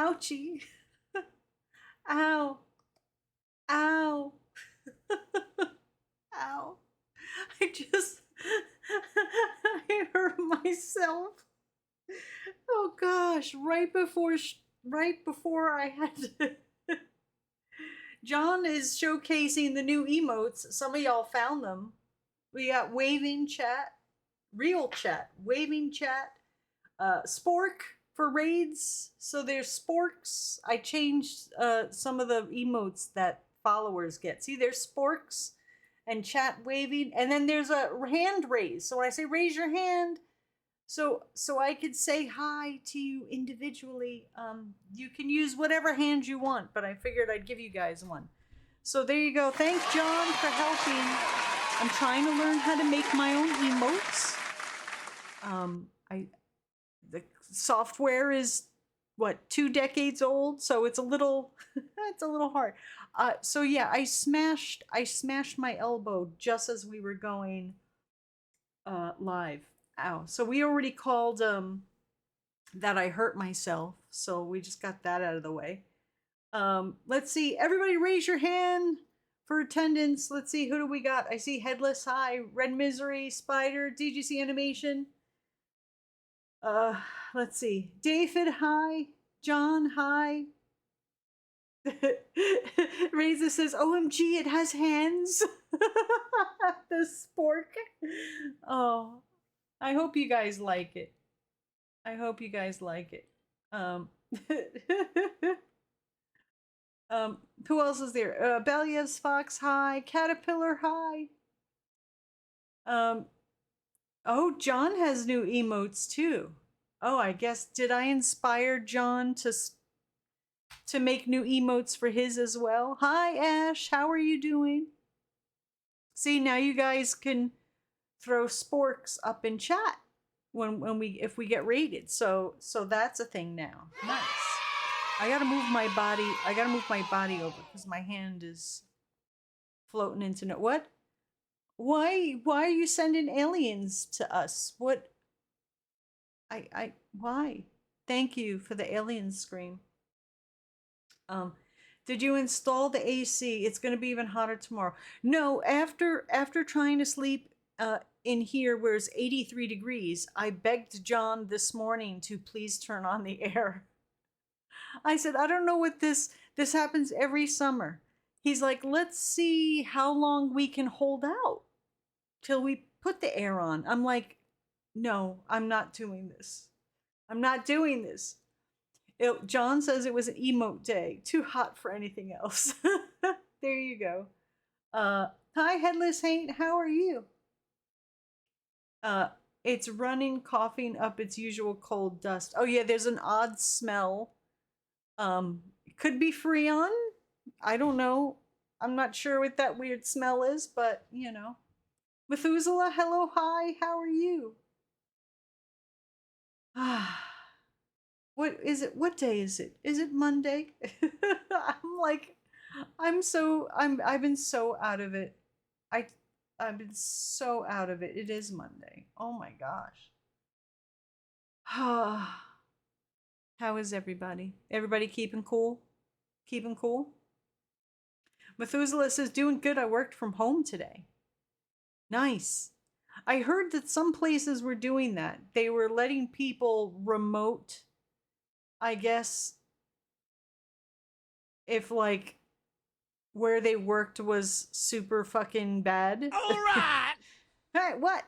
Ouchie. Ow. Ow. Ow. I hurt myself. Oh gosh, right before I had to. John is showcasing the new emotes. Some of y'all found them. We got waving chat, real chat, waving chat, spork for raids. So there's sporks. I changed some of the emotes that followers get. See, there's sporks and chat waving, and then there's a hand raise. So when I say raise your hand, so I could say hi to you individually. You can use whatever hand you want, but I figured I'd give you guys one. So there you go. Thanks, John, for helping. I'm trying to learn how to make my own emotes. The software is what, 2 decades old, so it's a little hard. So yeah, I smashed my elbow just as we were going live. Ow. So we already called that I hurt myself, so we just got that out of the way. Let's see, everybody raise your hand for attendance. Let's see, who do we got? I see Headless, hi. Red Misery, Spider, DGC Animation. Let's see, David, hi. John, hi. Razor says, OMG, it has hands. The spork. Oh, I hope you guys like it. I hope you guys like it. Who else is there? Belias Fox, hi. Caterpillar, hi. Oh, John has new emotes too. Oh, I guess, did I inspire John to make new emotes for his as well? Hi, Ash, how are you doing? See, now you guys can throw sporks up in chat if we get raided. So that's a thing now. Nice. I gotta move my body over because my hand is floating into no. What? Why are you sending aliens to us? What? Why? Thank you for the alien scream. Did you install the AC? It's gonna be even hotter tomorrow. No, after trying to sleep in here where it's 83 degrees, I begged John this morning to please turn on the air. I said, I don't know what this happens every summer. He's like, let's see how long we can hold out till we put the air on. I'm like, no, I'm not doing this. I'm not doing this. John says it was an emote day. Too hot for anything else. There you go. Hi, Headless Haint. How are you? It's running, coughing up its usual cold dust. Oh yeah, there's an odd smell. It could be Freon. I don't know. I'm not sure what that weird smell is, but you know. Methuselah, hello, hi. How are you? What is it? What day is it? Is it Monday? I've been so out of it. I've been so out of it. It is Monday. Oh my gosh. How is everybody? Everybody keeping cool? Keeping cool? Methuselah says, doing good. I worked from home today. Nice. I heard that some places were doing that. They were letting people remote, I guess, if like where they worked was super fucking bad. All right. Hey, what?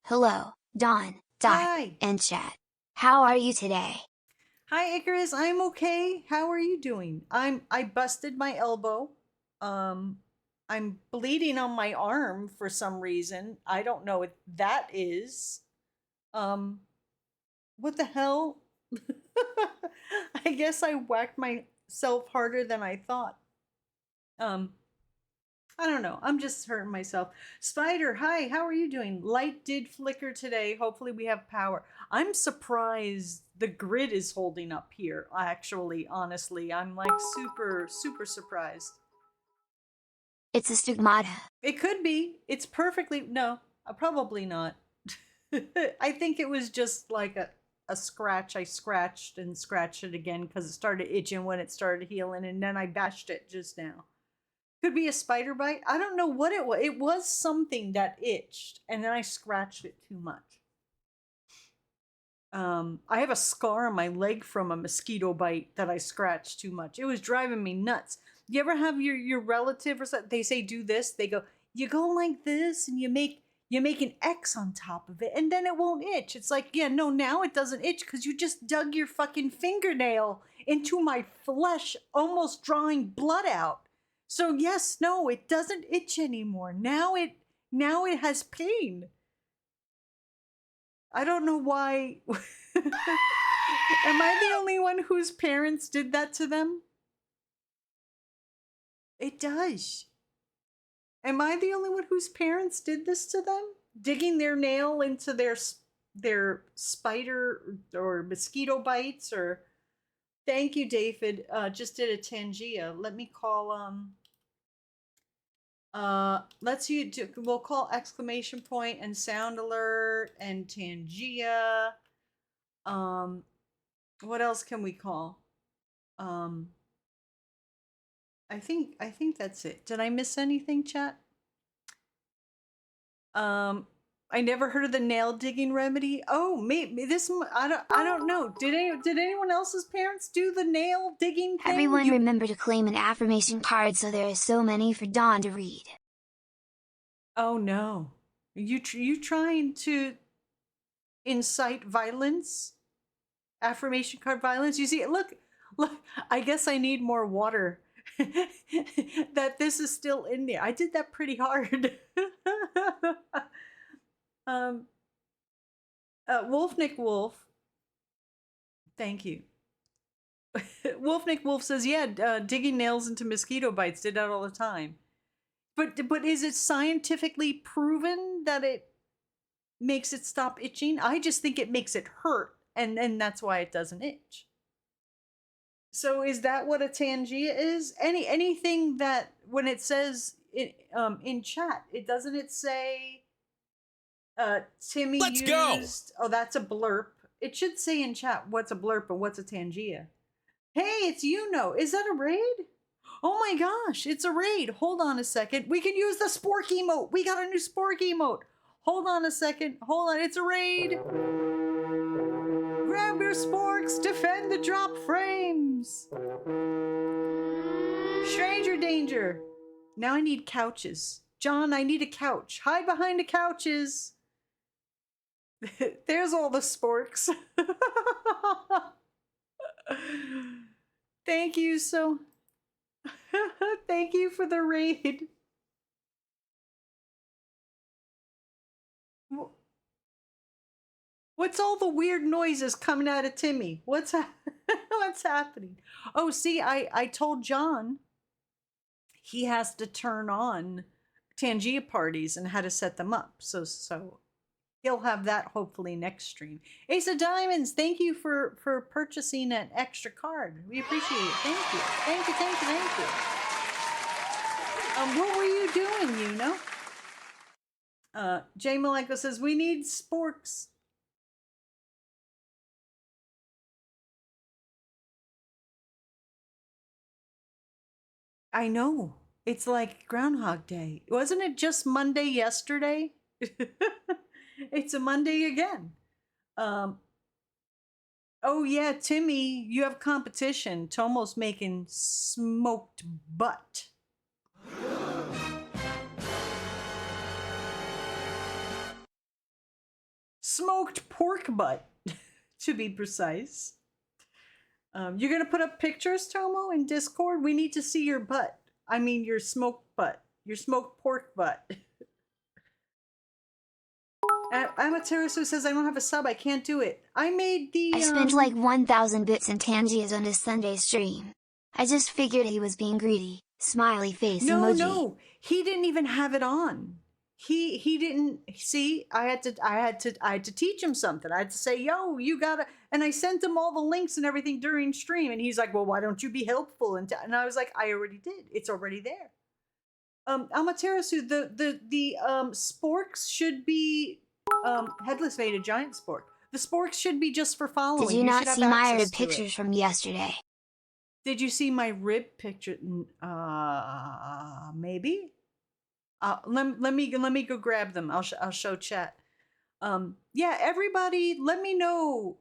Hello, Dawn, Hi. and chat. How are you today? Hi, Icarus. I'm okay. How are you doing? I busted my elbow. I'm bleeding on my arm for some reason. I don't know what that is. What the hell? I guess I whacked myself harder than I thought. I don't know. I'm just hurting myself. Spider, hi. How are you doing? Light did flicker today. Hopefully we have power. I'm surprised the grid is holding up here, actually, honestly. I'm like super, super surprised. It's a stigmata. It could be. It's perfectly... No, probably not. I think it was just like a scratch. I scratched and scratched it again because it started itching when it started healing, and then I bashed it just now. Could be a spider bite. I don't know what it was. It was something that itched, and then I scratched it too much. I have a scar on my leg from a mosquito bite that I scratched too much. It was driving me nuts. You ever have your relative or something? They say do this. They go, you go like this, and you make an X on top of it, and then it won't itch. It's like, yeah, no, now it doesn't itch because you just dug your fucking fingernail into my flesh, almost drawing blood out. So yes, no, it doesn't itch anymore. Now it has pain. I don't know why. Am I the only one whose parents did that to them? It does. Am I the only one whose parents did this to them? Digging their nail into their spider or mosquito bites or... Thank you, David. Just did a Tangia. Let me call we'll call exclamation point and sound alert and Tangia. What else can we call? I think that's it. Did I miss anything, chat? I never heard of the nail digging remedy. Oh, maybe this. I don't know. Did anyone else's parents do the nail digging thing? Everyone remember to claim an affirmation card, so there are so many for Dawn to read. Oh no, you trying to incite violence? Affirmation card violence. You see, look. I guess I need more water. That this is still in there. I did that pretty hard. Wolfnick Wolf. Thank you. Wolfnick Wolf says, yeah, digging nails into mosquito bites, did that all the time. But is it scientifically proven that it makes it stop itching? I just think it makes it hurt, and that's why it doesn't itch. So is that what a Tangia is? Anything that when it says in chat, doesn't it say Timmy Let's used go. Oh, that's a blurp. It should say in chat what's a blurp and what's a Tangia. Hey, it's Is that a raid? Oh my gosh, it's a raid. Hold on a second. We can use the spork emote. We got a new spork emote. Hold on a second. Hold on, it's a raid. Grab your sporks, defend the drop frames. Stranger danger. Now I need couches. John, I need a couch. Hide behind the couches. There's all the sporks. Thank you so. Thank you for the raid. What's all the weird noises coming out of Timmy? What's happening? Oh, see, I told John he has to turn on Tangia parties and how to set them up. So he'll have that hopefully next stream. Ace of Diamonds, thank you for purchasing an extra card. We appreciate it. Thank you. Thank you, thank you, thank you. What were you doing, Jay Malenko says, we need sporks. I know. It's like Groundhog Day. Wasn't it just Monday yesterday? It's a Monday again. Oh yeah, Timmy, you have competition. Tomo's making smoked butt. Smoked pork butt, to be precise. You're gonna put up pictures, Tomo, in Discord? We need to see your butt. I mean, your smoked butt. Your smoked pork butt. Amaterasu says, I don't have a sub. I can't do it. I made the... I spent like 1,000 bits and Tangias on his Sunday stream. I just figured he was being greedy. Smiley face emoji. No. He didn't even have it on. He didn't see. I had to teach him something. I had to say, yo, you gotta, and I sent him all the links and everything during stream, and he's like, well, why don't you be helpful? And I was like, I already did. It's already there. Amaterasu, the sporks should be headless Veda giant spork. The sporks should be just for following. Did you not should have see my access rib to it. pictures from yesterday? Did you see my rib picture? Maybe. Let me go grab them. I'll show chat. Yeah, everybody, let me know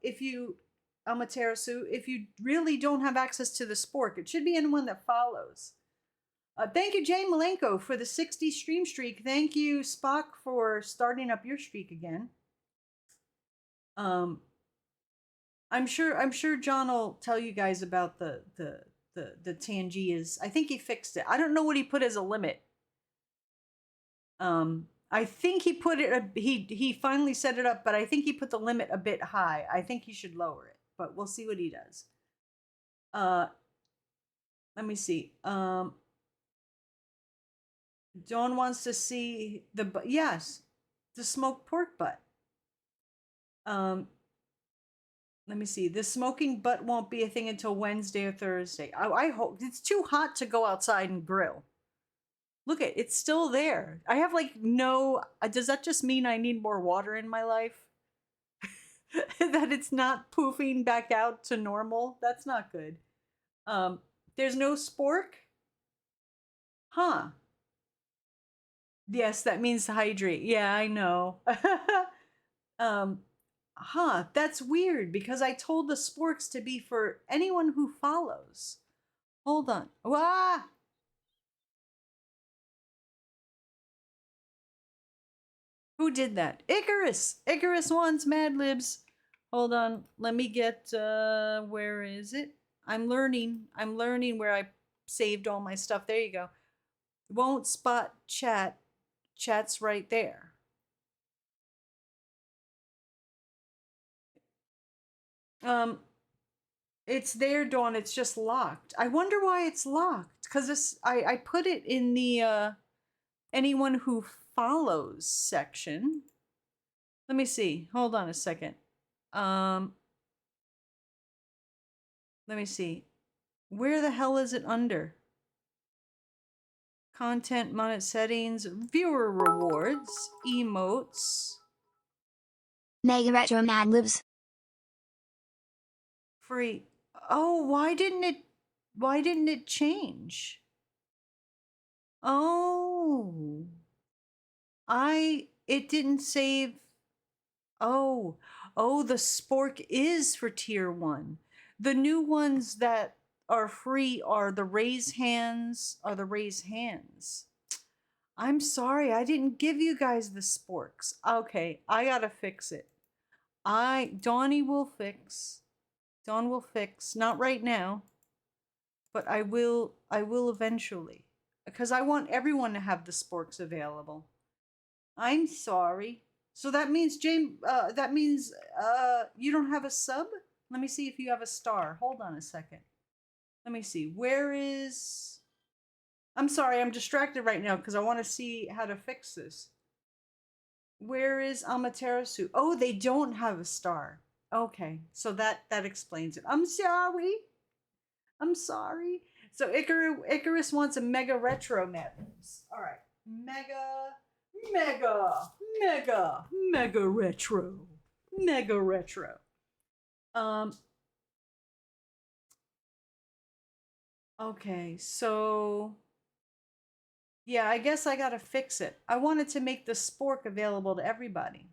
if you Amaterasu, if you really don't have access to the spork. It should be anyone that follows. Thank you, Jay Malenko, for the 60 stream streak. Thank you, Spock, for starting up your streak again. I'm sure John will tell you guys about the Tangias. I think he fixed it. I don't know what he put as a limit. I think he put it. He finally set it up, but I think he put the limit a bit high. I think he should lower it, but we'll see what he does. Let me see. Dawn wants to see the smoked pork butt. Let me see. The smoking butt won't be a thing until Wednesday or Thursday. I hope. It's too hot to go outside and grill. Look it's still there. I have like no. Does that just mean I need more water in my life? That it's not poofing back out to normal? That's not good. There's no spork? Huh. Yes, that means hydrate. Yeah, I know. That's weird because I told the sporks to be for anyone who follows. Hold on. Wah! Who did that? Icarus! Icarus wants Mad Libs. Hold on. Let me get, where is it? I'm learning where I saved all my stuff. There you go. Won't spot chat. Chat's right there. It's there, Dawn. It's just locked. I wonder why it's locked. Because I put it in the anyone who follows section. Let me see. Hold on a second. Let me see. Where the hell is it under? Content, monitor settings, viewer rewards, emotes. Mega Retro Mad Libs. Free. Oh, why didn't it change? Oh. It didn't save. Oh, the spork is for tier 1. The new ones that are free are the raise hands, I'm sorry, I didn't give you guys the sporks. Okay, I gotta fix it. Donnie will fix. Dawn will fix. Not right now, but I will eventually. Because I want everyone to have the sporks available. I'm sorry. So that means you don't have a sub? Let me see if you have a star. Hold on a second. Let me see. Where is... I'm sorry, I'm distracted right now because I want to see how to fix this. Where is Amaterasu? Oh, they don't have a star. Okay, so that explains it. I'm sorry. So Icarus wants a mega retro Madness. All right, mega retro. Okay, so yeah, I guess I gotta fix it. I wanted to make the spork available to everybody.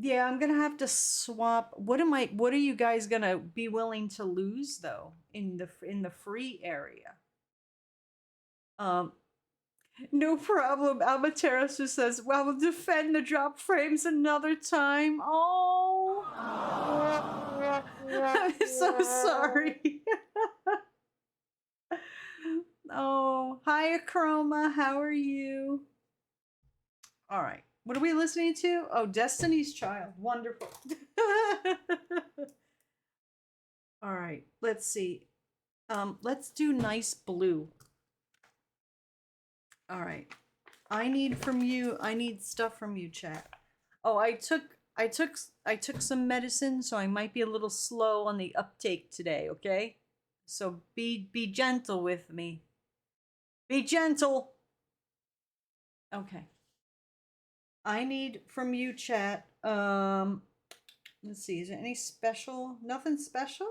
Yeah, I'm gonna have to swap. What are you guys gonna be willing to lose though in the free area? No problem. Amaterasu says, "Well, we'll defend the drop frames another time." Oh, I'm so sorry. Oh, hi, Achroma. How are you? All right. What are we listening to? Oh, Destiny's Child. Wonderful. All right. Let's see. Let's do Nice Blue. All right. I need stuff from you, chat. Oh, I took some medicine, so I might be a little slow on the uptake today, okay? So be gentle with me. Be gentle. Okay. I need from you, chat. Let's see. Is there any special? Nothing special?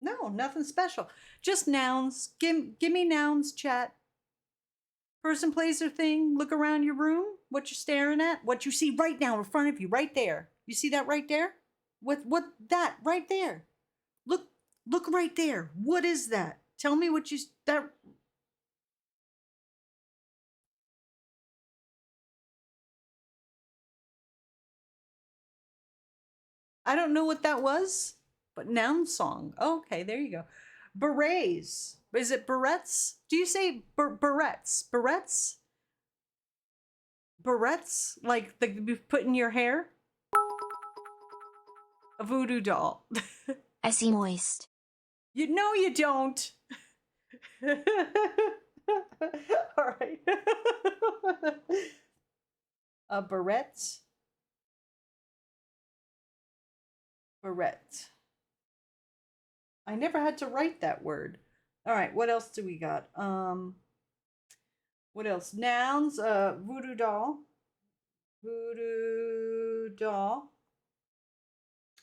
No, nothing special. Just nouns. Give me nouns, chat. Person, place, or thing. Look around your room. What you're staring at. What you see right now in front of you, right there. You see that right there? What that right there? Look right there. What is that? Tell me what you that. I don't know what that was, but noun song. Okay, there you go. Berets. Is it barrettes? Do you say barrettes? Barrettes? Barrettes? Like the you put in your hair? A voodoo doll. I see moist. You know you don't. All right. A barrette. Barrette. I never had to write that word. All right, what else do we got? What else? Nouns, voodoo doll. Voodoo doll.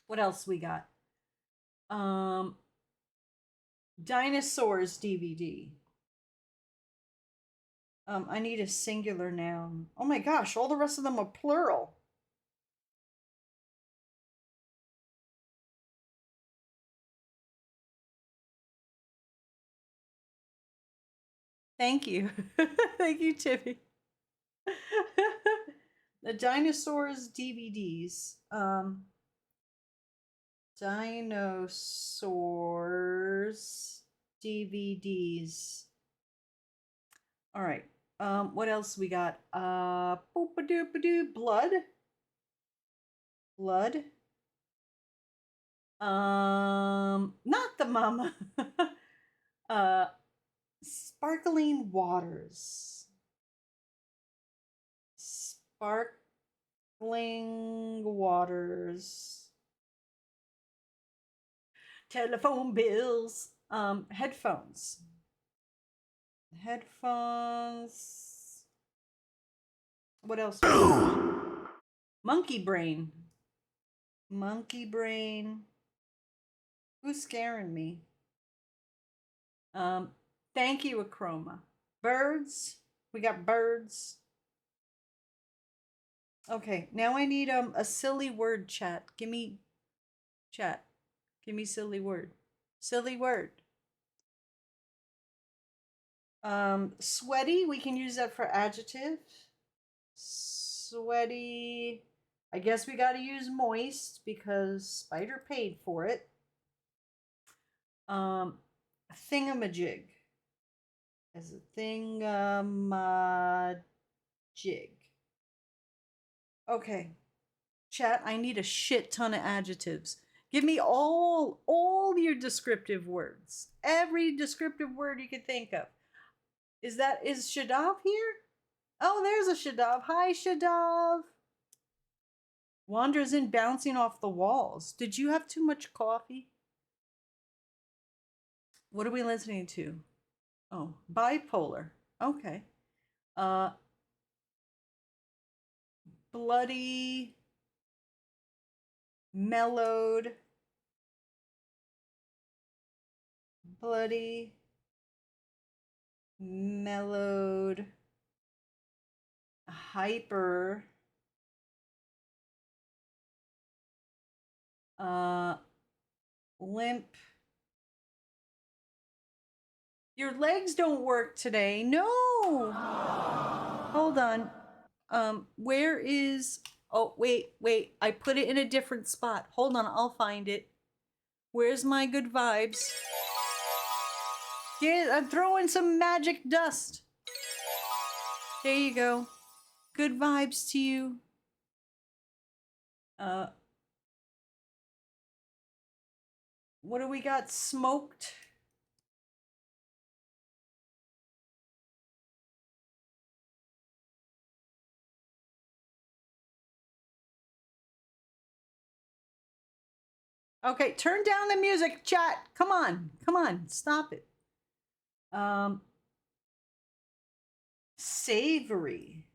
What else we got? Dinosaurs DVD. I need a singular noun. Oh my gosh, all the rest of them are plural. Thank you. Thank you, Tiffy. The dinosaurs DVDs. Dinosaurs DVDs. All right. What else we got? Boop-a-doop-a-doo. Blood. Blood. Not the mama. Sparkling waters. Sparkling waters. Telephone bills. Headphones. Headphones. What else? Monkey brain. Monkey brain. Who's scaring me? Thank you, Acroma. Birds. We got birds. Okay, now I need a silly word, chat. Give me chat. Give me silly word. Silly word. Sweaty, we can use that for adjective. Sweaty. I guess we got to use moist because Spider paid for it. Thingamajig. As a thingamajig. Okay. Chat, I need a shit ton of adjectives. Give me all your descriptive words. Every descriptive word you could think of. Is Shadav here? Oh, there's a Shadav. Hi, Shadav. Wanders in bouncing off the walls. Did you have too much coffee? What are we listening to? Oh, bipolar. Okay. Bloody, mellowed, bloody, mellowed, hyper, limp. Your legs don't work today. No. Hold on. Where is, oh, wait. I put it in a different spot. Hold on, I'll find it. Where's my good vibes? Yeah, I'm throwing some magic dust. There you go. Good vibes to you. What do we got? Smoked. Okay, turn down the music, chat. Come on, stop it. Savory.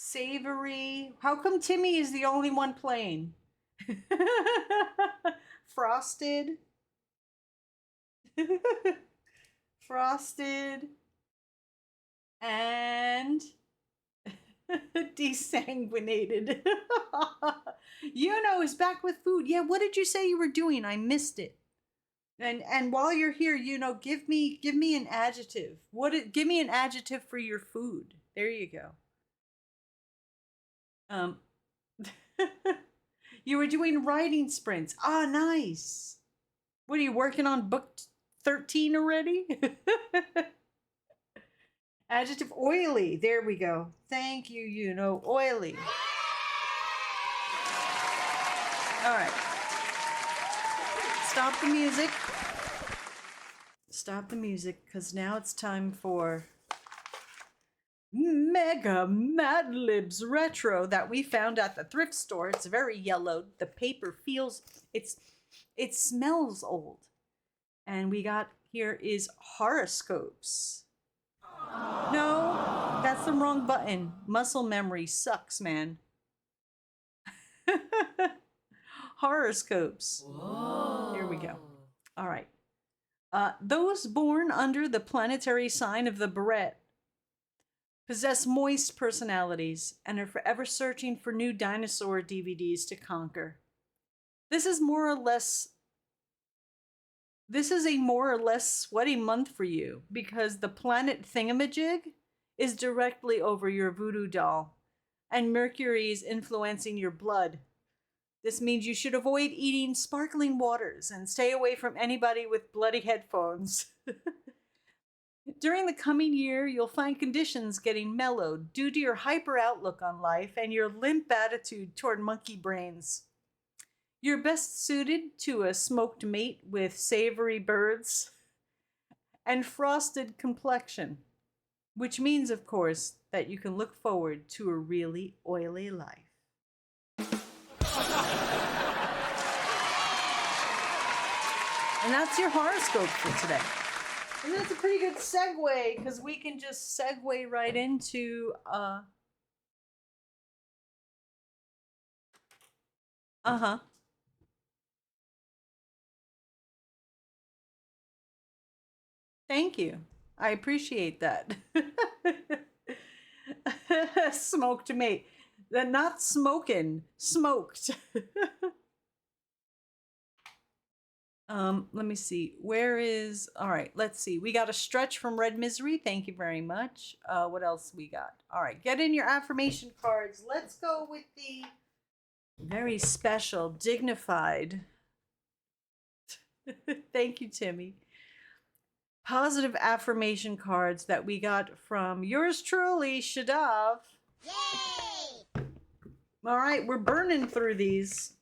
Savory. How come Timmy is the only one playing? Frosted. Frosted. And desanguinated. Yuno is back with food. Yeah, what did you say you were doing? I missed it. And while you're here, give me an adjective. Give me an adjective for your food. There you go. You were doing writing sprints. Ah, nice. What are you working on? Book 13 already? Adjective oily. There we go. Thank you, oily. All right. Stop the music. Stop the music, because now it's time for Mega Mad Libs Retro that we found at the thrift store. It's very yellowed. The paper feels, it smells old. And we got, here is horoscopes. No, that's the wrong button. Muscle memory sucks, man. Horoscopes. Whoa. Here we go. All right. Those born under the planetary sign of the Beret possess moist personalities and are forever searching for new dinosaur DVDs to conquer. This is a more or less sweaty month for you because the planet thingamajig is directly over your voodoo doll and Mercury is influencing your blood. This means you should avoid eating sparkling waters and stay away from anybody with bloody headphones. During the coming year, you'll find conditions getting mellowed due to your hyper outlook on life and your limp attitude toward monkey brains. You're best suited to a smoked mate with savory birds and frosted complexion, which means, of course, that you can look forward to a really oily life. And that's your horoscope for today. And that's a pretty good segue, because we can just segue right into Thank you. I appreciate that. Smoked mate. Not smoking, smoked. Let me see. Where is, all right, let's see. We got a stretch from Red Misery. Thank you very much. What else we got? All right, get in your affirmation cards. Let's go with the very special, dignified. Thank you, Timmy. Positive affirmation cards that we got from yours truly, Shadav. Yay! All right, we're burning through these.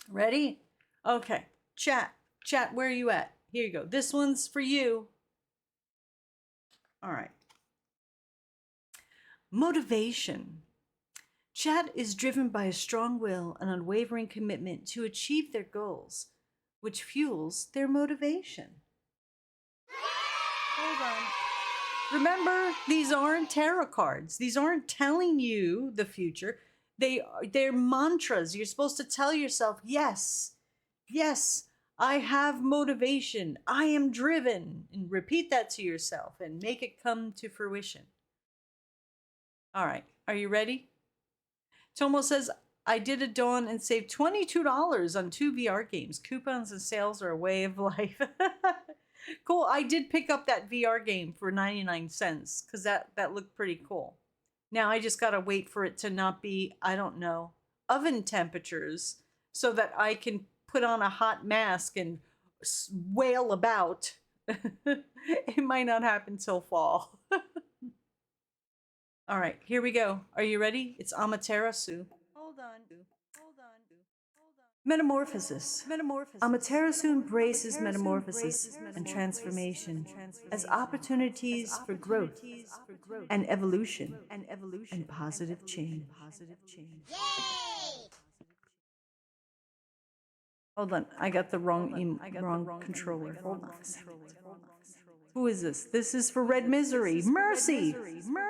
Ready? Okay, chat, where are you at? Here you go. This one's for you. All right. Motivation. Chat is driven by a strong will and unwavering commitment to achieve their goals, which fuels their motivation. Hold on. Remember, these aren't tarot cards. These aren't telling you the future. They're mantras. You're supposed to tell yourself, yes, I have motivation. I am driven. And repeat that to yourself and make it come to fruition. All right. Are you ready? Tomo says, I did a dawn and saved $22 on 2 VR games. Coupons and sales are a way of life. Cool. I did pick up that VR game for 99 cents because that looked pretty cool. Now I just got to wait for it to not be, I don't know, oven temperatures so that I can put on a hot mask and wail about. It might not happen till fall. All right, here we go. Are you ready? It's Amaterasu. Hold on. Metamorphosis. Amaterasu embraces metamorphosis and transformation as opportunities for growth and evolution and positive change. Hold on, I got the wrong controller. Hold on a second. Who is this? This is for Red Misery. Mercy!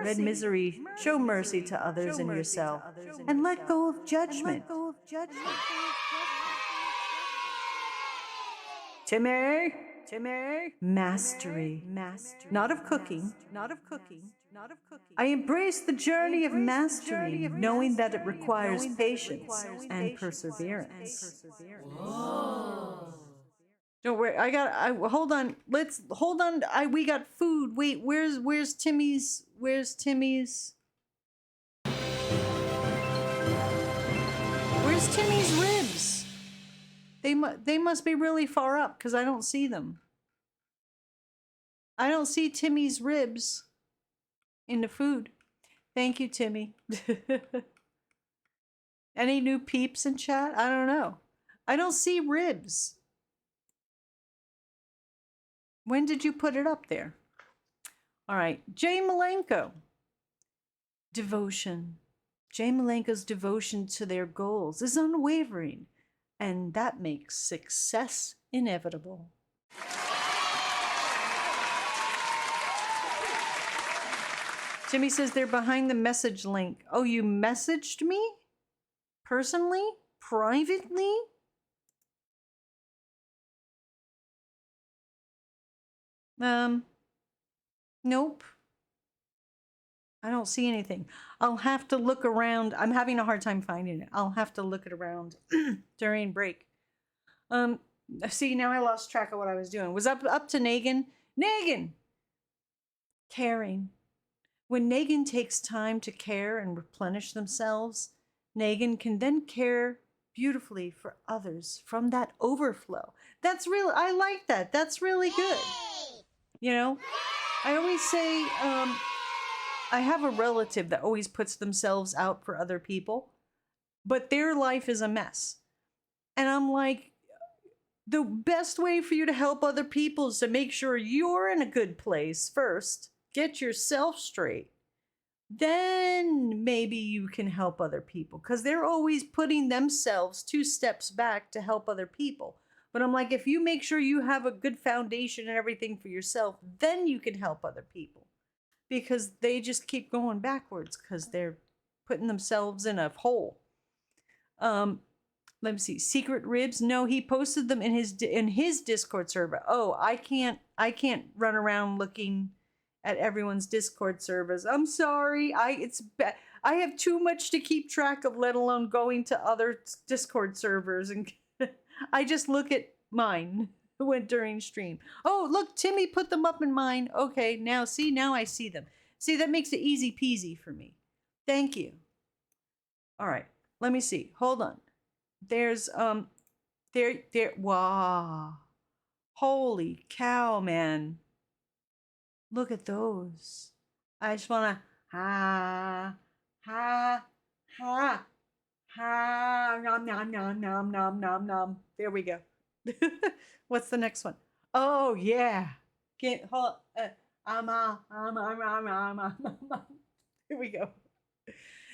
Red Misery, show mercy to others and yourself, and let go of judgment. Timmy! Mastery. Not of cooking. I embrace the journey of mastery, knowing that it requires patience and perseverance. Don't worry, hold on. Hold on. We got food. Wait, where's Timmy's? Where's Timmy's ribs? They must be really far up because I don't see them. I don't see Timmy's ribs in the food. Thank you, Timmy. Any new peeps in chat? I don't know. I don't see ribs. When did you put it up there? All right. Jay Malenko. Devotion. Jay Malenko's devotion to their goals is unwavering, and that makes success inevitable. Jimmy says they're behind the message link. Oh, you messaged me? Personally? Privately? Nope. I don't see anything. I'll have to look around. I'm having a hard time finding it. I'll have to look it around during break. See, now I lost track of what I was doing. Was up to Negan? Negan! Caring. When Negan takes time to care and replenish themselves, Negan can then care beautifully for others from that overflow. That's real. I like that. That's really good. You know, I always say, I have a relative that always puts themselves out for other people, but their life is a mess. And I'm like, the best way for you to help other people is to make sure you're in a good place first. Get yourself straight. Then maybe you can help other people, because they're always putting themselves 2 steps back to help other people. But I'm like, if you make sure you have a good foundation and everything for yourself, then you can help other people. Because they just keep going backwards because they're putting themselves in a hole. Let me see. Secret ribs? No, he posted them in his Discord server. Oh, I can't run around looking at everyone's Discord servers. I'm sorry. I have too much to keep track of, let alone going to other Discord servers, and I just look at mine during stream. Oh, look, Timmy put them up in mine. Okay, now I see them. See, that makes it easy peasy for me. Thank you. All right, let me see. Hold on. There's wow. Holy cow, man. Look at those. I just wanna nom nom. There we go. What's the next one? Oh yeah. Here we go.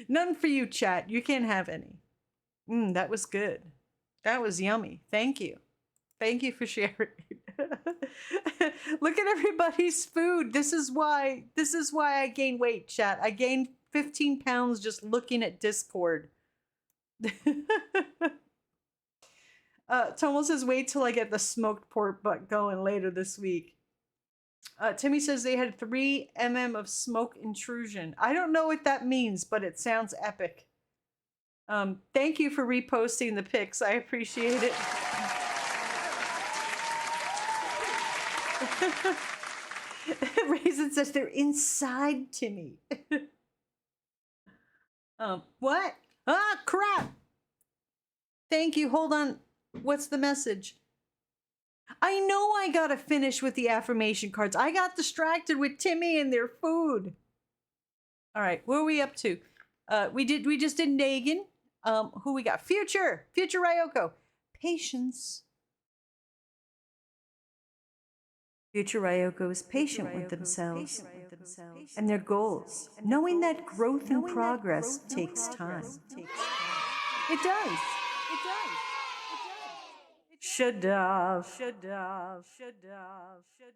None for you, chat. You can't have any. That was good. That was yummy. Thank you. Thank you for sharing. Look at everybody's food. This is why I gained weight, chat. I gained 15 pounds just looking at Discord. Tomo says, wait till I get the smoked pork butt going later this week. Timmy says they had 3 mm of smoke intrusion. I don't know what that means, but it sounds epic. Thank you for reposting the pics. I appreciate it. Raisin says they're inside Timmy. What? Ah, crap. Thank you. Hold on. What's the message? I know I gotta finish with the affirmation cards. I got distracted with Timmy and their food. All right, where are we up to? We just did Negan. Who we got? Future Ryoko. Patience. Future Ryoko is patient with themselves and their goals, knowing that growth and progress takes time. It does. Shadav.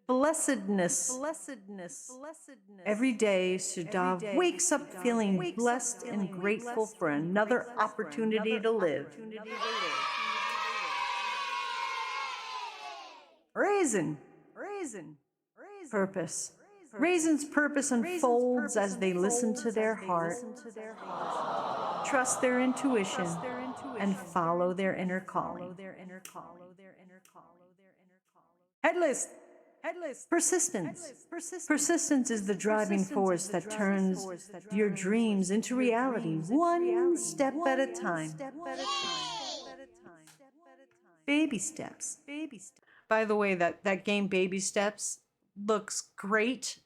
Blessedness. Every day, Shadav wakes up feeling blessed and grateful for another opportunity to live. Raisin. Purpose. Raisin's purpose unfolds as they listen to their heart, trust their intuition, and follow their inner calling. Headless. Persistence. Persistence is the driving force that turns your dreams into reality, one step at a time. Baby steps. By the way, that game Baby Steps looks great,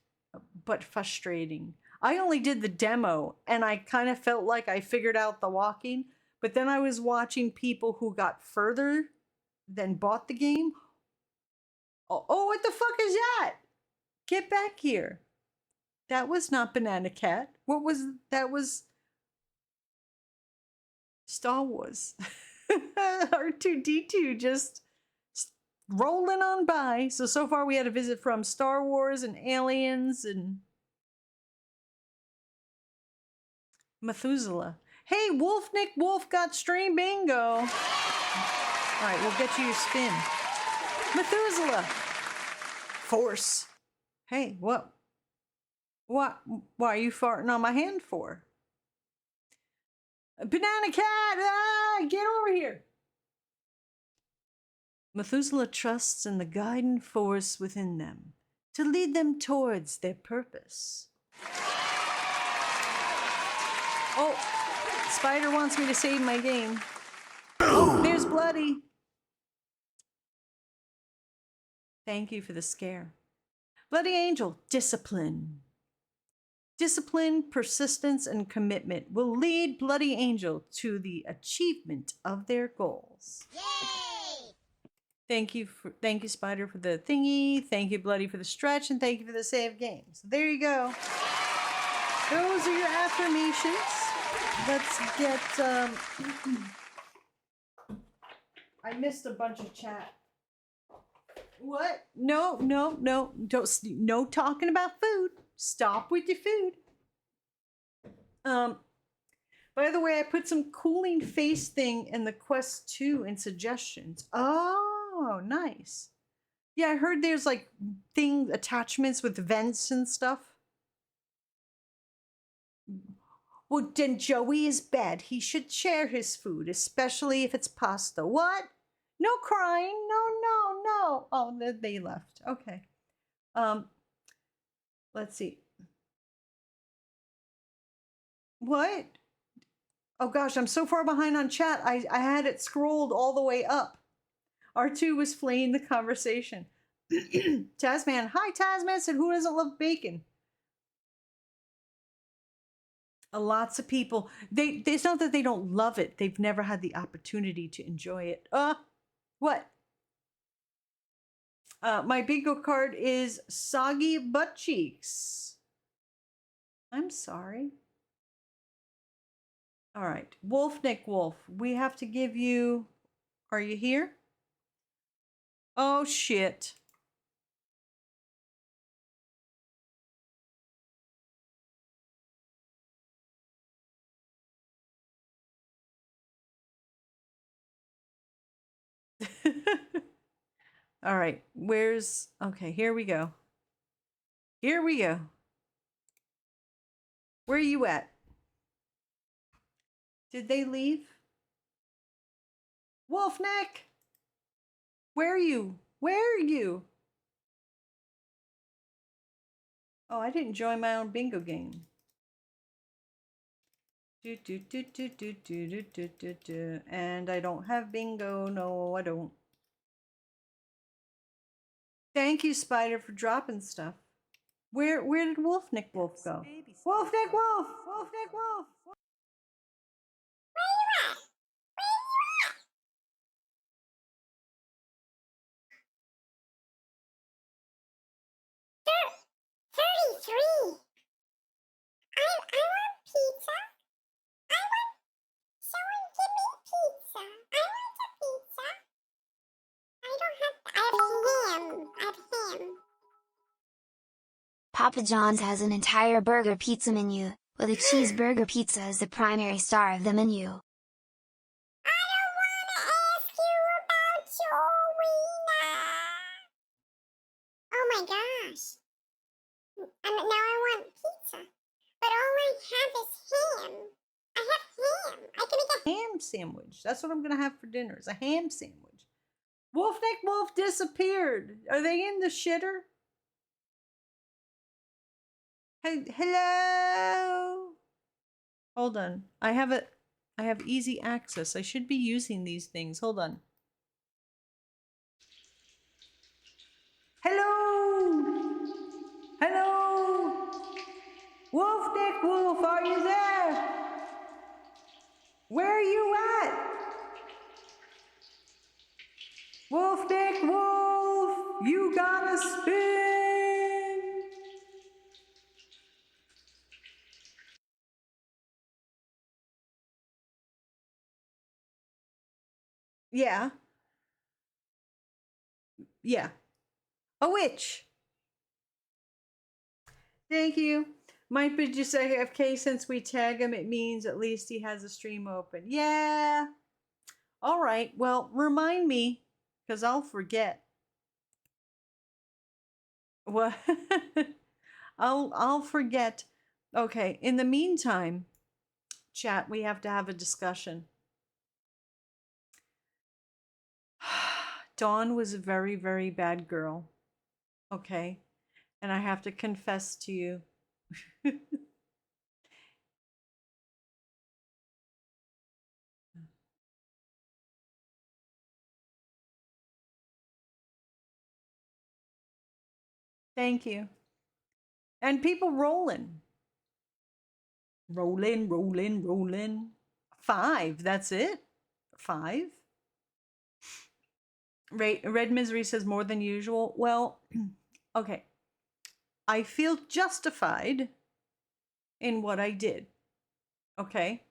but frustrating. I only did the demo, and I kind of felt like I figured out the walking, but then I was watching people who got further than bought the game. Oh, what the fuck is that? Get back here. That was not Banana Cat. That was Star Wars. R2D2 just rolling on by. So far we had a visit from Star Wars and aliens and Methuselah. Hey, Nick Wolf got stream bingo. All right, we'll get you your spin. Methuselah. Force. Hey, what? Why are you farting on my hand for? Banana Cat! Ah, get over here! Methuselah trusts in the guiding force within them to lead them towards their purpose. Oh, Spider wants me to save my game. Oh, there's Bloody. Thank you for the scare. Bloody Angel, discipline. Discipline, persistence, and commitment will lead Bloody Angel to the achievement of their goals. Yay! Thank you, Spider, for the thingy. Thank you, Bloody, for the stretch, and thank you for the save game. So there you go. Those are your affirmations. Let's get. I missed a bunch of chat. What? No. Don't. No talking about food. Stop with your food. By the way, I put some cooling face thing in the Quest 2 in suggestions. Oh, nice. Yeah, I heard there's like attachments with vents and stuff. Well, then Joey is bad. He should share his food, especially if it's pasta. What? No crying. No. Oh, they left. Okay. Let's see. What? Oh gosh, I'm so far behind on chat. I had it scrolled all the way up. R2 was fleeing the conversation. Tasman. Hi, Tasman said, who doesn't love bacon? Lots of people. It's not that they don't love it. They've never had the opportunity to enjoy it. What? My bingo card is soggy butt cheeks. I'm sorry. All right. Nick Wolf, we have to give you... Are you here? Oh, shit. All right. Okay, here we go. Where are you at? Did they leave? Wolfneck! Where are you? Oh, I didn't join my own bingo game. And I don't have bingo. No, I don't. Thank you, Spider, for dropping stuff. Where did Nick Wolf go? Nick Wolf! Papa John's has an entire burger pizza menu, with a cheeseburger pizza as the primary star of the menu. I don't want to ask you about your wiener. Oh my gosh. And now I want pizza. But all I have is ham. I have ham. I can make a Ham sandwich. That's what I'm gonna have for dinner. Is a ham sandwich. Wolfneck Wolf disappeared. Are they in the shitter? Hey, hello. Hold on. I have easy access. I should be using these things. Hold on. Hello. Hello. Wolfneck Wolf, are you there? Where are you at? Wolfneck Wolf, you gotta spin. Yeah. Yeah. A witch. Thank you. Might be just AFK since we tag him. It means at least he has a stream open. Yeah. All right. Well, remind me, because I'll forget. What? I'll forget. Okay. In the meantime, chat, we have to have a discussion. Dawn was a very, very bad girl. Okay. And I have to confess to you. Thank you. And people rolling. Rolling, rolling, rolling. 5. That's it? 5? Red Misery says more than usual. Well, okay. I feel justified in what I did. Okay?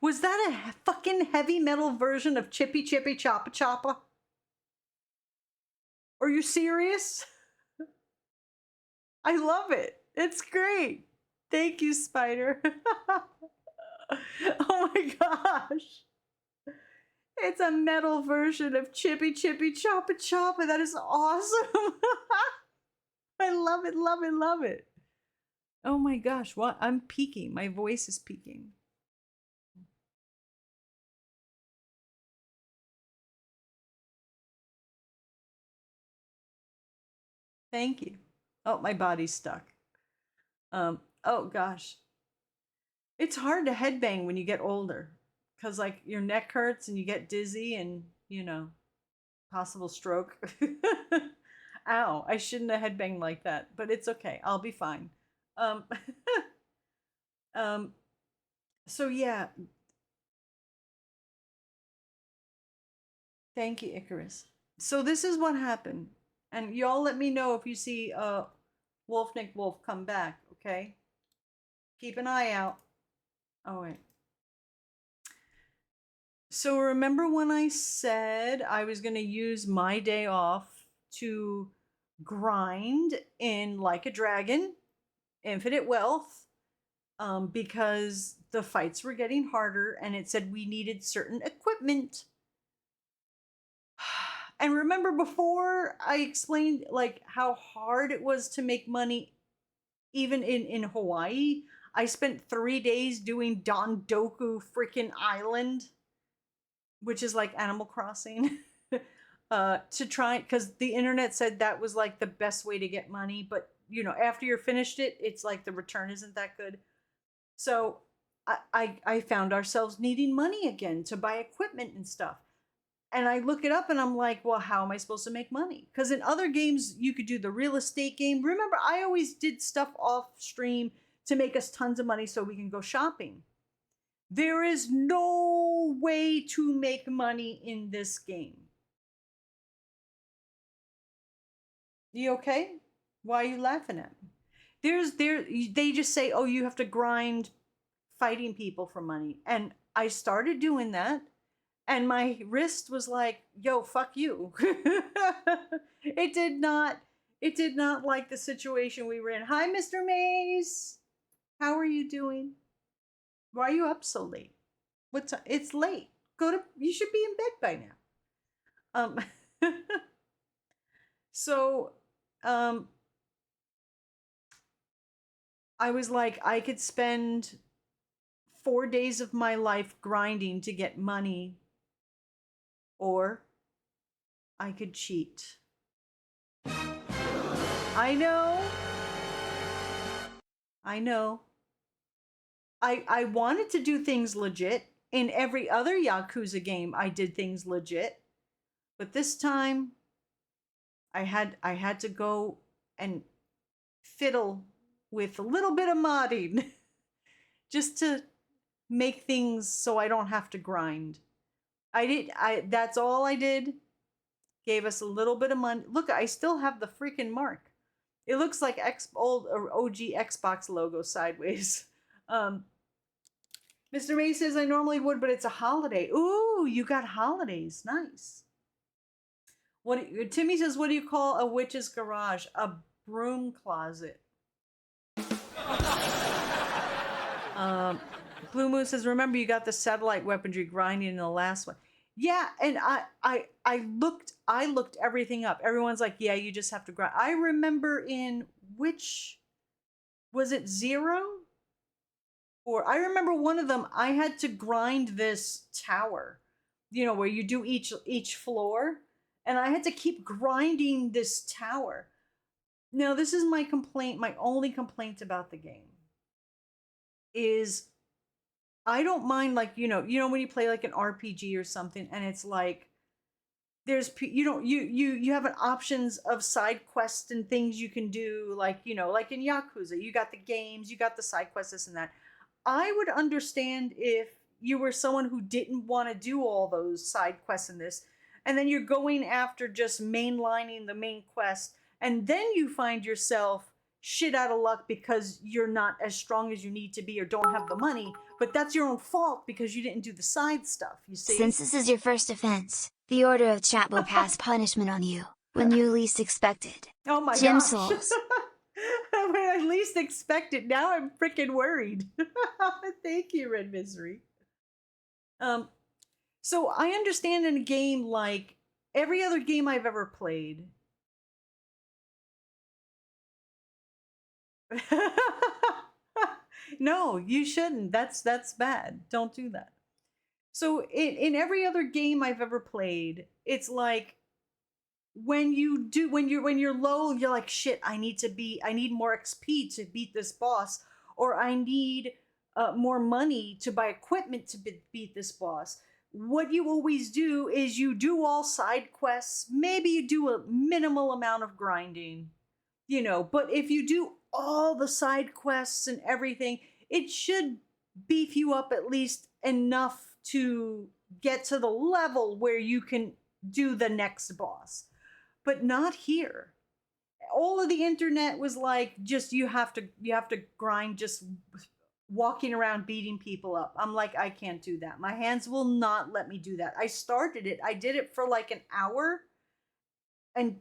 Was that a fucking heavy metal version of Chippy Chippy Choppa Choppa? Are you serious? I love it. It's great. Thank you, Spider. Oh my gosh. It's a metal version of Chippy Chippy Choppa Choppa. That is awesome. I love it, love it, love it. Oh my gosh, what? I'm peaking. My voice is peaking. Thank you. Oh, my body's stuck. Oh gosh. It's hard to headbang when you get older. Cause like your neck hurts and you get dizzy and, you know, possible stroke. Ow, I shouldn't have headbanged like that, but it's okay. I'll be fine. Um, so yeah. Thank you, Icarus. So this is what happened. And y'all let me know if you see Wolfnick Wolf come back, okay? Keep an eye out. Oh wait. So remember when I said I was going to use my day off to grind in Like a Dragon, Infinite Wealth, because the fights were getting harder and it said we needed certain equipment. And remember before I explained like how hard it was to make money even in Hawaii? I spent 3 days doing Dondoku freaking Island, which is like Animal Crossing, to try, because the internet said that was like the best way to get money. But, you know, after you're finished it, it's like the return isn't that good. So I found ourselves needing money again to buy equipment and stuff. And I look it up and I'm like, well, how am I supposed to make money? Because in other games, you could do the real estate game. Remember, I always did stuff off stream to make us tons of money so we can go shopping. There is no way to make money in this game. You okay? Why are you laughing at me? They just say, oh, you have to grind fighting people for money. And I started doing that, and my wrist was like, yo, fuck you. it did not like the situation we were in. Hi, Mr. Mays. How are you doing? Why are you up so late? What time? It's late. You should be in bed by now. So I was like, I could spend 4 days of my life grinding to get money, or I could cheat. I know. I wanted to do things legit. In every other Yakuza game, I did things legit. But this time, I had to go and fiddle with a little bit of modding just to make things so I don't have to grind. That's all I did. Gave us a little bit of money. Look, I still have the freaking mark. It looks like old or OG Xbox logo sideways. Mr. May says I normally would, but it's a holiday. Ooh, you got holidays. Nice. Timmy says, what do you call a witch's garage? A broom closet. Blue Moon says, remember you got the satellite weaponry grinding in the last one. Yeah, and I looked everything up. Everyone's like, yeah, you just have to grind. I remember in which was it 0? Or I remember one of them, I had to grind this tower, where you do each floor, and I had to keep grinding this tower. Now, this is my complaint, my only complaint about the game is I don't mind, like, when you play like an RPG or something, and it's like there's you have an options of side quests and things you can do, like like in Yakuza, you got the games, you got the side quests, this and that. I would understand if you were someone who didn't want to do all those side quests in this, and then you're going after just mainlining the main quest, and then you find yourself shit out of luck because you're not as strong as you need to be or don't have the money, but that's your own fault because you didn't do the side stuff, you see? Since this is your first offense, the order of chat will pass punishment on you, when you least expect it. Oh my Jim gosh. Souls. When I least expect it, now I'm freaking worried. Thank you, Red Misery. So I understand in a game like every other game I've ever played. No, you shouldn't. That's bad. Don't do that. So in every other game I've ever played, it's like when you're low, you're like, shit, I need more XP to beat this boss, or I need more money to buy equipment to beat this boss. What you always do is you do all side quests. Maybe you do a minimal amount of grinding, but if you do all the side quests and everything, it should beef you up at least enough to get to the level where you can do the next boss. But not here. All of the internet was like, just you have to grind just walking around beating people up. I'm like, I can't do that. My hands will not let me do that. I started it. I did it for like an hour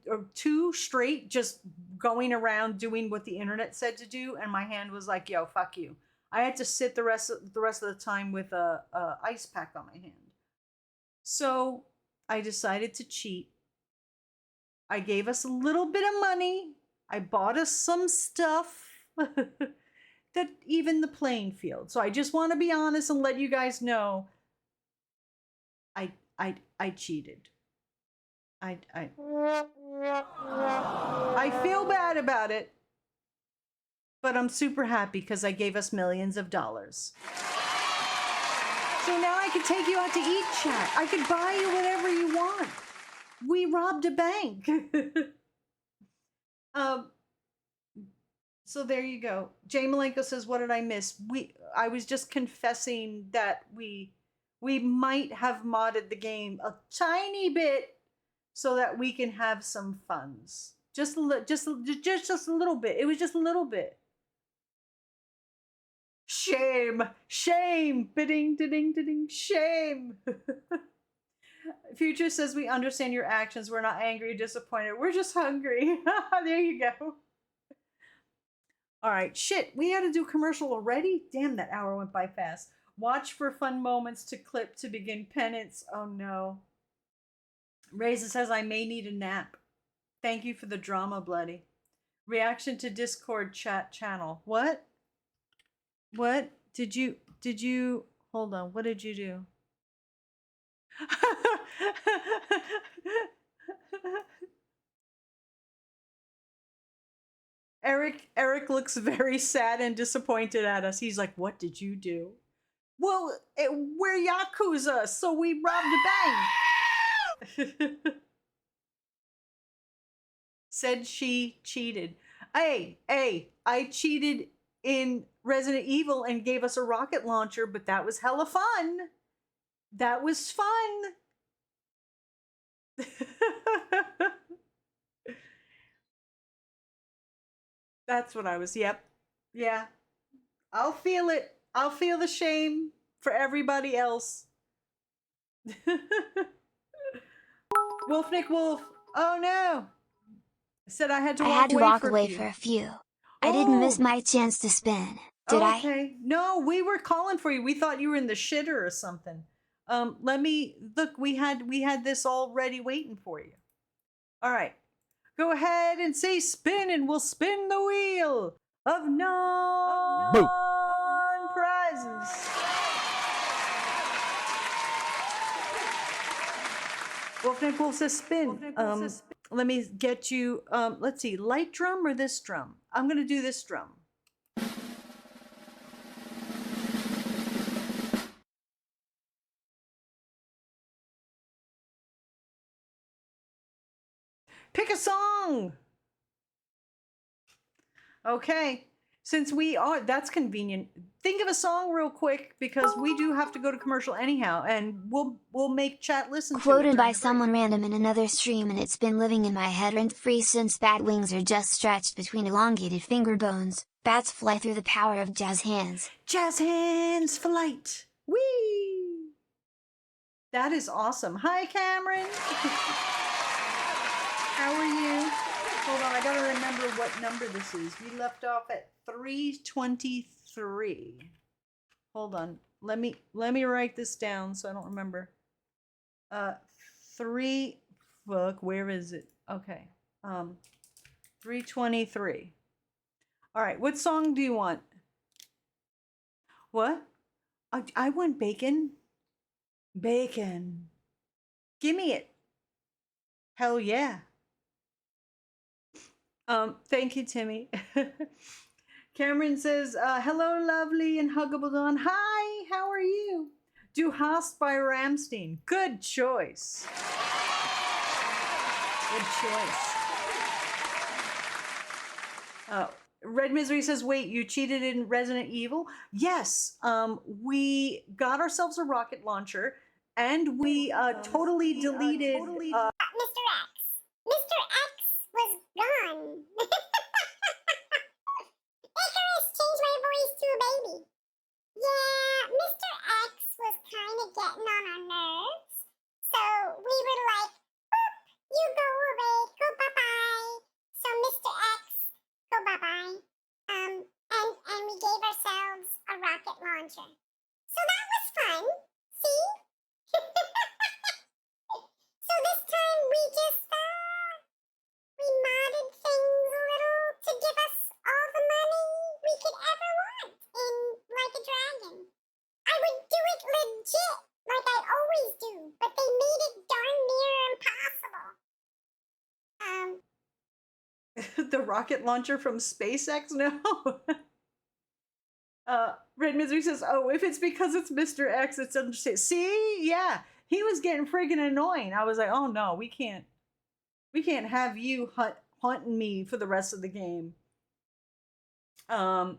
or 2 straight, just going around doing what the internet said to do, and my hand was like, yo, fuck you. I had to sit the rest of the time with a ice pack on my hand. So I decided to cheat. I gave us a little bit of money. I bought us some stuff that evened the playing field. So I just want to be honest and let you guys know I cheated. I feel bad about it, but I'm super happy because I gave us millions of dollars. So now I can take you out to eat, chat. I could buy you whatever you want. We robbed a bank. So there you go. Jay Malenko says, what did I miss? I was just confessing that we might have modded the game a tiny bit so that we can have some funds. Just a little bit. It was just a little bit. Shh. Shame, shame, bidding, ding, ding, shame. Future says we understand your actions. We're not angry or disappointed. We're just hungry. There you go. All right, shit. We had to do commercial already. Damn, that hour went by fast. Watch for fun moments to clip to begin penance. Oh no. Raisin says I may need a nap. Thank you for the drama, Bloody. Reaction to Discord chat channel. What? What? Did you hold on, what did you do? Eric looks very sad and disappointed at us. He's like, what did you do? Well, we're Yakuza, so we robbed a bank. Said she cheated. Hey, I cheated in Resident Evil and gave us a rocket launcher, but that was hella fun. That was fun. That's what I was. Yep. Yeah. I'll feel it. I'll feel the shame for everybody else. Wolf Nick Wolf. Oh no. Said I had to walk away for a few. I didn't miss my chance to spin. Did I? Okay. No, we were calling for you. We thought you were in the shitter or something. Let me look. We had this all ready waiting for you. All right. Go ahead and say spin, and we'll spin the wheel of non-prizes. Wolfneck Wolf says spin. Let me get you, let's see, light drum or this drum? I'm going to do this drum. Pick a song. Okay. Since we are, that's convenient. Think of a song real quick because we do have to go to commercial anyhow, and we'll make chat listen to it. Quoted by someone random in another stream, and it's been living in my head rent-free since bat wings are just stretched between elongated finger bones. Bats fly through the power of jazz hands. Jazz hands flight. Whee! That is awesome. Hi, Cameron. How are you? Hold on, I gotta remember what number this is. We left off at 323. Hold on. Let me write this down so I don't remember. Where is it? Okay. 323. All right, what song do you want? What? I want bacon. Bacon. Give me it. Hell yeah. Thank you, Timmy. Cameron says, hello, lovely and huggable Dawn. Hi, how are you? Du Hast by Rammstein. Good choice. Good choice. Red Misery says, wait, you cheated in Resident Evil? Yes. We got ourselves a rocket launcher and we totally deleted... Mr. X. Mr. X was gone. Icarus changed my voice to a baby. Yeah, Mr. X was kind of getting on our nerves. So we were like, boop, you go away, go bye-bye. So Mr. X, go bye-bye. And we gave ourselves a rocket launcher. So that was fun. See? So this time we just, we modded things a little to give us all the money we could ever want in Like a Dragon. I would do it legit, like I always do, but they made it darn near impossible. The rocket launcher from SpaceX? No. Red Misery says, oh, if it's because it's Mr. X, it's understandable. See? Yeah. He was getting friggin' annoying. I was like, oh no, we can't have you haunting me for the rest of the game. All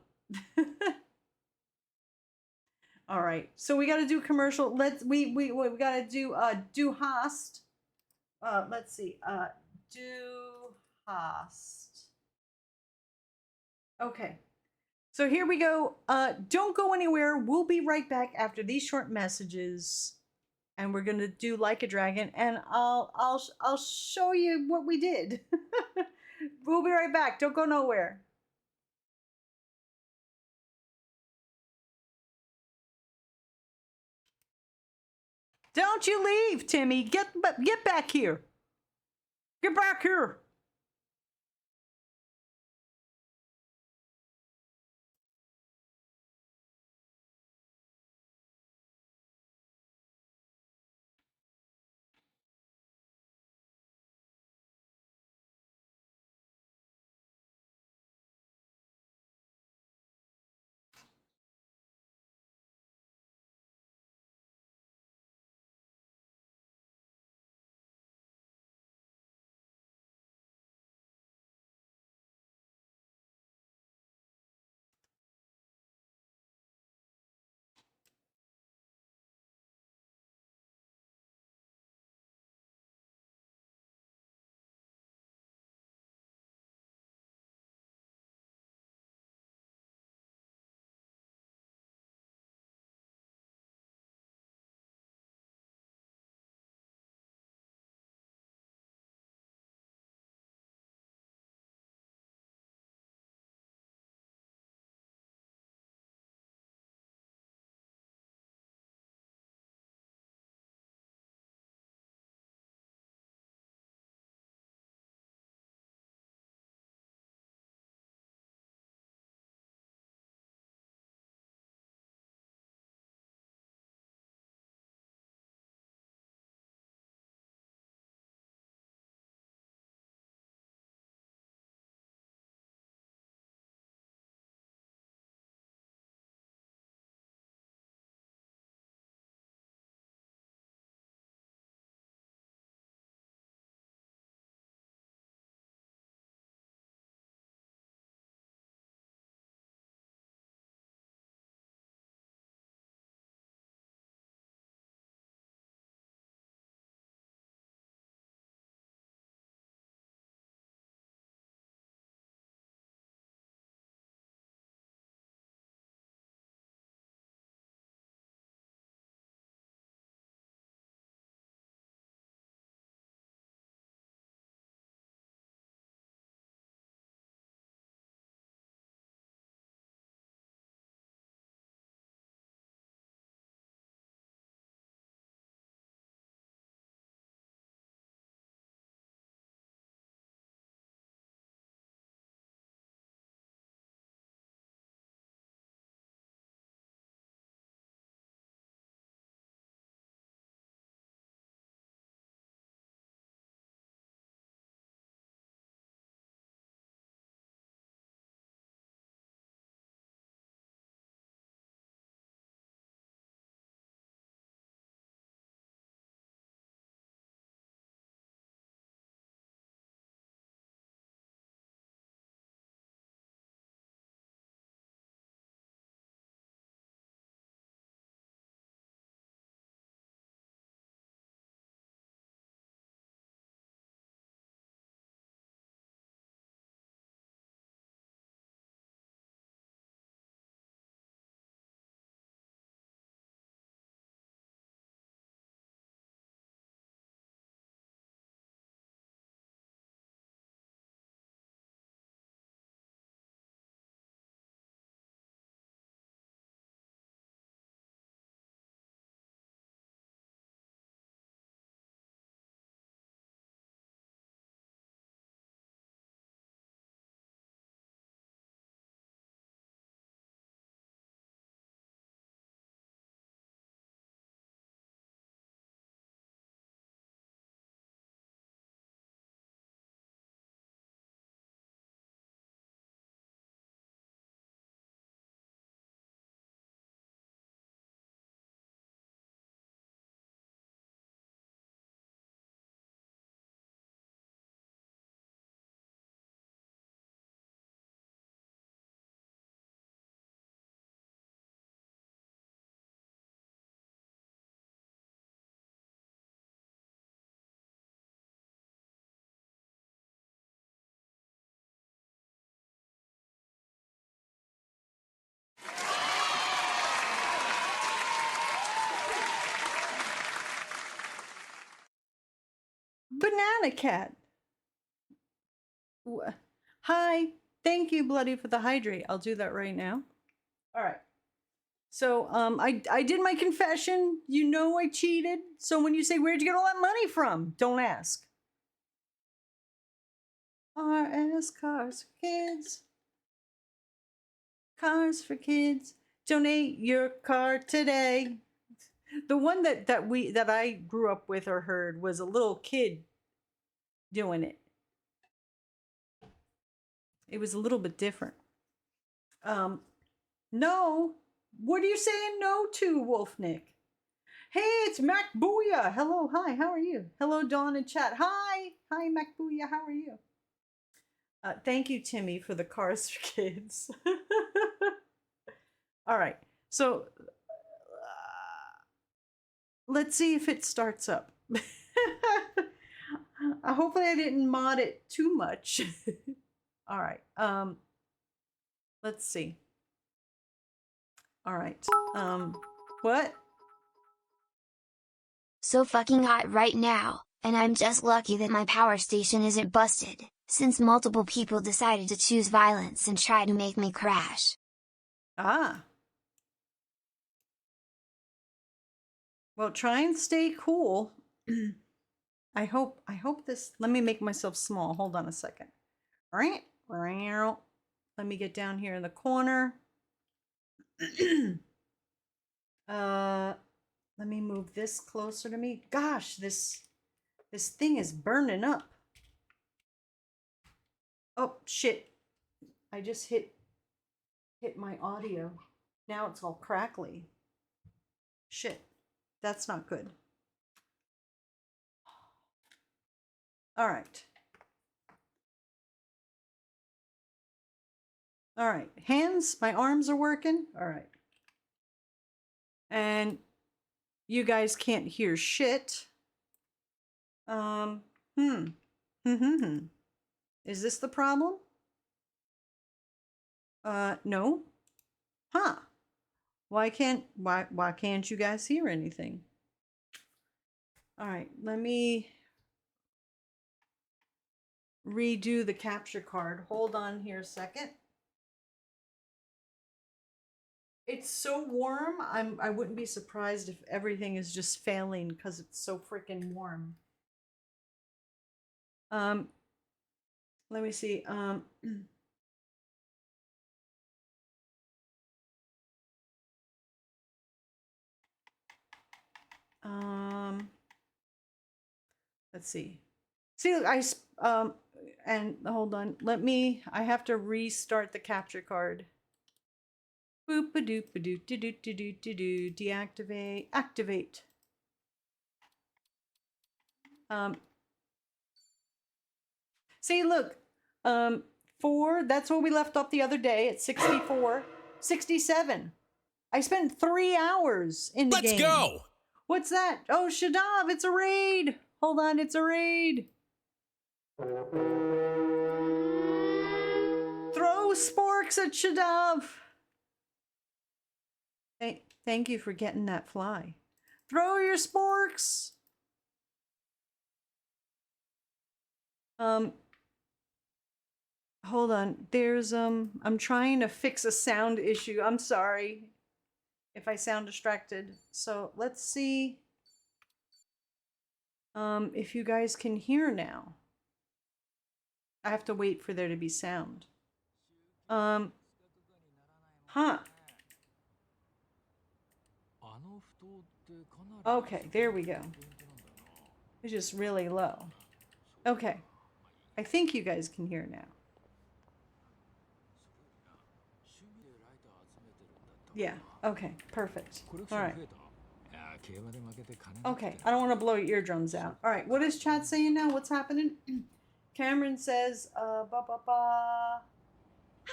right. So we got to do commercial. We got to do Du Hast. Let's see. Du Hast. Okay. So here we go. Don't go anywhere. We'll be right back after these short messages, and we're gonna do like a dragon, and I'll show you what we did. We'll be right back. Don't go nowhere. Don't you leave, Timmy. Get back here. Get back here. Banana cat. Hi. Thank you, Bloody, for the hydrate. I'll do that right now. All right. So I did my confession. You know I cheated. So when you say, where'd you get all that money from? Don't ask. RS Cars for Kids. Cars for Kids. Donate your car today. The one that I grew up with or heard was a little kid doing it. It was a little bit different. No. What are you saying no to, Wolfnick? Hey, it's Mac Booyah. Hello, hi, how are you? Hello, Dawn in chat. Hi, Mac Booyah, how are you? Thank you, Timmy, for the Cars for Kids. All right, so let's see if it starts up. Hopefully I didn't mod it too much. All right, let's see. All right, what? So fucking hot right now, and I'm just lucky that my power station isn't busted, since multiple people decided to choose violence and try to make me crash. Ah. Well, try and stay cool. I hope this, let me make myself small. Hold on a second. All right. Let me get down here in the corner. Let me move this closer to me. Gosh, this thing is burning up. Oh shit. I just hit my audio. Now it's all crackly. Shit. That's not good. All right. All right. Hands, my arms are working. All right. And you guys can't hear shit. Is this the problem? No. Huh. Why can't you guys hear anything? All right, let me redo the capture card. Hold on here a second. It's so warm. I wouldn't be surprised if everything is just failing because it's so freaking warm. Let me see. Let's see. See, and hold on. I have to restart the capture card. Boop a doop a doo doo doo doo doo doo doo. Deactivate. Activate. See, look. 4, that's where we left off the other day at 64. 67. I spent 3 hours in the game. Let's go! What's that? Oh, Shadav, it's a raid. Hold on, it's a raid. Throw sporks at Shadav. Thank you for getting that fly. Throw your sporks. Hold on. There's I'm trying to fix a sound issue. I'm sorry if I sound distracted. So let's see if you guys can hear now. I have to wait for there to be sound. Okay, there we go. It's just really low. Okay. I think you guys can hear now. Yeah, okay, perfect. All right. Okay, I don't want to blow your eardrums out. All right, what is chat saying now? What's happening? Cameron says,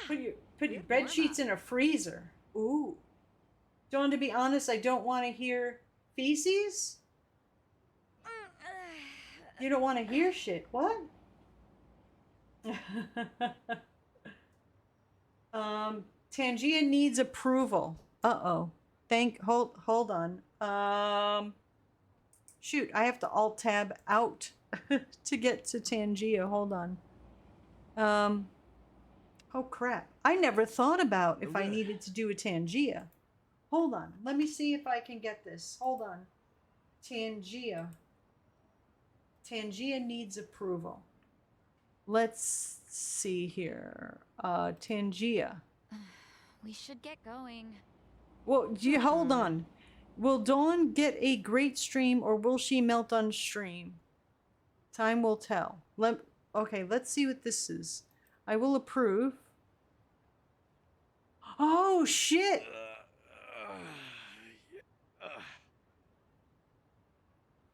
put your bed sheets in a freezer. Ooh. Dawn, to be honest, I don't want to hear feces. You don't want to hear shit. What? Tangia needs approval. Uh-oh. Hold on. Shoot, I have to alt tab out. to get to Tangia. Hold on. Oh crap. I never thought about if I needed to do a Tangia. Hold on. Let me see if I can get this. Hold on. Tangia. Tangia needs approval. Let's see here. Tangia. We should get going. Well, hold on. Will Dawn get a great stream or will she melt on stream? Time will tell. Okay, let's see what this is. I will approve. Oh, shit!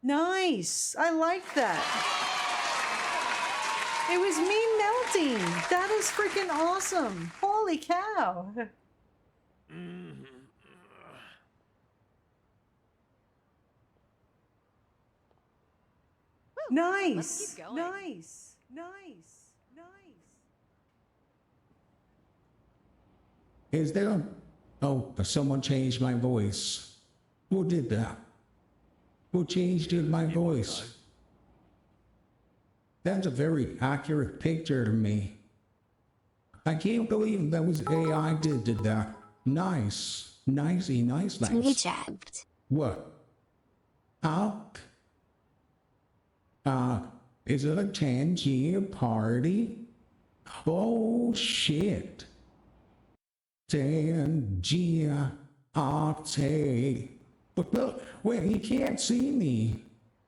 Nice! I like that. It was me melting. That is freaking awesome. Holy cow. Nice. Let's keep going. Nice. Is there? Oh, someone changed my voice. Who did that? Who changed my voice? That's a very accurate picture to me. I can't believe that was AI did that. Nice. Nicey, nice. Good job. What? Is it a Tangier party? Oh, shit. Tangier Arte. But look, wait, he can't see me.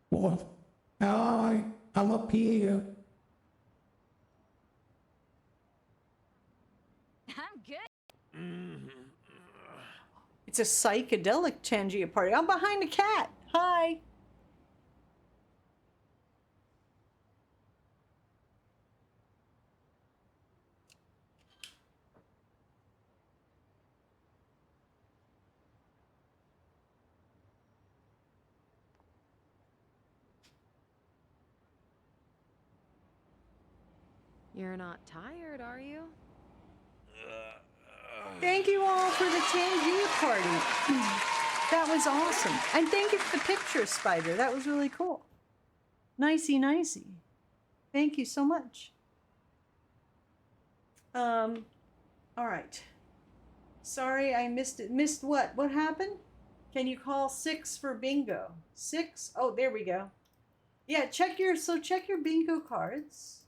What? I'm up here. I'm good. It's a psychedelic Tangia party. I'm behind a cat. Hi. You're not tired, are you? Thank you all for the Tangia party. That was awesome. And thank you for the picture, Spider. That was really cool. Nicey, nicey. Thank you so much. All right. Sorry, I missed it. Missed what? What happened? Can you call 6 for bingo? 6? Oh, there we go. Yeah, check your bingo cards.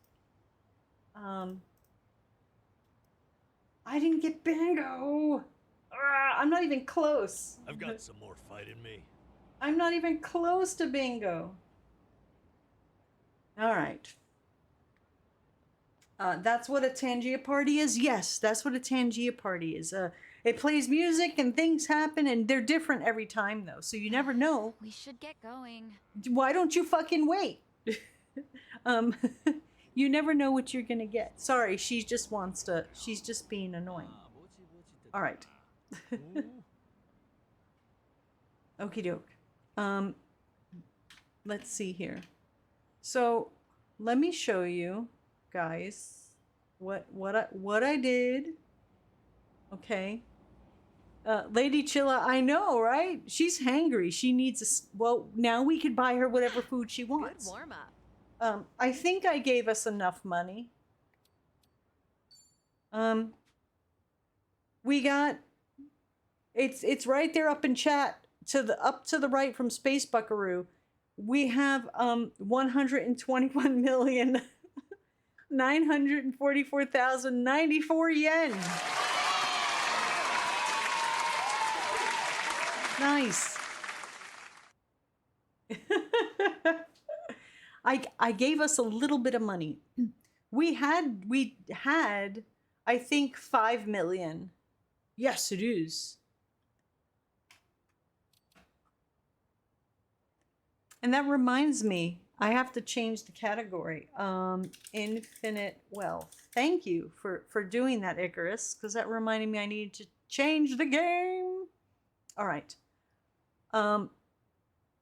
I didn't get bingo. I'm not even close. I've got some more fight in me. I'm not even close to bingo. All right. That's what a Tangia party is? Yes, that's what a Tangia party is. It plays music and things happen and they're different every time though, so you never know. We should get going. Why don't you fucking wait? You never know what you're gonna get. Sorry, she's just being annoying. All right. Okie doke. Let's see here. So let me show you guys what I did. Okay. Lady Chilla, I know, right? She's hangry. She needs well, now we could buy her whatever food she wants. Good warm up. I think I gave us enough money. We got it's right there up in chat up to the right from Space Buckaroo. We have 121,944,094 yen. Nice. I gave us a little bit of money. We had I think 5 million. Yes, it is. And that reminds me, I have to change the category. Infinite wealth. Thank you for doing that, Icarus, because that reminded me I needed to change the game. All right.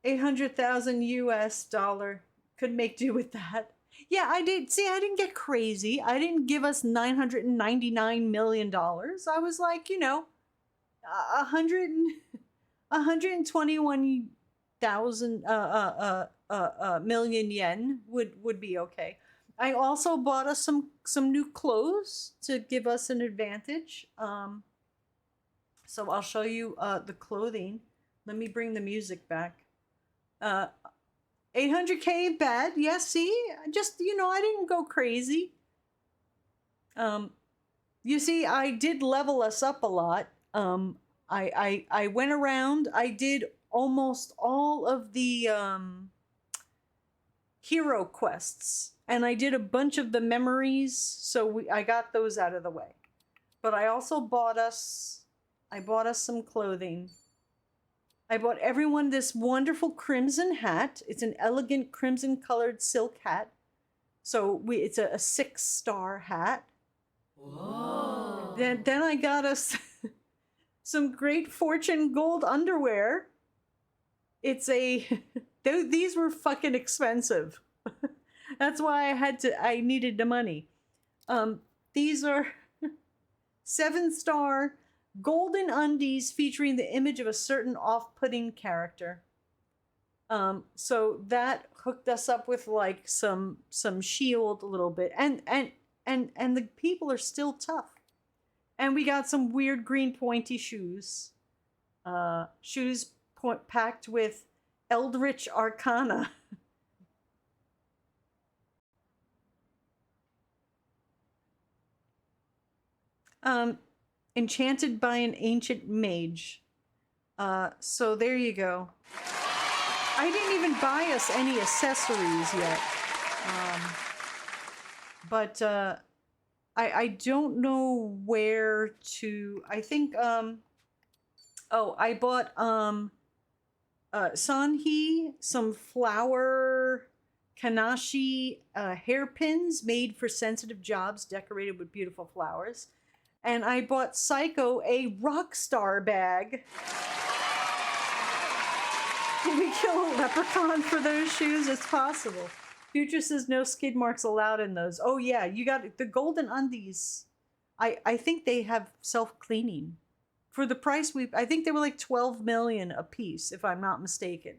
800,000 US dollar. Could make do with that. Yeah, I did. See, I didn't get crazy. I didn't give us $999 million. I was like, 121,000 million yen would be okay. I also bought us some new clothes to give us an advantage. So I'll show you the clothing. Let me bring the music back. 800K bad. Yeah, see? Just, I didn't go crazy. You see, I did level us up a lot. I went around. I did almost all of the hero quests, and I did a bunch of the memories, so I got those out of the way. But I also bought us some clothing. I bought everyone this wonderful crimson hat. It's an elegant crimson colored silk hat. So it's a 6-star hat. Whoa. Then I got us some Great Fortune gold underwear. It's these were fucking expensive. That's why I needed the money. These are 7-star golden undies featuring the image of a certain off-putting character. So that hooked us up with like some shield a little bit, and the people are still tough. And we got some weird green pointy shoes. Shoes packed with Eldritch Arcana. Enchanted by an ancient mage. So there you go. I didn't even buy us any accessories yet. But I don't know where to. I think I bought Sanhi some flower kanashi hairpins made for sensitive jobs decorated with beautiful flowers. And I bought Psycho a Rockstar bag. Can we kill a leprechaun for those shoes? It's possible. Future says no skid marks allowed in those. Oh yeah, you got the golden undies. I think they have self-cleaning. For the price I think they were like 12 million a piece, if I'm not mistaken.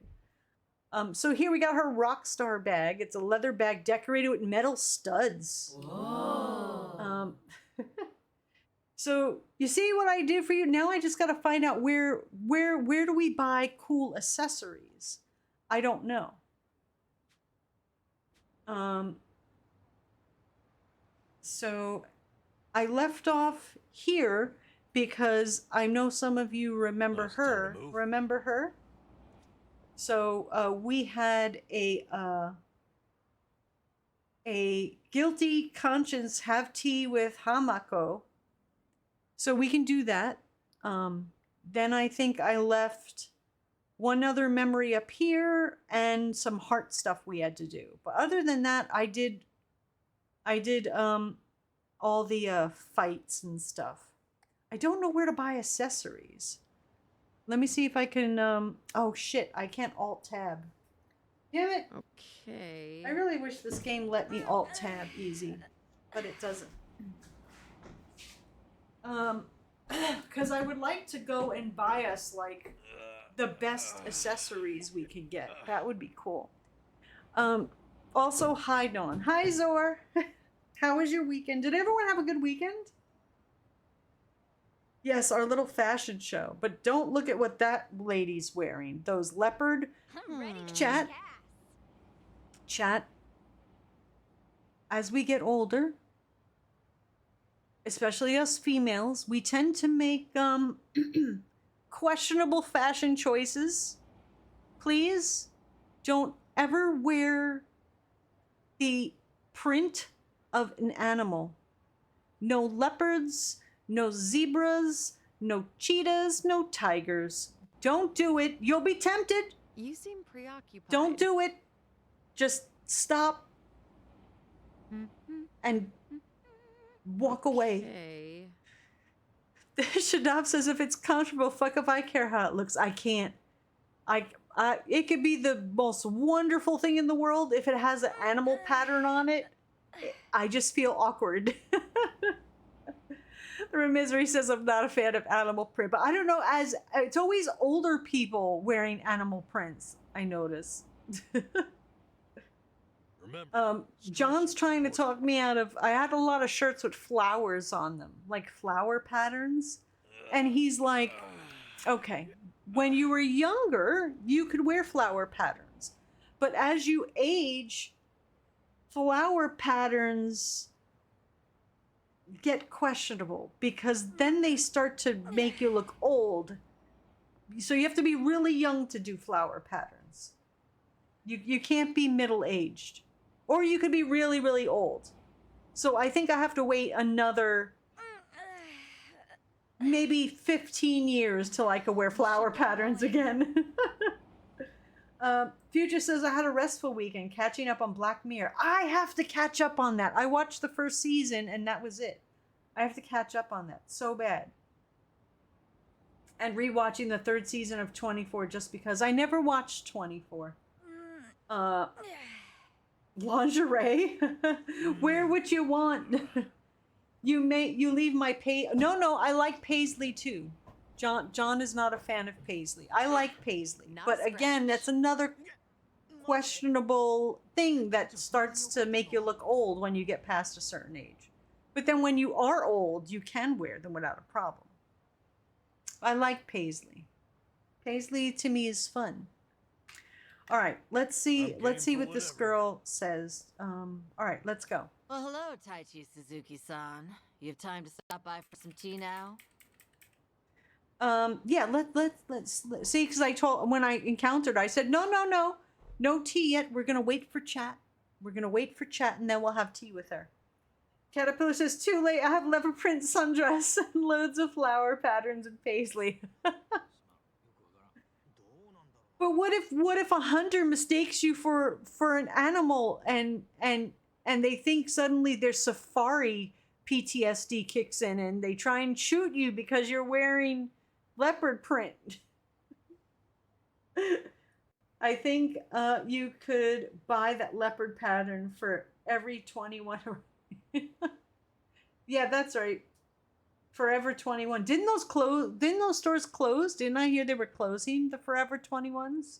So here we got her Rockstar bag. It's a leather bag decorated with metal studs. Whoa. So you see what I did for you? Now I just got to find out where do we buy cool accessories? I don't know. So I left off here because I know some of you remember her. Remember her? So we had a guilty conscience have tea with Hamako. So we can do that. Then I think I left one other memory up here and some heart stuff we had to do. But other than that, I did all the fights and stuff. I don't know where to buy accessories. Let me see if I can oh shit, I can't alt tab. Damn it. Okay. I really wish this game let me alt tab easy, but it doesn't. Because I would like to go and buy us like the best accessories we can get. That would be cool. Also, hi Dawn. Hi Zor. How was your weekend? Did everyone have a good weekend? Yes, our little fashion show. But don't look at what that lady's wearing. Those leopard. I'm ready to Chat. Chat. As we get older, especially us females, we tend to make questionable fashion choices. Please don't ever wear the print of an animal. No leopards, no zebras, no cheetahs, no tigers. Don't do it. You'll be tempted. You seem preoccupied. Don't do it. Just stop and walk away. Okay. Shadab says, if it's comfortable, fuck if I care how it looks. I can't. It could be the most wonderful thing in the world. If it has an animal pattern on it, I just feel awkward. The Misery says, I'm not a fan of animal print, but I don't know, as it's always older people wearing animal prints, I notice. remember. John's trying to talk me out of. I had a lot of shirts with flowers on them, like flower patterns. And he's like, okay, when you were younger, you could wear flower patterns. But as you age, flower patterns get questionable because then they start to make you look old. So you have to be really young to do flower patterns. You can't be middle-aged. Or you could be really, really old. So I think I have to wait another maybe 15 years till I can wear flower patterns again. Future says, I had a restful weekend catching up on Black Mirror. I have to catch up on that. I watched the first season and that was it. I have to catch up on that so bad. And rewatching the third season of 24 just because I never watched 24. Lingerie? Where would you want? You leave my No, I like Paisley too. John is not a fan of Paisley. I like Paisley. But again, that's another questionable thing that starts to make you look old when you get past a certain age. But then when you are old, you can wear them without a problem. I like Paisley. Paisley to me is fun. All right, let's see what this girl says. All right, let's go. Well, hello, Taichi Suzuki-san. You have time to stop by for some tea now? Yeah, let's see, because I told, when I encountered, I said, no tea yet. We're gonna wait for chat. We're gonna wait for chat, and then we'll have tea with her. Caterpillar says, too late. I have leopard print sundress and loads of flower patterns and paisley. But what if a hunter mistakes you for an animal and they think suddenly their safari PTSD kicks in and they try and shoot you because you're wearing leopard print? I think you could buy that leopard pattern for every 21. Yeah, that's right. Forever 21. Didn't those close? Didn't those stores close? Didn't I hear they were closing the Forever 21s?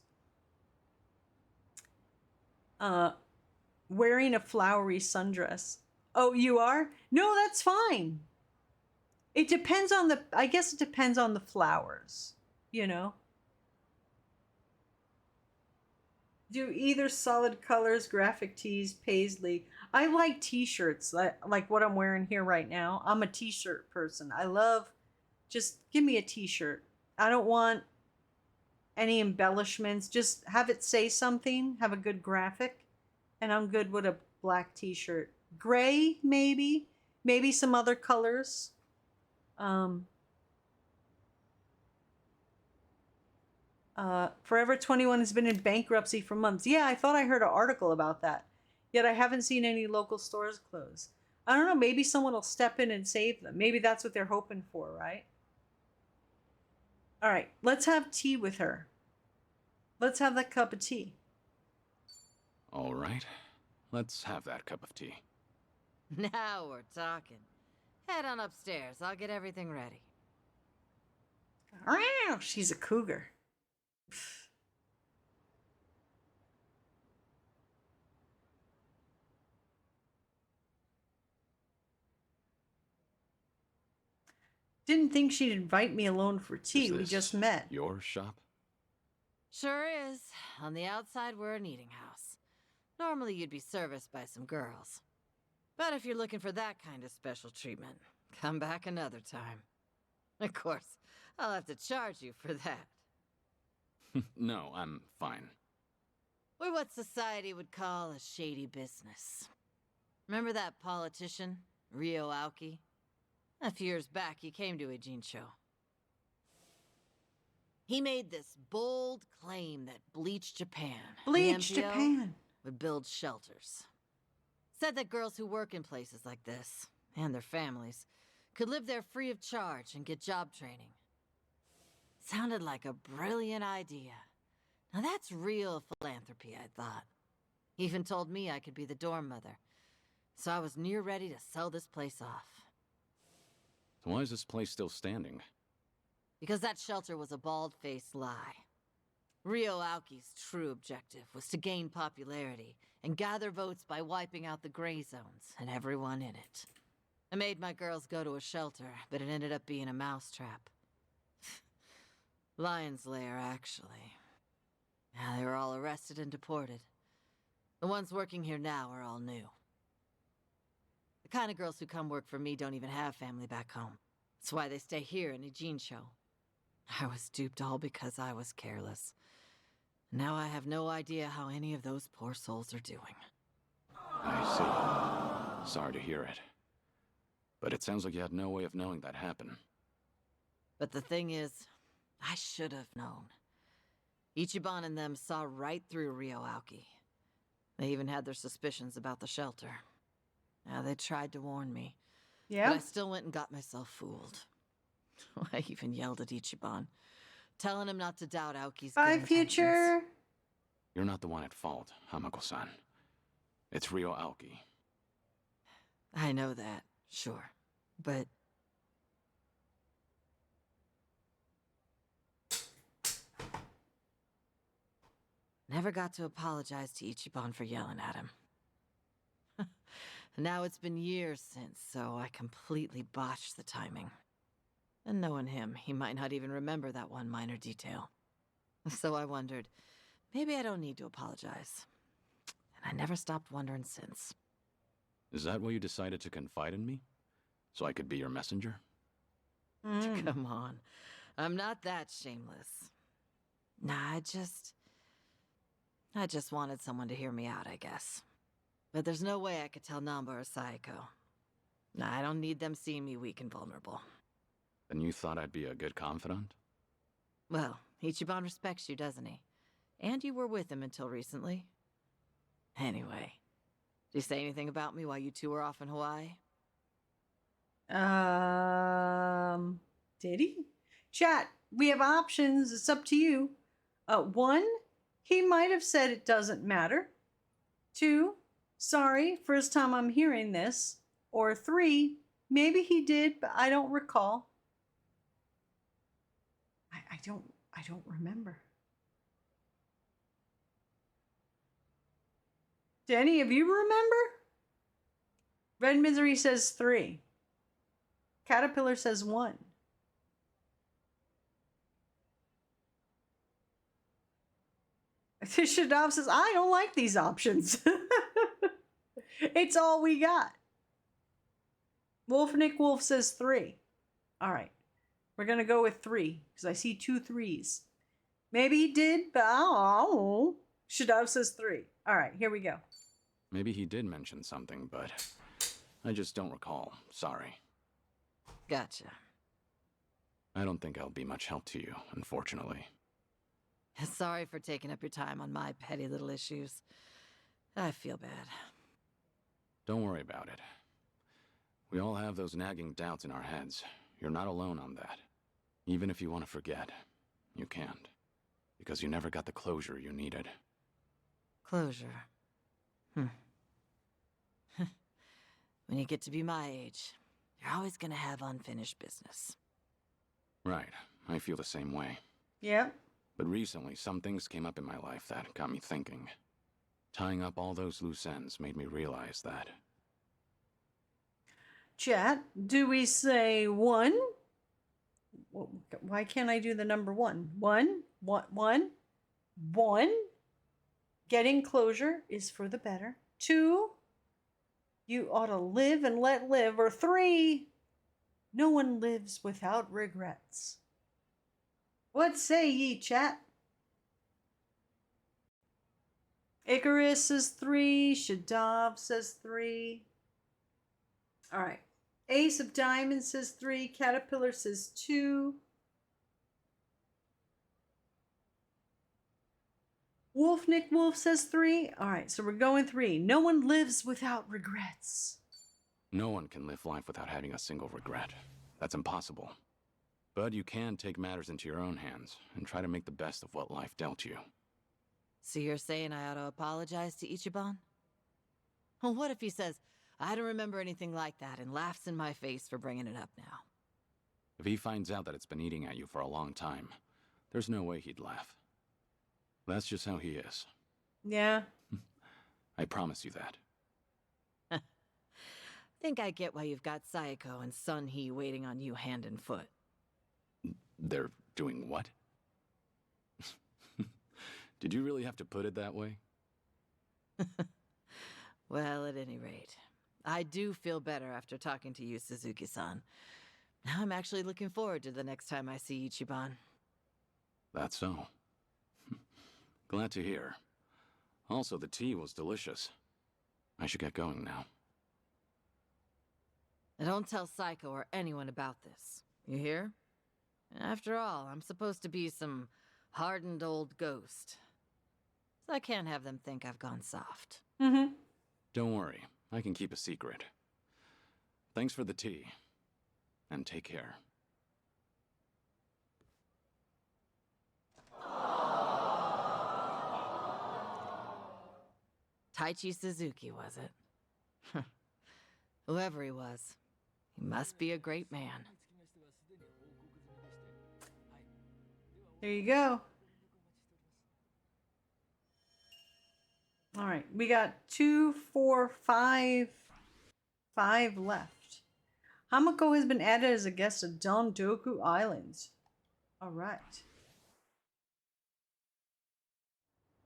Wearing a flowery sundress. Oh, you are? No, that's fine. It depends on the, I guess it depends on the flowers, you know? Do either solid colors, graphic tees, paisley. I like t-shirts, like what I'm wearing here right now. I'm a t-shirt person. I love, just give me a t-shirt. I don't want any embellishments. Just have it say something, have a good graphic, and I'm good with a black t-shirt. Gray, maybe some other colors. Forever 21 has been in bankruptcy for months. Yeah, I thought I heard an article about that. Yet I haven't seen any local stores close. I don't know, maybe someone will step in and save them. Maybe that's what they're hoping for, right? All right, let's have tea with her. Let's have that cup of tea. All right, let's have that cup of tea. Now we're talking. Head on upstairs. I'll get everything ready. Wow, she's a cougar. Didn't think she'd invite me alone for tea. We just met. Your shop? Sure is. On the outside, we're an eating house. Normally, you'd be serviced by some girls. But if you're looking for that kind of special treatment, come back another time. Of course, I'll have to charge you for that. No, I'm fine. We're what society would call a shady business. Remember that politician, Ryo Aoki? A few years back, he came to a Jinsho. He made this bold claim that Bleach Japan, Bleach the MPO, Japan, would build shelters. Said that girls who work in places like this, and their families, could live there free of charge and get job training. Sounded like a brilliant idea. Now that's real philanthropy, I thought. He even told me I could be the dorm mother. So I was near ready to sell this place off. So why is this place still standing? Because that shelter was a bald-faced lie. Rio Aoki's true objective was to gain popularity and gather votes by wiping out the gray zones and everyone in it. I made my girls go to a shelter, but it ended up being a mousetrap. Lion's lair, actually. Yeah, they were all arrested and deported. The ones working here now are all new. The kind of girls who come work for me don't even have family back home. That's why they stay here in Ijincho. I was duped all because I was careless. Now I have no idea how any of those poor souls are doing. I see. Sorry to hear it. But it sounds like you had no way of knowing that happened. But the thing is, I should have known. Ichiban and them saw right through Rio Aoki. They even had their suspicions about the shelter. Now, they tried to warn me. Yeah. But I still went and got myself fooled. I even yelled at Ichiban, telling him not to doubt Aoki's good Bye, intentions. future. You're not the one at fault, Hamako-san. It's Rio Aoki. I know that, sure. But... never got to apologize to Ichiban for yelling at him. Now it's been years since, so I completely botched the timing. And knowing him, he might not even remember that one minor detail. So I wondered, maybe I don't need to apologize. And I never stopped wondering since. Is that why you decided to confide in me? So I could be your messenger? Come on. I'm not that shameless. Nah, I just wanted someone to hear me out, I guess. But there's no way I could tell Namba or Saeko. Nah, I don't need them seeing me weak and vulnerable. Then you thought I'd be a good confidant? Well, Ichiban respects you, doesn't he? And you were with him until recently. Anyway, did he say anything about me while you two were off in Hawaii? Did he? Chat, we have options. It's up to you. 1, he might have said it doesn't matter. 2, sorry, first time I'm hearing this. Or 3, maybe he did, but I don't recall. I don't remember. Do any of you remember? Red Misery says 3. Caterpillar says 1. Shadab says, I don't like these options. It's all we got. Wolf Wolf says 3. All right. We're going to go with 3 because I see 2 3s. Maybe he did, but I don't know. Shadab says 3. All right, here we go. Maybe he did mention something, but I just don't recall. Sorry. Gotcha. I don't think I'll be much help to you, unfortunately. Sorry for taking up your time on my petty little issues. I feel bad. Don't worry about it. We all have those nagging doubts in our heads. You're not alone on that. Even if you want to forget, you can't. Because you never got the closure you needed. Closure. When you get to be my age, you're always gonna have unfinished business. Right. I feel the same way. Yep. But recently, some things came up in my life that got me thinking. Tying up all those loose ends made me realize that. Chat, do we say 1? Why can't I do the number 1? 1, 1, 1, 1. Getting closure is for the better. 2, you ought to live and let live. Or 3, no one lives without regrets. What say ye, chat? Icarus says 3. Shadav says 3. All right. Ace of Diamonds says 3. Caterpillar says 2. Wolf says 3. All right, so we're going 3. No one lives without regrets. No one can live life without having a single regret. That's impossible. But you can take matters into your own hands and try to make the best of what life dealt you. So you're saying I ought to apologize to Ichiban? Well, what if he says, I don't remember anything like that, and laughs in my face for bringing it up now? If he finds out that it's been eating at you for a long time, there's no way he'd laugh. That's just how he is. Yeah. I promise you that. Think I get why you've got Sayako and Sun Hee waiting on you hand and foot. They're doing what? Did you really have to put it that way? Well, at any rate, I do feel better after talking to you, Suzuki-san. Now I'm actually looking forward to the next time I see Ichiban. That's so. Glad to hear. Also, the tea was delicious. I should get going now. And don't tell Psycho or anyone about this. You hear? After all, I'm supposed to be some hardened old ghost. So I can't have them think I've gone soft. Mm-hmm. Don't worry, I can keep a secret. Thanks for the tea. And take care. Taichi Suzuki, was it? Whoever he was, he must be a great man. There you go. All right, we got 2, 4, 5 left. Hamako has been added as a guest of Dondoku Islands. All right.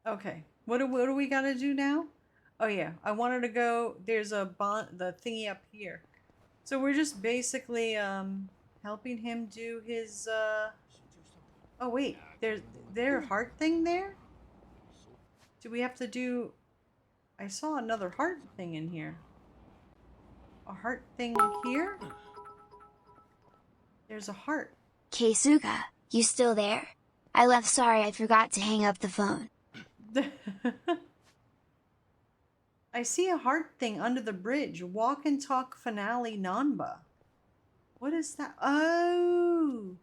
Okay, what do we gotta do now? Oh yeah, I wanted to go. There's a the thingy up here, so we're just basically helping him do his. Oh wait, there's a heart thing there. Do we have to do? I saw another heart thing in here. A heart thing here? There's a heart. Keisuga, you still there? I left, sorry I forgot to hang up the phone. I see a heart thing under the bridge. Walk and talk finale Nanba. What is that? Oh!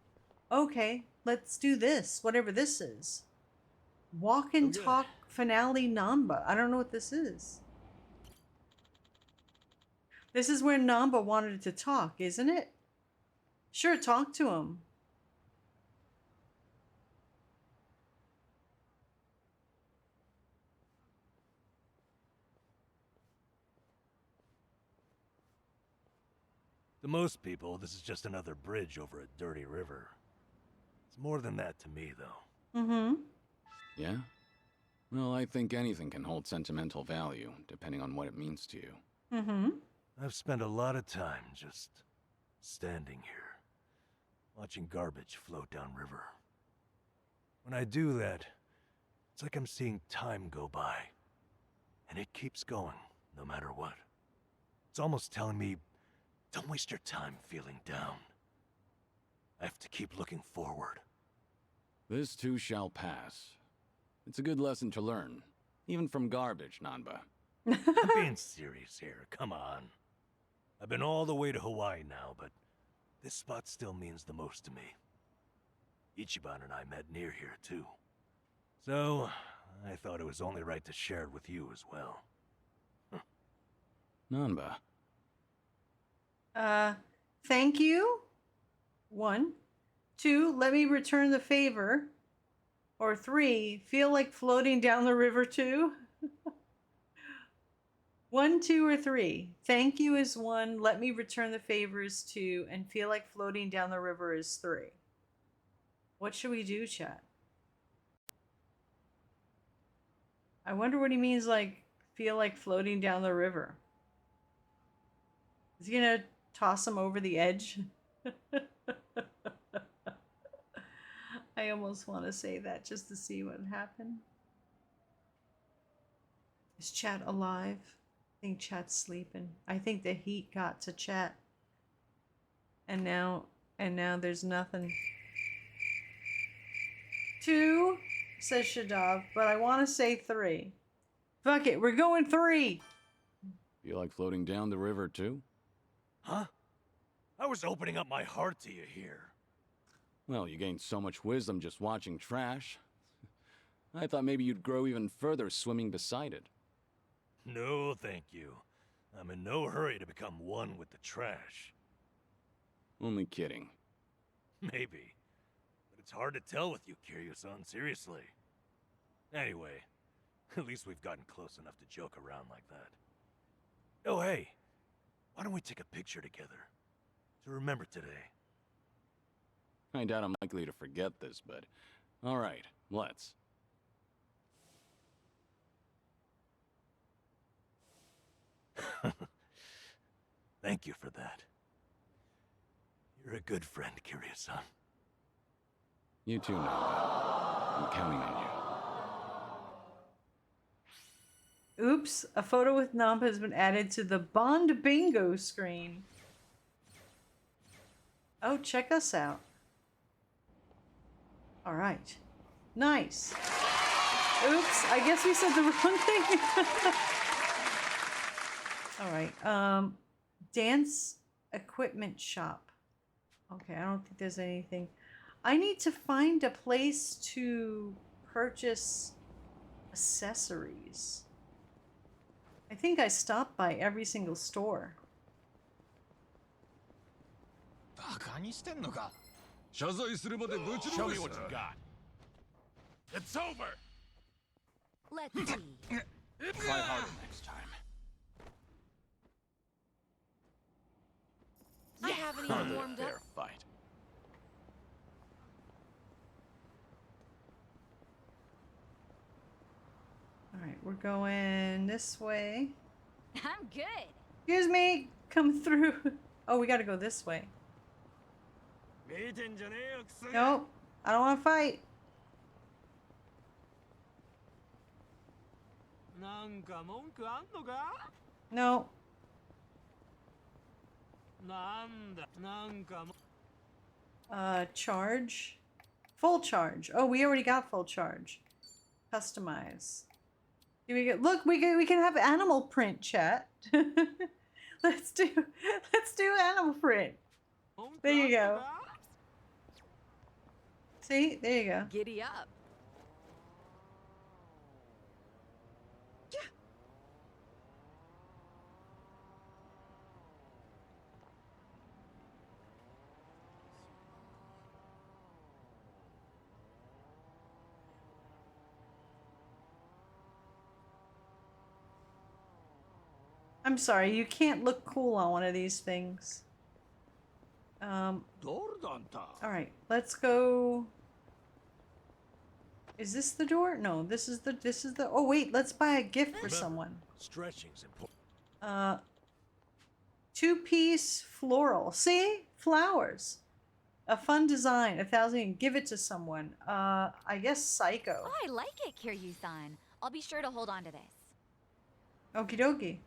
Okay, let's do this. Whatever this is. Walk and talk finale Nanba. I don't know what this is. This is where Nanba wanted to talk, isn't it? Sure, talk to him. To most people, this is just another bridge over a dirty river. It's more than that to me, though. Mm-hmm. Yeah? Well, I think anything can hold sentimental value, depending on what it means to you. Mm-hmm. I've spent a lot of time just standing here, watching garbage float downriver. When I do that, it's like I'm seeing time go by. And it keeps going, no matter what. It's almost telling me, don't waste your time feeling down. I have to keep looking forward. This too shall pass. It's a good lesson to learn, even from garbage, Nanba. I'm being serious here, come on. I've been all the way to Hawaii now, but this spot still means the most to me. Ichiban and I met near here, too. So, I thought it was only right to share it with you as well. Nanba. Thank you. 1. 2, let me return the favor. Or 3, feel like floating down the river too. 1, 2, or 3. Thank you is 1, let me return the favor is 2, and feel like floating down the river is 3. What should we do, chat? I wonder what he means, like, feel like floating down the river. Is he gonna toss him over the edge? I almost want to say that just to see what happened. Is chat alive? I think chat's sleeping. I think the heat got to chat. And now there's nothing. 2, says Shadov, but I want to say 3. Fuck it, we're going 3. Feel like floating down the river too? Huh? I was opening up my heart to you here. Well, you gained so much wisdom just watching trash. I thought maybe you'd grow even further swimming beside it. No, thank you. I'm in no hurry to become one with the trash. Only kidding. Maybe. But it's hard to tell with you, Kiryu-san, seriously. Anyway, at least we've gotten close enough to joke around like that. Oh, hey, why don't we take a picture together to remember today? I doubt I'm likely to forget this, but all right, let's. Thank you for that. You're a good friend, Kiryu-san. You too know that. I'm counting on you. Oops, a photo with Nump has been added to the Bond Bingo screen. Oh, check us out. All right. Nice. Oops, I guess we said the wrong thing. All right. Dance equipment shop. Okay, I don't think there's anything. I need to find a place to purchase accessories. I think I stopped by every single store. Show me what you got. It's over. Let's see. Try harder next time. I haven't even Hardly a warmed up. fair fight. All right, we're going this way. I'm good. Excuse me, come through. Oh, we gotta go this way. Nope, I don't want to fight. No. Charge. Full charge. Oh, we already got full charge. Customize. Here we go. Look, we can have animal print, chat. let's do animal print. There you go. See, there you go. Giddy up. I'm sorry, you can't look cool on one of these things. All right, let's go. Is this the door? No, this is the. Oh wait, let's buy a gift for Remember, someone. Stretching's important. Two-piece floral. See, flowers. A fun design. 1,000. Give it to someone. I guess Psycho. Oh, I like it, Kiryu-san. I'll be sure to hold on to this. Okie dokie.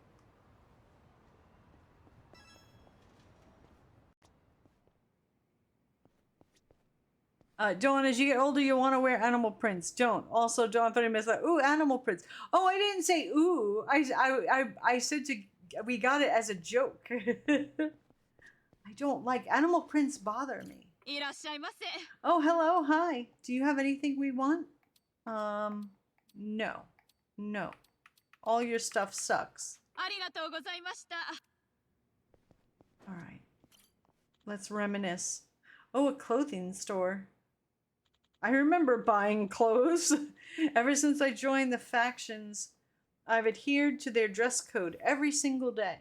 Dawn, as you get older, you want to wear animal prints. Don't. Also, Dawn 30 minutes like, ooh, animal prints. Oh, I didn't say ooh. I said we got it as a joke. I don't like animal prints bother me. Oh, hello, hi. Do you have anything we want? No. No. All your stuff sucks. All right. Let's reminisce. Oh, a clothing store. I remember buying clothes. Ever since I joined the factions, I've adhered to their dress code every single day.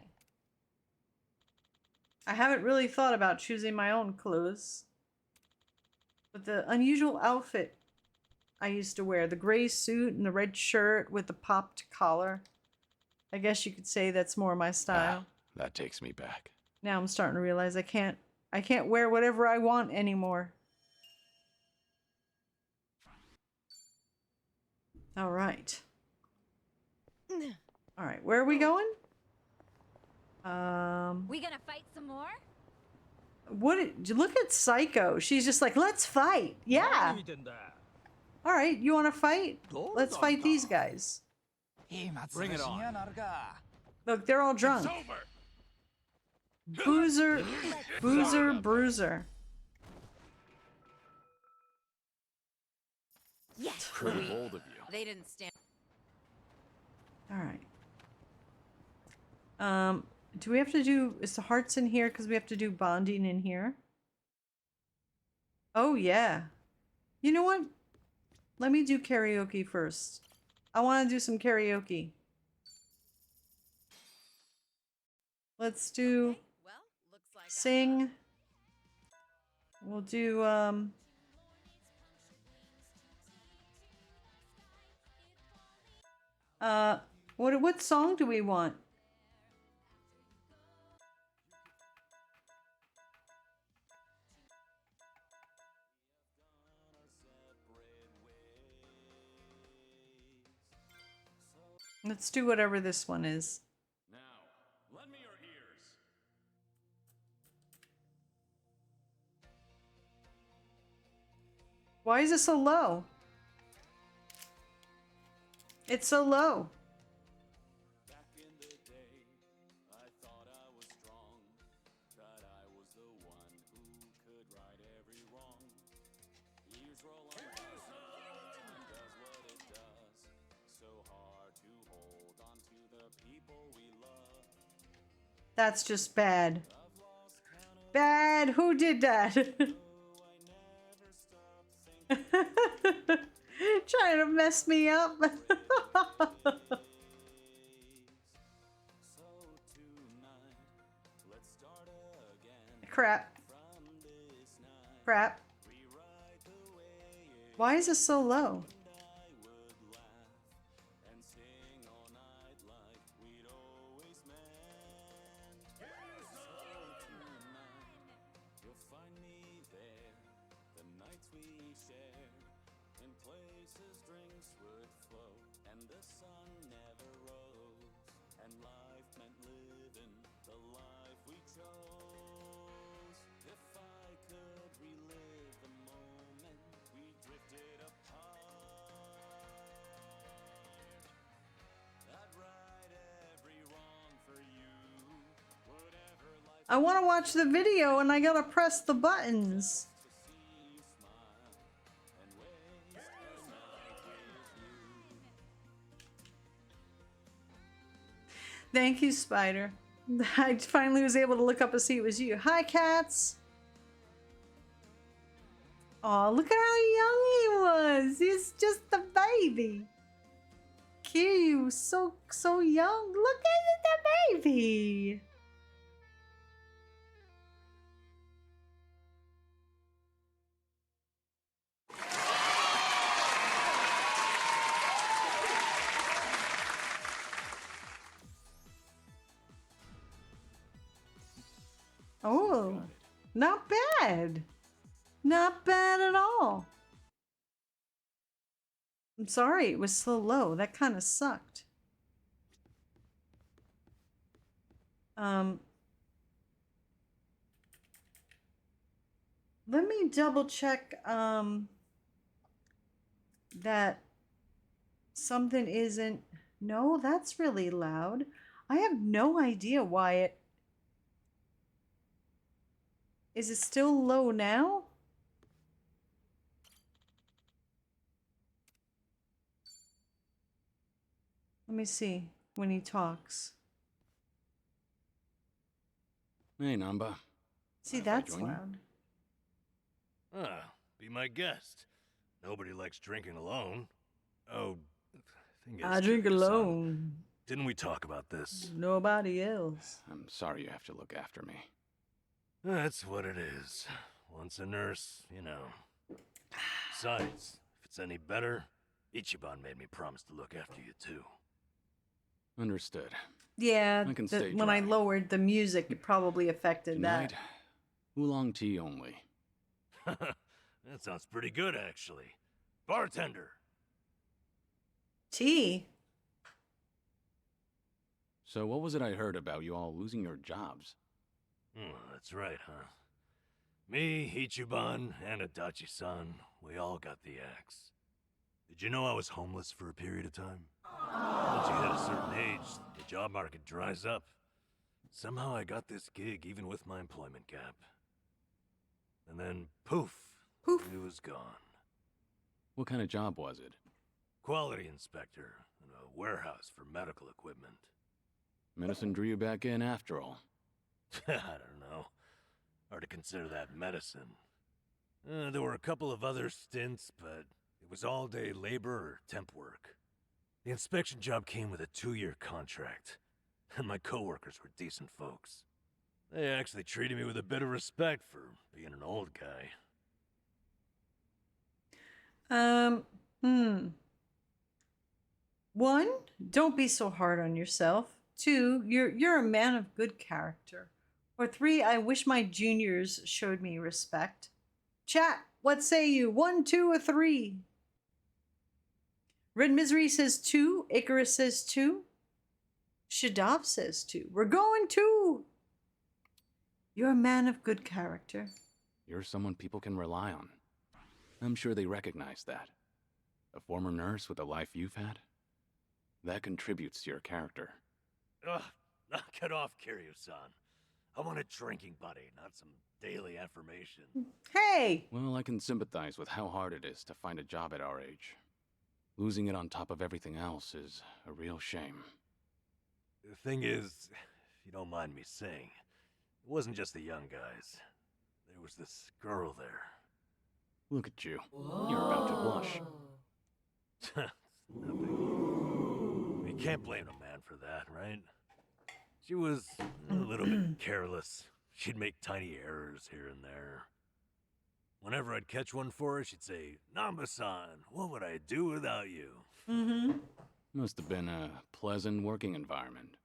I haven't really thought about choosing my own clothes. But the unusual outfit I used to wear, the gray suit and the red shirt with the popped collar, I guess you could say that's more my style. That takes me back. Now I'm starting to realize I can't wear whatever I want anymore. All right. All right, where are we going? We gonna fight some more? Look at Psycho. She's just like, let's fight. Yeah. All right, you want to fight? Let's fight these guys. Bring it on. Look, they're all drunk. It's over. Boozer, bruiser. Yes. Pretty bold of you. They didn't stand. All right. Do we have to do, is the hearts in here because we have to do bonding in here? Oh, yeah. You know what? Let me do karaoke first. I want to do some karaoke. Let's do Okay, well, looks like sing. We'll do what song do we want? Let's do whatever this one is. Now, lend me your ears. Why is it so low? It's so low. Back in the day, I thought I was strong, that I was the one who could right every wrong. Years roll on by, time does what it does. So hard to hold on to the people we love. That's just bad. Bad. Who did that? Trying to mess me up. Crap. Crap. Why is it so low? I want to watch the video and I gotta press the buttons. Thank you, Spider. I finally was able to look up and see it was you. Hi, cats. Oh, look at how young he was. He's just a baby. Cute, so young. Look at the baby. Oh, not bad. Not bad at all. I'm sorry it was so low. That kind of sucked. Let me double check that something isn't. No, that's really loud. I have no idea why it. Is it still low now? Let me see when he talks. Hey, Namba. See, Mind if I that's join you? loud. Ah, be my guest. Nobody likes drinking alone. Oh, thing is, I drink Kiryu-san, alone. didn't we talk about this? Nobody else. I'm sorry you have to look after me. That's what it is. Once a nurse, you know. Besides, if it's any better, Ichiban made me promise to look after you too. Understood. Yeah, I can stay when I dry. lowered the music, it probably affected Tonight, that. oolong tea only. That sounds pretty good, actually. Bartender! Tea? So what was it I heard about you all losing your jobs? That's right, huh? Me, Ichiban, and Adachi-san, we all got the axe. Did you know I was homeless for a period of time? Once you hit a certain age, the job market dries up. Somehow I got this gig even with my employment gap. And then, poof, it was gone. What kind of job was it? Quality inspector in a warehouse for medical equipment. Medicine drew you back in after all. I don't know. Hard to consider that medicine. There were a couple of other stints, but it It was all-day labor or temp work. The inspection job came with a 2-year contract, and my coworkers were decent folks. They actually treated me with a bit of respect for being an old guy. One, don't be so hard on yourself. Two, you're a man of good character. Or three, I wish my juniors showed me respect. Chat, what say you? 1, 2, or 3? Red Misery says 2. Icarus says 2. Shadav says 2. We're going 2. You're a man of good character. You're someone people can rely on. I'm sure they recognize that. A former nurse with the life you've had? That contributes to your character. Ugh, knock it off, Kiryu-san. I want a drinking buddy, not some daily affirmation. Hey! Well, I can sympathize with how hard it is to find a job at our age. Losing it on top of everything else is a real shame. The thing is, if you don't mind me saying, it wasn't just the young guys. There was this girl there. Look at you. You're about to blush. Nothing. You can't blame a man for that, right? She was a little bit careless. She'd make tiny errors here and there. Whenever I'd catch one for her, she'd say, "Namba-san, what would I do without you?" Must have been a pleasant working environment.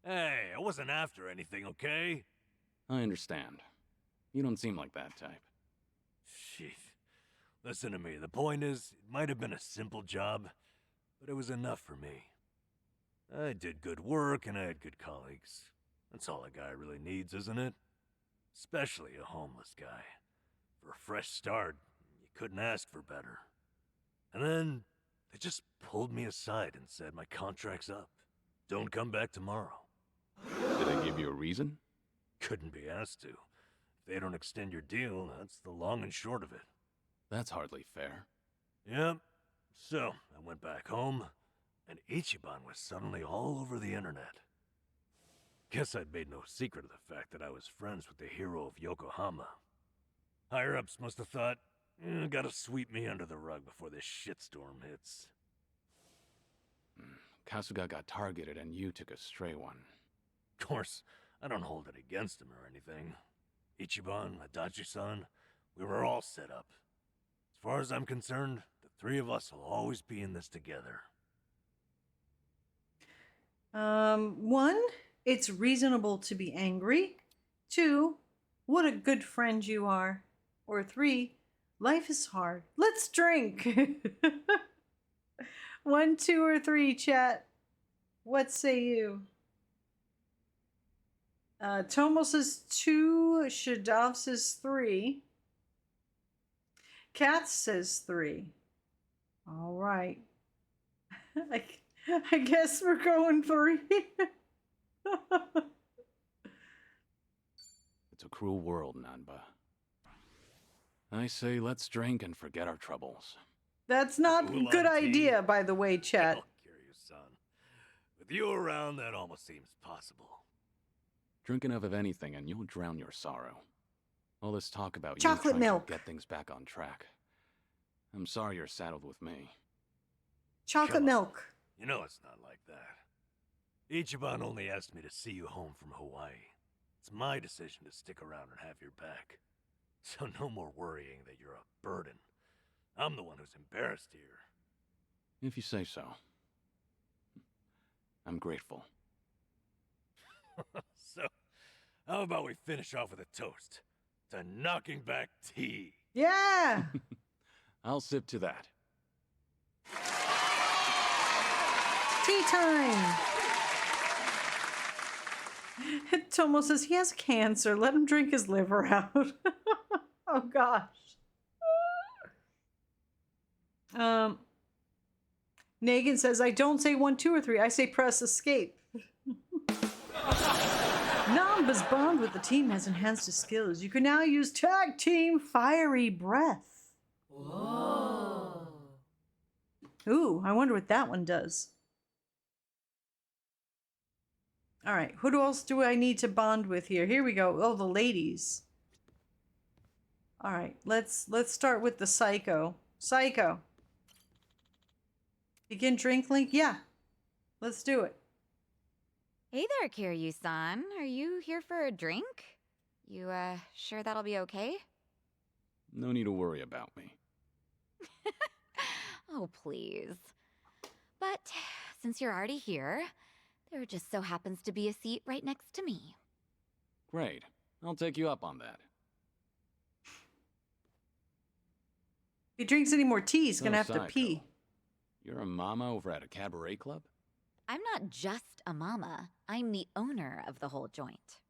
Hey, I wasn't after anything, okay? I understand. You don't seem like that type. Sheesh. Listen to me, the point is, it might have been a simple job, but it was enough for me. I did good work and I had good colleagues. That's all a guy really needs, isn't it? Especially a homeless guy. For a fresh start, you couldn't ask for better. And then, they just pulled me aside and said my contract's up. Don't come back tomorrow. Did they give you a reason? Couldn't be asked to. If they don't extend your deal, that's the long and short of it. That's hardly fair. Yep. So, I went back home, and Ichiban was suddenly all over the internet. Guess I'd made no secret of the fact that I was friends with the hero of Yokohama. Higher-ups must have thought, gotta sweep me under the rug before this shitstorm hits. Kasuga got targeted and you took a stray one. Of course, I don't hold it against him or anything. Ichiban, Adachi-san, we were all set up. As far as I'm concerned, the three of us will always be in this together. 1, it's reasonable to be angry. 2, what a good friend you are. Or 3, life is hard. Let's drink. 1, 2, or 3, chat. What say you? Tomo says 2. Shadav says 3. Kat says 3. All right. I guess we're going 3. It's a cruel world, Nanba. I say let's drink and forget our troubles. That's not a good idea, by the way, chat. Oh, Kiryu-san. With you around, that almost seems possible. Drink enough of anything and you'll drown your sorrow. All this talk about Chocolate you trying milk. to get things back on track. I'm sorry you're saddled with me. Chocolate Come on. milk. You know it's not like that. Ichiban only asked me to see you home from Hawaii. It's my decision to stick around and have your back. So no more worrying that you're a burden. I'm the one who's embarrassed here. If you say so. I'm grateful. So, how about we finish off with a toast to knocking back tea? Yeah. I'll sip to that. Tea time. Tomo says he has cancer. Let him drink his liver out. Oh gosh. Negan says, I don't say 1, 2, or 3. I say press escape. Namba's bond with the team has enhanced his skills. You can now use tag team fiery breath. Whoa. Ooh, I wonder what that one does. All right, who else do I need to bond with here? Here we go. Oh, the ladies. All right, let's start with the Psycho. Psycho, Begin drink link? Yeah. Let's do it. Hey there, Kiryu-san. Are you here for a drink? You, sure that'll be okay? No need to worry about me. Oh, please. But since you're already here, there just so happens to be a seat right next to me. Great. I'll take you up on that. If he drinks any more tea, he's gonna have to Psycho. pee. You're a mama over at a cabaret club? I'm not just a mama. I'm the owner of the whole joint.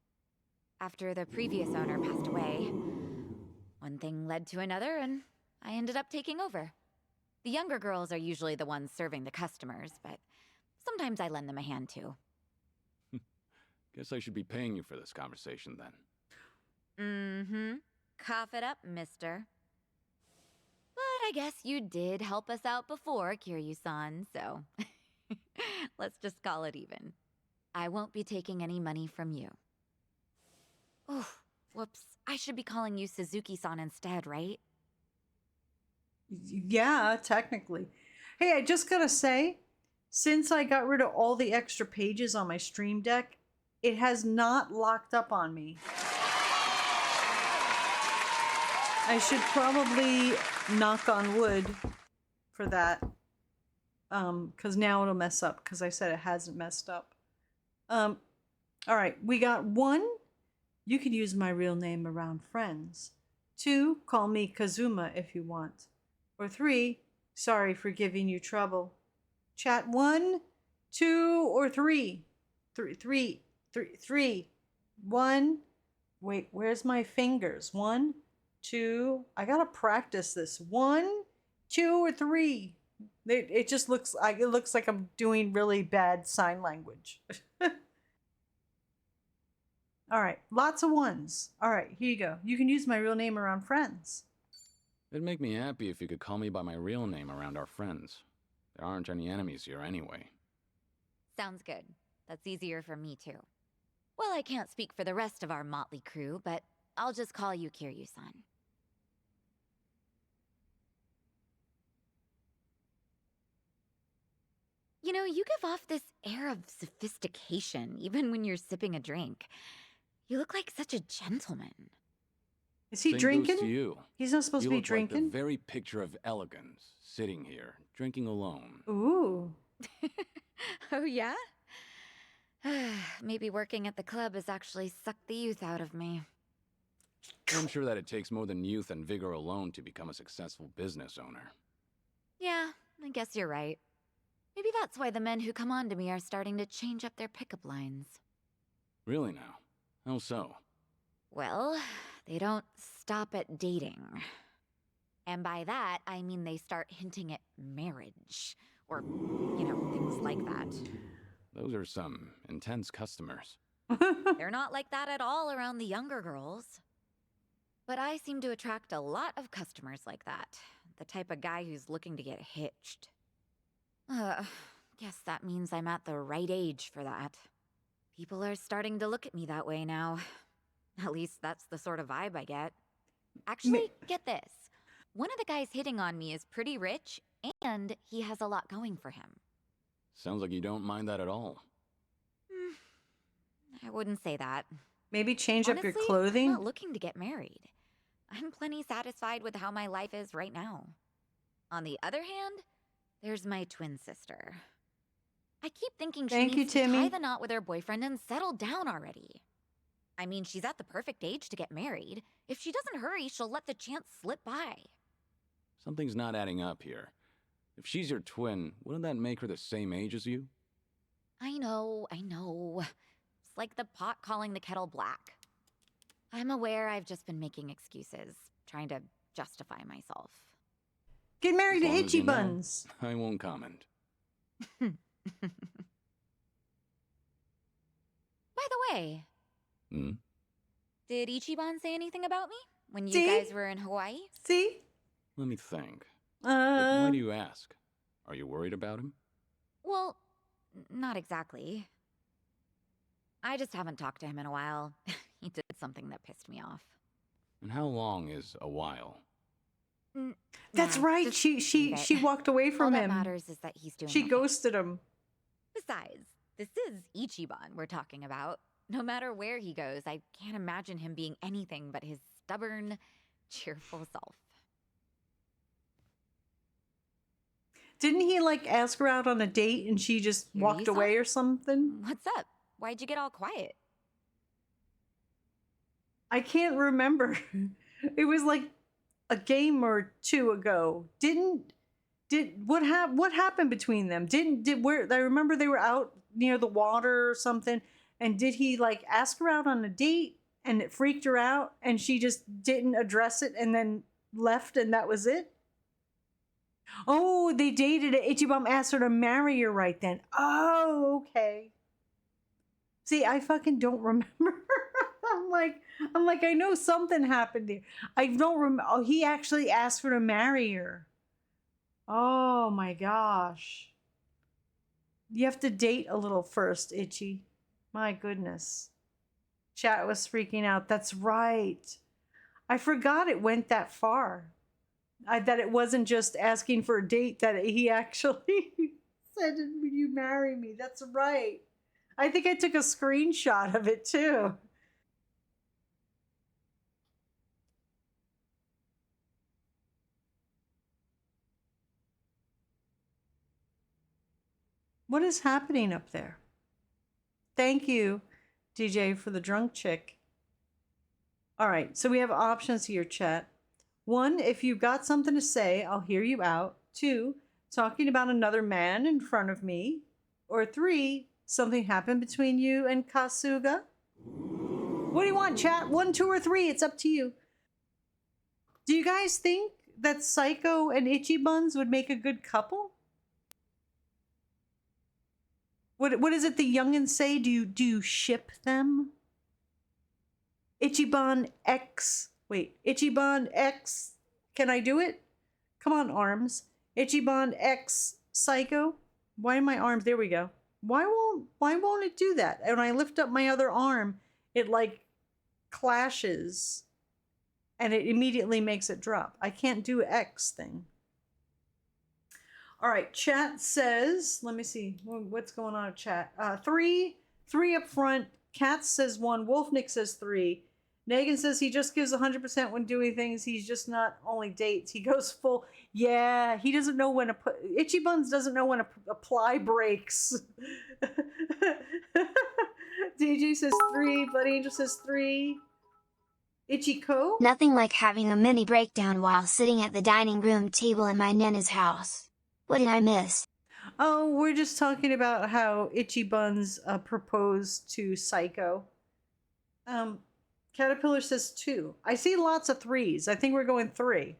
After the previous owner passed away, one thing led to another, and I ended up taking over. The younger girls are usually the ones serving the customers, but sometimes I lend them a hand too. Guess I should be paying you for this conversation then. Mm-hmm. Cough it up, mister. But I guess you did help us out before, Kiryu-san, so let's just call it even. I won't be taking any money from you. Oh, whoops. I should be calling you Suzuki-san instead, right? Yeah, technically. Hey, I just gotta say, since I got rid of all the extra pages on my Stream Deck, it has not locked up on me. I should probably knock on wood for that. Because now it'll mess up, because I said it hasn't messed up. All right, we got 1, you could use my real name around friends. 2, call me Kazuma if you want. Or 3, sorry for giving you trouble. Chat 1, 2, or 3. 3. 1. Wait, where's my fingers? 1, 2. I gotta practice this. 1, 2, or 3. It just looks like I'm doing really bad sign language. All right, lots of 1s. All right, here you go. You can use my real name around friends. It'd make me happy if you could call me by my real name around our friends. There aren't any enemies here anyway. Sounds good. That's easier for me too. Well, I can't speak for the rest of our motley crew, but I'll just call you Kiryu-san. You know, you give off this air of sophistication, even when you're sipping a drink. You look like such a gentleman. Is he Same drinking? goes to you. He's not supposed You to be look like drinking. the very picture of elegance, sitting here, drinking alone. Ooh. Oh, yeah? Maybe working at the club has actually sucked the youth out of me. I'm sure that it takes more than youth and vigor alone to become a successful business owner. Yeah, I guess you're right. Maybe that's why the men who come on to me are starting to change up their pickup lines. Really now? How so? Well, they don't stop at dating. And by that, I mean they start hinting at marriage. Or, things like that. Those are some intense customers. They're not like that at all around the younger girls. But I seem to attract a lot of customers like that. The type of guy who's looking to get hitched. Guess that means I'm at the right age for that. People are starting to look at me that way now. At least that's the sort of vibe I get. Actually, get this. One of the guys hitting on me is pretty rich, and he has a lot going for him. Sounds like you don't mind that at all. I wouldn't say that. Maybe change Honestly, up your clothing. I'm not looking to get married. I'm plenty satisfied with how my life is right now. On the other hand, there's my twin sister. I keep thinking she needs to tie the knot with her boyfriend and settle down already. I mean, she's at the perfect age to get married. If she doesn't hurry, she'll let the chance slip by. Something's not adding up here. If she's your twin, wouldn't that make her the same age as you? I know. It's like the pot calling the kettle black. I'm aware I've just been making excuses, trying to justify myself. Get married to As long as Itchy you know, Buns. I won't comment. By the way, did Ichiban say anything about me when you guys were in Hawaii? See? Let me think. Why do you ask? Are you worried about him? Well, not exactly. I just haven't talked to him in a while. He did something that pissed me off. And how long is a while? That's Nah, right. just She leave it. walked away All from that him. matters is that he's doing She okay. ghosted him. Besides, this is Ichiban we're talking about. No matter where he goes, I can't imagine him being anything but his stubborn, cheerful self. Didn't he like ask her out on a date and she just walked Kiryu-san? away or something? What's up? Why'd you get all quiet? I can't remember. It was like a game or two ago. What happened between them? Where I remember they were out near the water or something, and did he like ask her out on a date and it freaked her out and she just didn't address it and then left and that was it? Oh, they dated. Ichiban asked her to marry her right then. Oh, okay. See, I fucking don't remember. I'm like, I know something happened there. I don't remember. Oh, he actually asked her to marry her. Oh my gosh. You have to date a little first, Itchy. My goodness. Chat was freaking out. That's right. I forgot it went that far. That it wasn't just asking for a date, that he actually said, "Will you marry me?" That's right. I think I took a screenshot of it too. What is happening up there? Thank you, DJ, for the drunk chick. All right, so we have options here, chat. 1, if you've got something to say, I'll hear you out. 2, talking about another man in front of me. Or 3, something happened between you and Kasuga. What do you want, chat? 1, 2, or 3? It's up to you. Do you guys think that Psycho and Itchy Buns would make a good couple? What is it the youngins say? Do you ship them? Ichiban X. Wait, Ichiban X. Can I do it? Come on, arms. Ichiban X Psycho. Why are my arms? There we go. Why won't it do that? And when I lift up my other arm, it like clashes and it immediately makes it drop. I can't do X thing. All right, chat says, let me see what's going on in chat. 3 up front. Katz says 1. Wolfnick says 3. Negan says he just gives 100% when doing things. He's just not only dates. He goes full. Yeah, he doesn't know when to put. Itchy Buns doesn't know when to apply brakes. DJ says 3. Blood Angel says 3. Itchy Co. Nothing like having a mini breakdown while sitting at the dining room table in my Nana's house. What did I miss? Oh, we're just talking about how Itchy Buns proposed to Psycho. Caterpillar says 2. I see lots of 3s. I think we're going 3.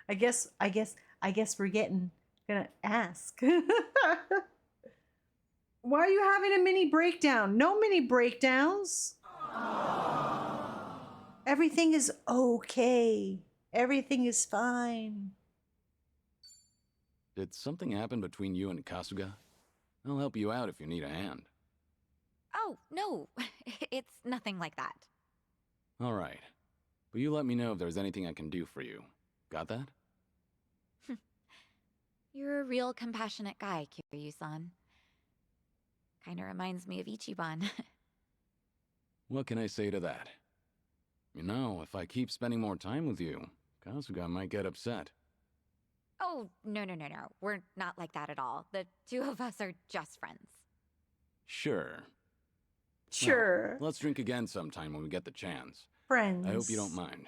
I guess we're gonna ask. Why are you having a mini breakdown? No mini breakdowns. Everything is okay. Everything is fine. Did something happen between you and Kasuga? I'll help you out if you need a hand. Oh, no. It's nothing like that. All right. But you let me know if there's anything I can do for you. Got that? You're a real compassionate guy, Kiryu-san. Kinda reminds me of Ichiban. What can I say to that? You know, if I keep spending more time with you, Kasuga might get upset. Oh, no. We're not like that at all. The two of us are just friends. Sure. Sure. Well, let's drink again sometime when we get the chance. Friends. I hope you don't mind.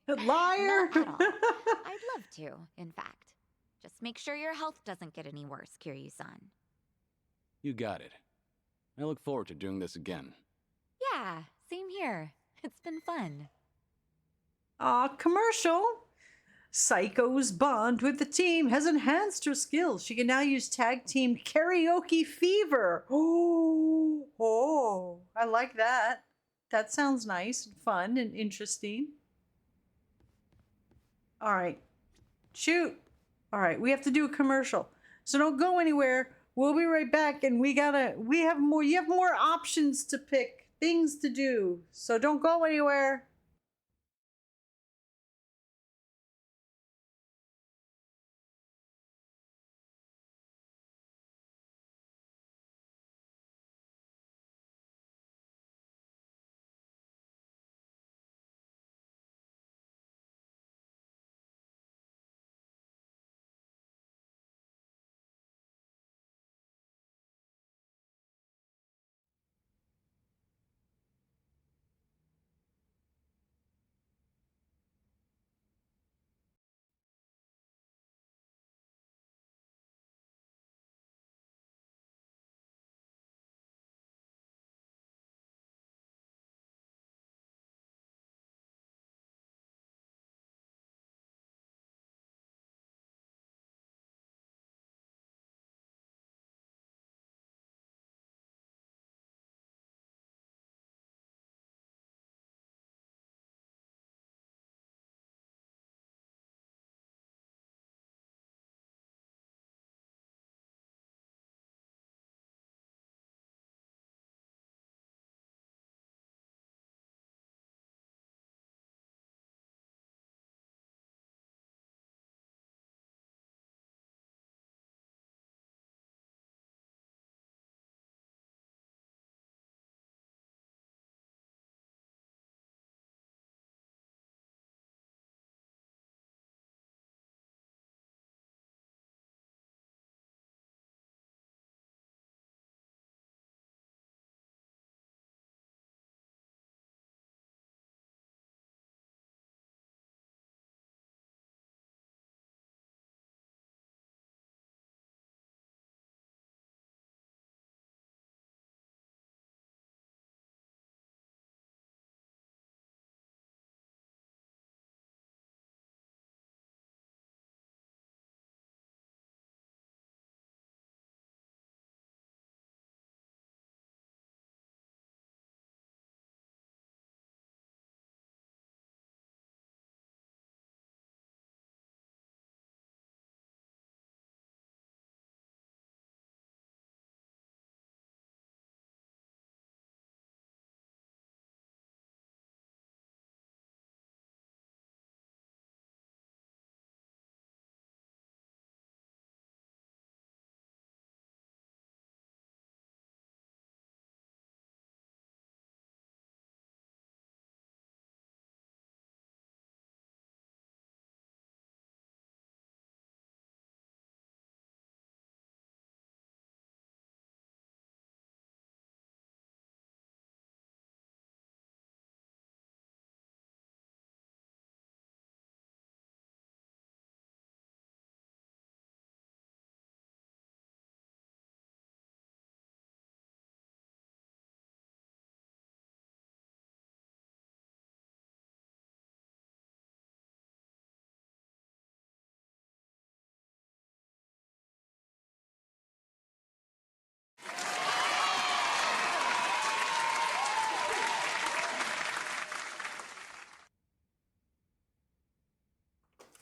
Liar. Not at all. I'd love to, in fact. Just make sure your health doesn't get any worse, Kiryu-san. You got it. I look forward to doing this again. Yeah, same here. It's been fun. Commercial. Psycho's bond with the team has enhanced her skills. She can now use tag team karaoke fever. Oh, I like that. That sounds nice and fun and interesting. All right. Shoot. All right, we have to do a commercial. So don't go anywhere. We'll be right back and you have more options to pick, things to do. So don't go anywhere.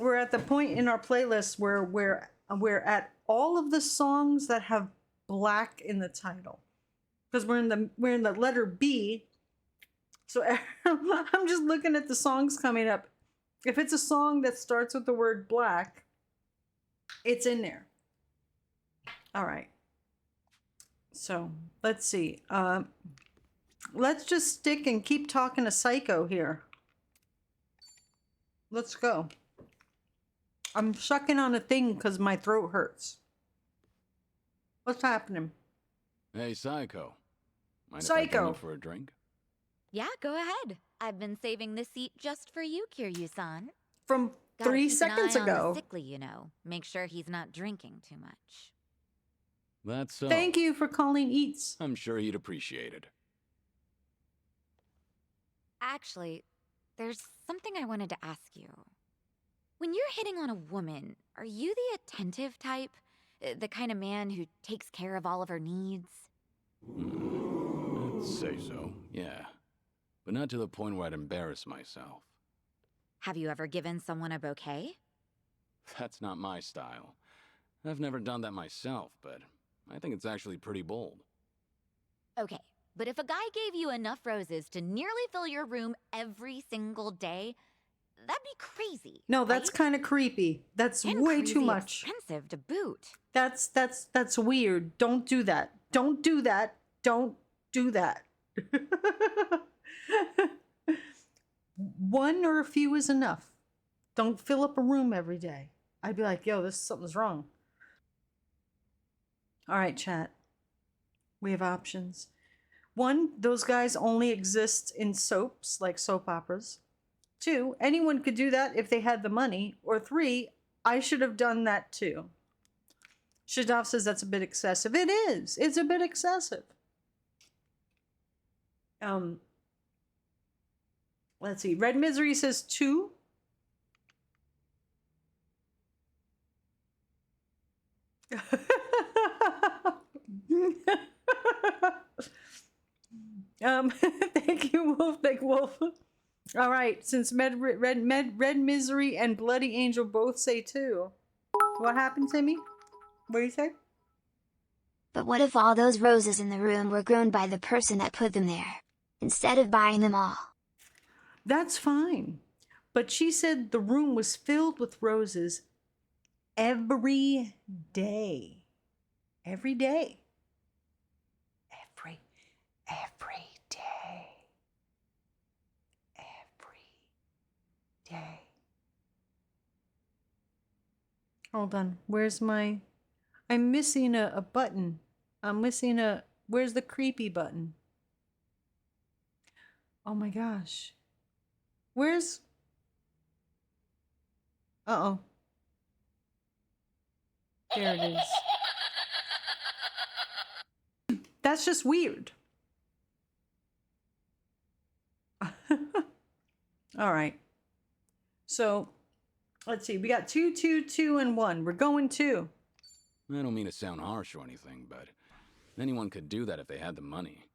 we're at the point in our playlist where we're at all of the songs that have black in the title, because we're in the letter B. So I'm just looking at the songs coming up. If it's a song that starts with the word black, it's in there. All right. So let's see. Let's just stick and keep talking to Psycho here. Let's go. I'm sucking on a thing because my throat hurts. What's happening? Hey, Psycho. Mind if I Psycho. come in for a drink? Yeah, go ahead. I've been saving this seat just for you, Kiryu-san. From Gotta 3 keep seconds an eye on ago. the sickly, you know. Make sure he's not drinking too much. That's so. Thank you for calling Eats. I'm sure he'd appreciate it. Actually, there's something I wanted to ask you. When you're hitting on a woman, are you the attentive type? The kind of man who takes care of all of her needs? I'd say so, yeah. But not to the point where I'd embarrass myself. Have you ever given someone a bouquet? That's not my style. I've never done that myself, but I think it's actually pretty bold. Okay, but if a guy gave you enough roses to nearly fill your room every single day, that'd be crazy. No, that's right? kind of creepy. That's And way crazy too much. expensive to boot. That's weird. Don't do that. Don't do that. Don't do that. One or a few is enough. Don't fill up a room every day. I'd be like, yo, something's wrong. All right, chat. We have options. 1, those guys only exist in soaps, like soap operas. 2, anyone could do that if they had the money. Or 3, I should have done that too. Shadov says that's a bit excessive. It is. It's a bit excessive. Let's see. Red Misery says 2. Thank you, Wolf. Thank Wolf. All right. Since Red Misery and Bloody Angel both say 2. What happened, Timmy? What do you say? But what if all those roses in the room were grown by the person that put them there, instead of buying them all? That's fine. But she said the room was filled with roses every day. Every day. Every day. Every day. Hold on. Where's my... I'm missing a button. I'm missing a... Where's the creepy button? Oh my gosh. Where's... Uh-oh. There it is. That's just weird. All right. So, let's see. We got 2, 2, 2, and 1. We're going 2. I don't mean to sound harsh or anything, but anyone could do that if they had the money.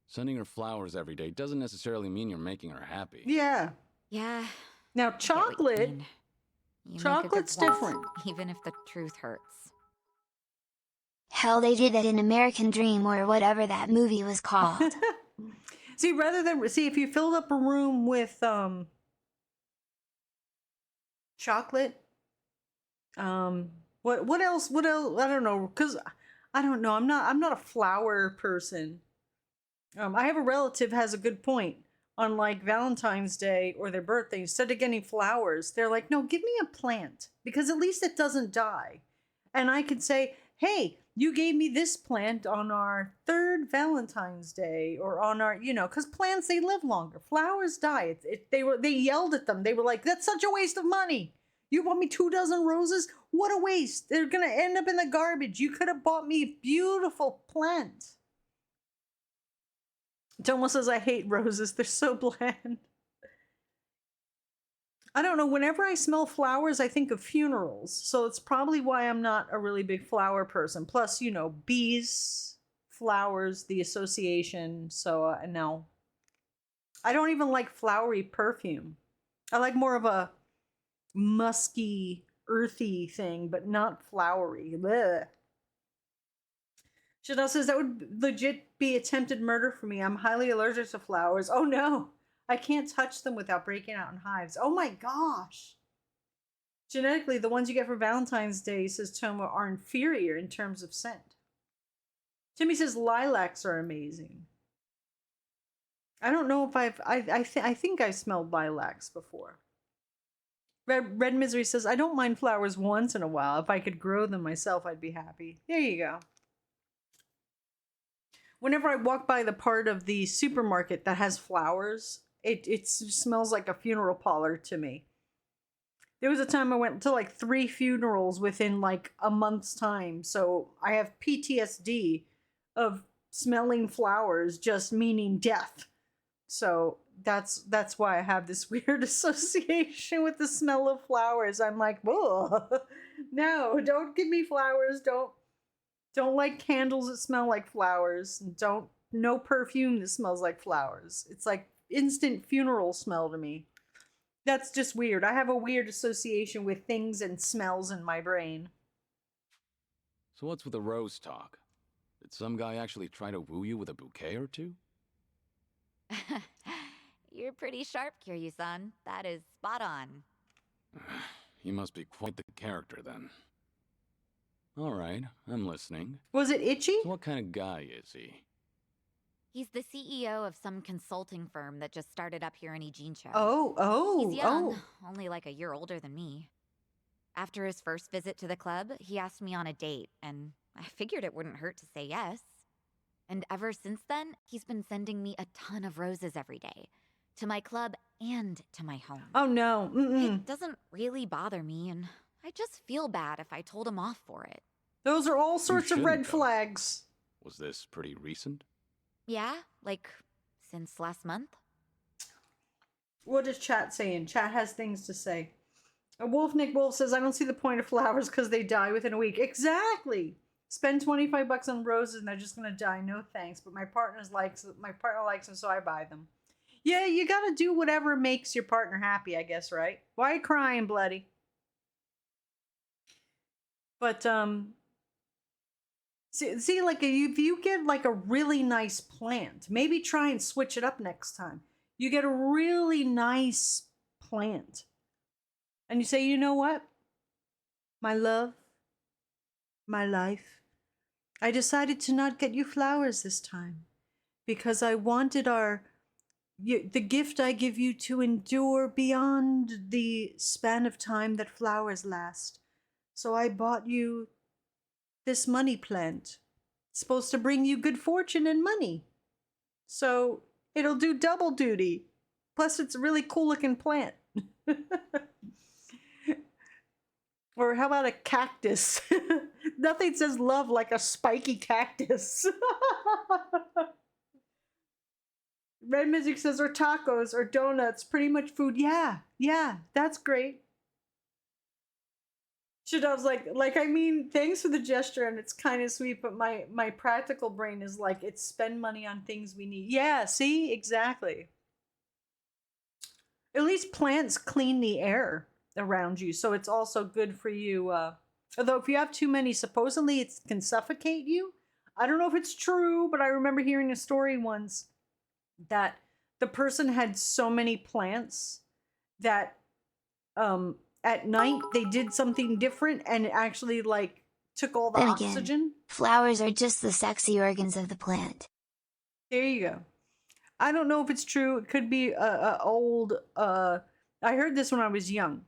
Sending her flowers every day doesn't necessarily mean you're making her happy. Yeah. Yeah. Now, I get what you chocolate... mean. You make a good Chocolate's point, different. even if the truth hurts. Hell, they did that in American Dream or whatever that movie was called. See, if you filled up a room with chocolate, what else? I don't know, because I don't know. I'm not a flower person. I have a relative has a good point. On like Valentine's Day or their birthday, instead of getting flowers, they're like, no, give me a plant because at least it doesn't die. And I could say, hey, you gave me this plant on our 3rd Valentine's Day or on our, because plants, they live longer. Flowers die. They yelled at them. They were like, that's such a waste of money. You bought me 2 dozen roses? What a waste. They're going to end up in the garbage. You could have bought me a beautiful plant. Tomo says, I hate roses. They're so bland. I don't know. Whenever I smell flowers, I think of funerals. So it's probably why I'm not a really big flower person. Plus, bees, flowers, the association. So, no. I don't even like flowery perfume. I like more of a musky, earthy thing, but not flowery. Blech. Chanel says that would legit be attempted murder for me. I'm highly allergic to flowers. Oh no, I can't touch them without breaking out in hives. Oh my gosh. Genetically, the ones you get for Valentine's Day, says Toma, are inferior in terms of scent. Timmy says lilacs are amazing. I don't know if I think I've smelled lilacs before. Red Misery says, I don't mind flowers once in a while. If I could grow them myself, I'd be happy. There you go. Whenever I walk by the part of the supermarket that has flowers, it smells like a funeral parlor to me. There was a time I went to like 3 funerals within like a month's time. So I have PTSD of smelling flowers just meaning death. So that's why I have this weird association with the smell of flowers. I'm like, whoa, no, don't give me flowers. Don't like candles that smell like flowers. No perfume that smells like flowers. It's like instant funeral smell to me. That's just weird. I have a weird association with things and smells in my brain. So what's with the rose talk? Did some guy actually try to woo you with a bouquet or two? You're pretty sharp, Kiryu-san. That is spot on. He must be quite the character then. All right, I'm listening. Was it itchy? So what kind of guy is he? He's the CEO of some consulting firm that just started up here in Ijincho. Oh. He's young, only like a year older than me. After his first visit to the club, he asked me on a date, and I figured it wouldn't hurt to say yes. And ever since then, he's been sending me a ton of roses every day. To my club and to my home. Oh no. It doesn't really bother me, and I just feel bad if I told him off for it. Those are all sorts of red shouldn't, though. flags. Was this pretty recent? Yeah, like since last month. What is chat saying? Chat has things to say. Nick Wolf says, I don't see the point of flowers because they die within a week. Exactly. Spend $25 on roses and they're just gonna die. No thanks. But my partner likes them, so I buy them. Yeah, you gotta do whatever makes your partner happy, I guess, right? Why crying, bloody? But see, like if you get like a really nice plant, maybe try and switch it up next time. You get a really nice plant, and you say, you know what, my love, my life, I decided to not get you flowers this time because I wanted the gift I give you to endure beyond the span of time that flowers last. So I bought you this money plant. It's supposed to bring you good fortune and money. So it'll do double duty. Plus it's a really cool looking plant. Or how about a cactus? Nothing says love like a spiky cactus. Red Music says, or tacos or donuts, pretty much food. Yeah, that's great. Shadov's like, I mean, thanks for the gesture and it's kind of sweet, but my practical brain is like, it's spend money on things we need. Yeah, see? Exactly. At least plants clean the air around you, so it's also good for you. Although if you have too many, supposedly it can suffocate you. I don't know if it's true, but I remember hearing a story once that the person had so many plants that at night they did something different and it actually like took all the Then oxygen. again, flowers are just the sexy organs of the plant. There you go. I don't know if it's true. It could be old. I heard this when I was young.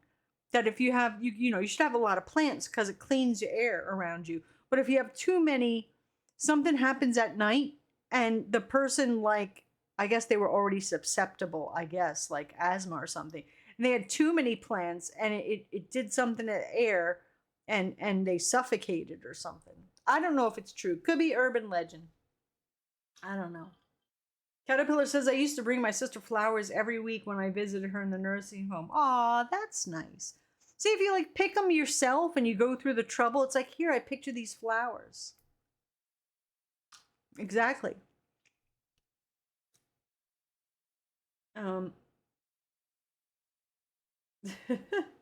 That if you have, you should have a lot of plants because it cleans your air around you. But if you have too many, something happens at night and the person, like, I guess they were already susceptible, I guess, like asthma or something. And they had too many plants and it did something to the air and they suffocated or something. I don't know if it's true. Could be urban legend. I don't know. Caterpillar says, I used to bring my sister flowers every week when I visited her in the nursing home. Aw, that's nice. See, if you like pick them yourself and you go through the trouble, it's like, here, I picked you these flowers. Exactly.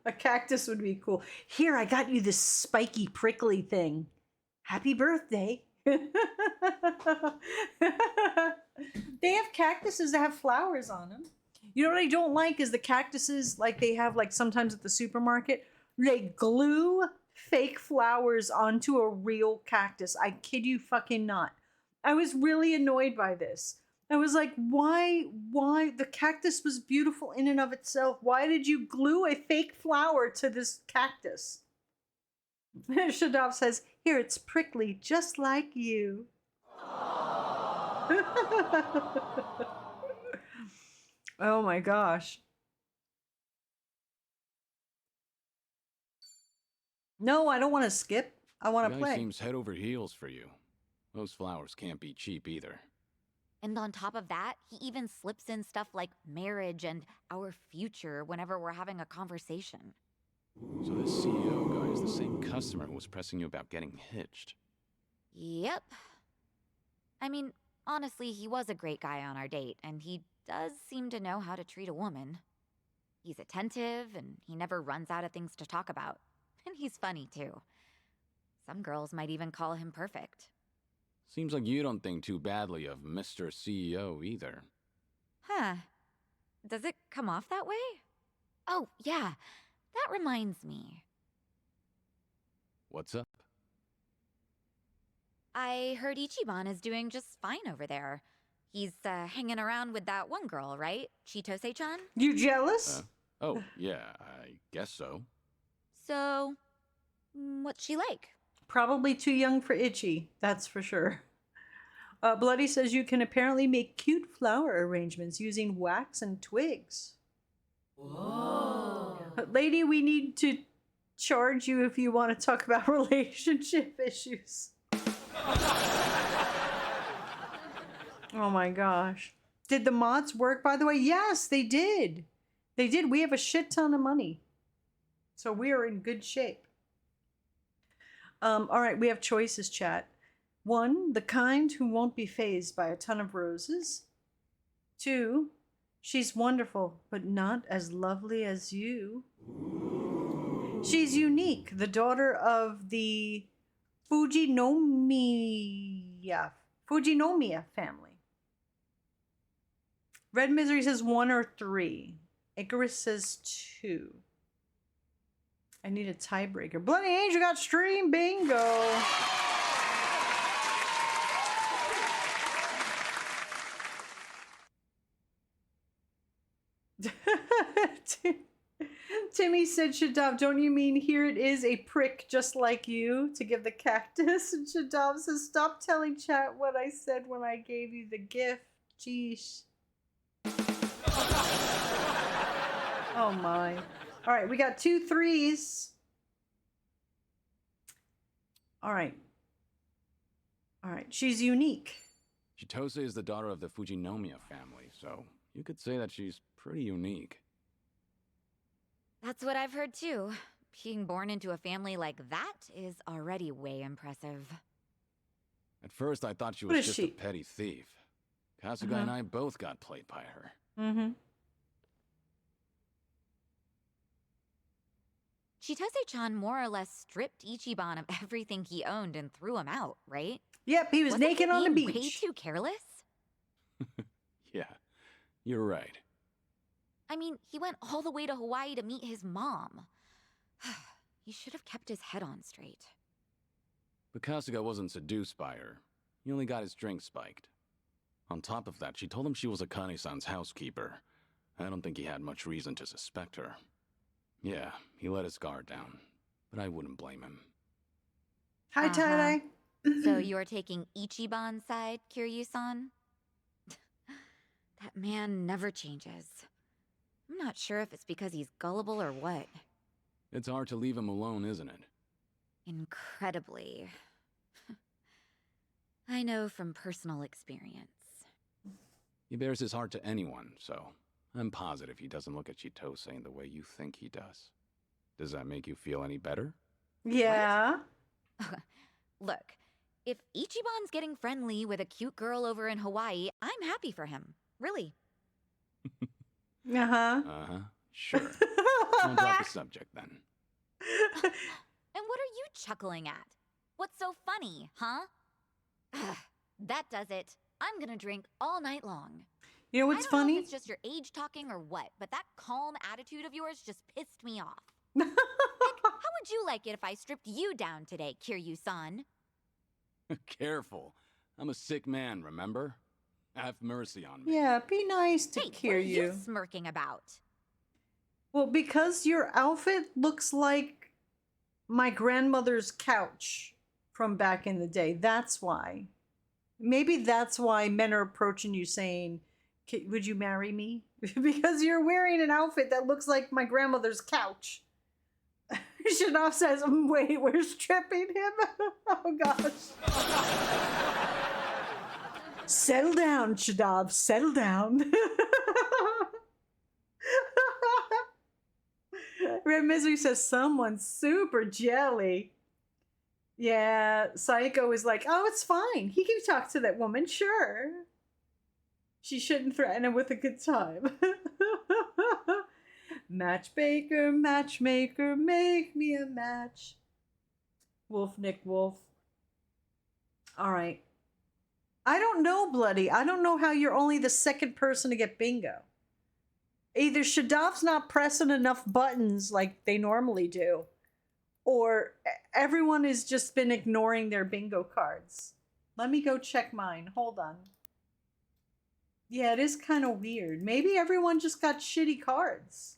A cactus would be cool. Here, I got you this spiky, prickly thing. Happy birthday. They have cactuses that have flowers on them. You know what I don't like is the cactuses like they have like sometimes at the supermarket. They glue fake flowers onto a real cactus. I kid you fucking not. I was really annoyed by this. I was like, why? The cactus was beautiful in and of itself. Why did you glue a fake flower to this cactus? Shadov says, here, it's prickly, just like you. Oh my gosh. No, I don't want to skip. I want to The guy play. seems head over heels for you. Those flowers can't be cheap either. And on top of that, he even slips in stuff like marriage and our future whenever we're having a conversation. So this CEO guy is the same customer who was pressing you about getting hitched. Yep. I mean, honestly, he was a great guy on our date, and he does seem to know how to treat a woman. He's attentive, and he never runs out of things to talk about. And he's funny, too. Some girls might even call him perfect. Seems like you don't think too badly of Mr. CEO either. Huh. Does it come off that way? Oh, yeah. That reminds me. What's up? I heard Ichiban is doing just fine over there. He's hanging around with that one girl, right? Chitose-chan? You jealous? Oh, yeah, I guess so. So, what's she like? Probably too young for Itchy, that's for sure. Bloody says you can apparently make cute flower arrangements using wax and twigs. Whoa. Lady, we need to charge you if you want to talk about relationship issues. Oh my gosh. Did the mods work, by the way? Yes, they did. They did. We have a shit ton of money. So we are in good shape. All right, we have choices, chat. 1, the kind who won't be fazed by a ton of roses. 2, she's wonderful, but not as lovely as you. She's unique, the daughter of the Fujinomiya family. Red Misery says 1 or 3. Icarus says 2. I need a tiebreaker. Bloody Angel got stream bingo. Timmy said, Shadab, don't you mean here it is a prick just like you to give the cactus? And Shadab says, stop telling chat what I said when I gave you the gift. Jeez. Oh my. All right, we got 2 3s. All right. All right, she's unique. Chitose is the daughter of the Fujinomiya family, so you could say that she's pretty unique. That's what I've heard too. Being born into a family like that is already way impressive. At first, I thought she What was is just she? a petty thief. Kasuga and I both got played by her. Mm-hmm. Chitose-chan more or less stripped Ichiban of everything he owned and threw him out, right? Yep, he was Wasn't naked he on the being beach. way too careless? Yeah, you're right. I mean, he went all the way to Hawaii to meet his mom. He should have kept his head on straight. But Kasuga wasn't seduced by her. He only got his drink spiked. On top of that, she told him she was Akane-san's housekeeper. I don't think he had much reason to suspect her. Yeah, he let his guard down, but I wouldn't blame him. Hi, Tie-Dye. So you're taking Ichiban's side, Kiryu-san? That man never changes. I'm not sure if it's because he's gullible or what. It's hard to leave him alone, isn't it? Incredibly. I know from personal experience. He bears his heart to anyone, so I'm positive he doesn't look at Chitose in the way you think he does. Does that make you feel any better? Yeah. Look, if Ichiban's getting friendly with a cute girl over in Hawaii, I'm happy for him. Really. Uh-huh. Uh-huh, sure. Don't drop the subject then. And what are you chuckling at? What's so funny, huh? Ugh, that does it. I'm gonna drink all night long. You know I what's don't know funny? if it's just your age talking or what, but that calm attitude of yours just pissed me off. Heck, how would you like it if I stripped you down today, Kiryu-san? Careful. I'm a sick man, remember? Have mercy on me. Yeah, be nice to Hey, what are you Kiryu. smirking about? Well, because your outfit looks like my grandmother's couch from back in the day. That's why. Maybe that's why men are approaching you saying, would you marry me? Because you're wearing an outfit that looks like my grandmother's couch. Shadaf says, wait, we're stripping him? Oh, gosh. Settle down, Shadaf. Settle down. Red Misery says, someone's super jelly. Yeah, Psycho is like, oh, it's fine. He can talk to that woman, sure. She shouldn't threaten him with a good time. Matchmaker, matchmaker, make me a match. Wolf, Nick Wolf. All right. I don't know, Bloody. I don't know how you're only the second person to get bingo. Either Shadaf's not pressing enough buttons like they normally do, or everyone has just been ignoring their bingo cards. Let me go check mine. Hold on. Yeah, it is kind of weird. Maybe everyone just got shitty cards.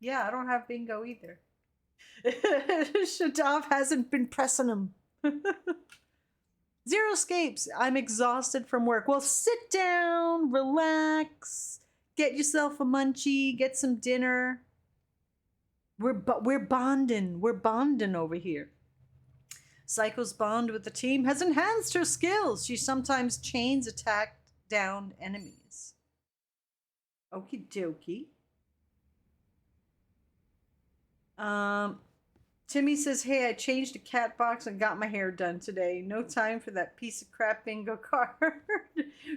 Yeah, I don't have bingo either. Shadaf hasn't been pressing them. Zero escapes. I'm exhausted from work. Well, sit down, relax, get yourself a munchie, get some dinner. We're bonding. We're bonding over here. Psycho's bond with the team has enhanced her skills. She sometimes chains attack down enemies. Okie dokie. Timmy says, hey, I changed a cat box and got my hair done today. No time for that piece of crap bingo card.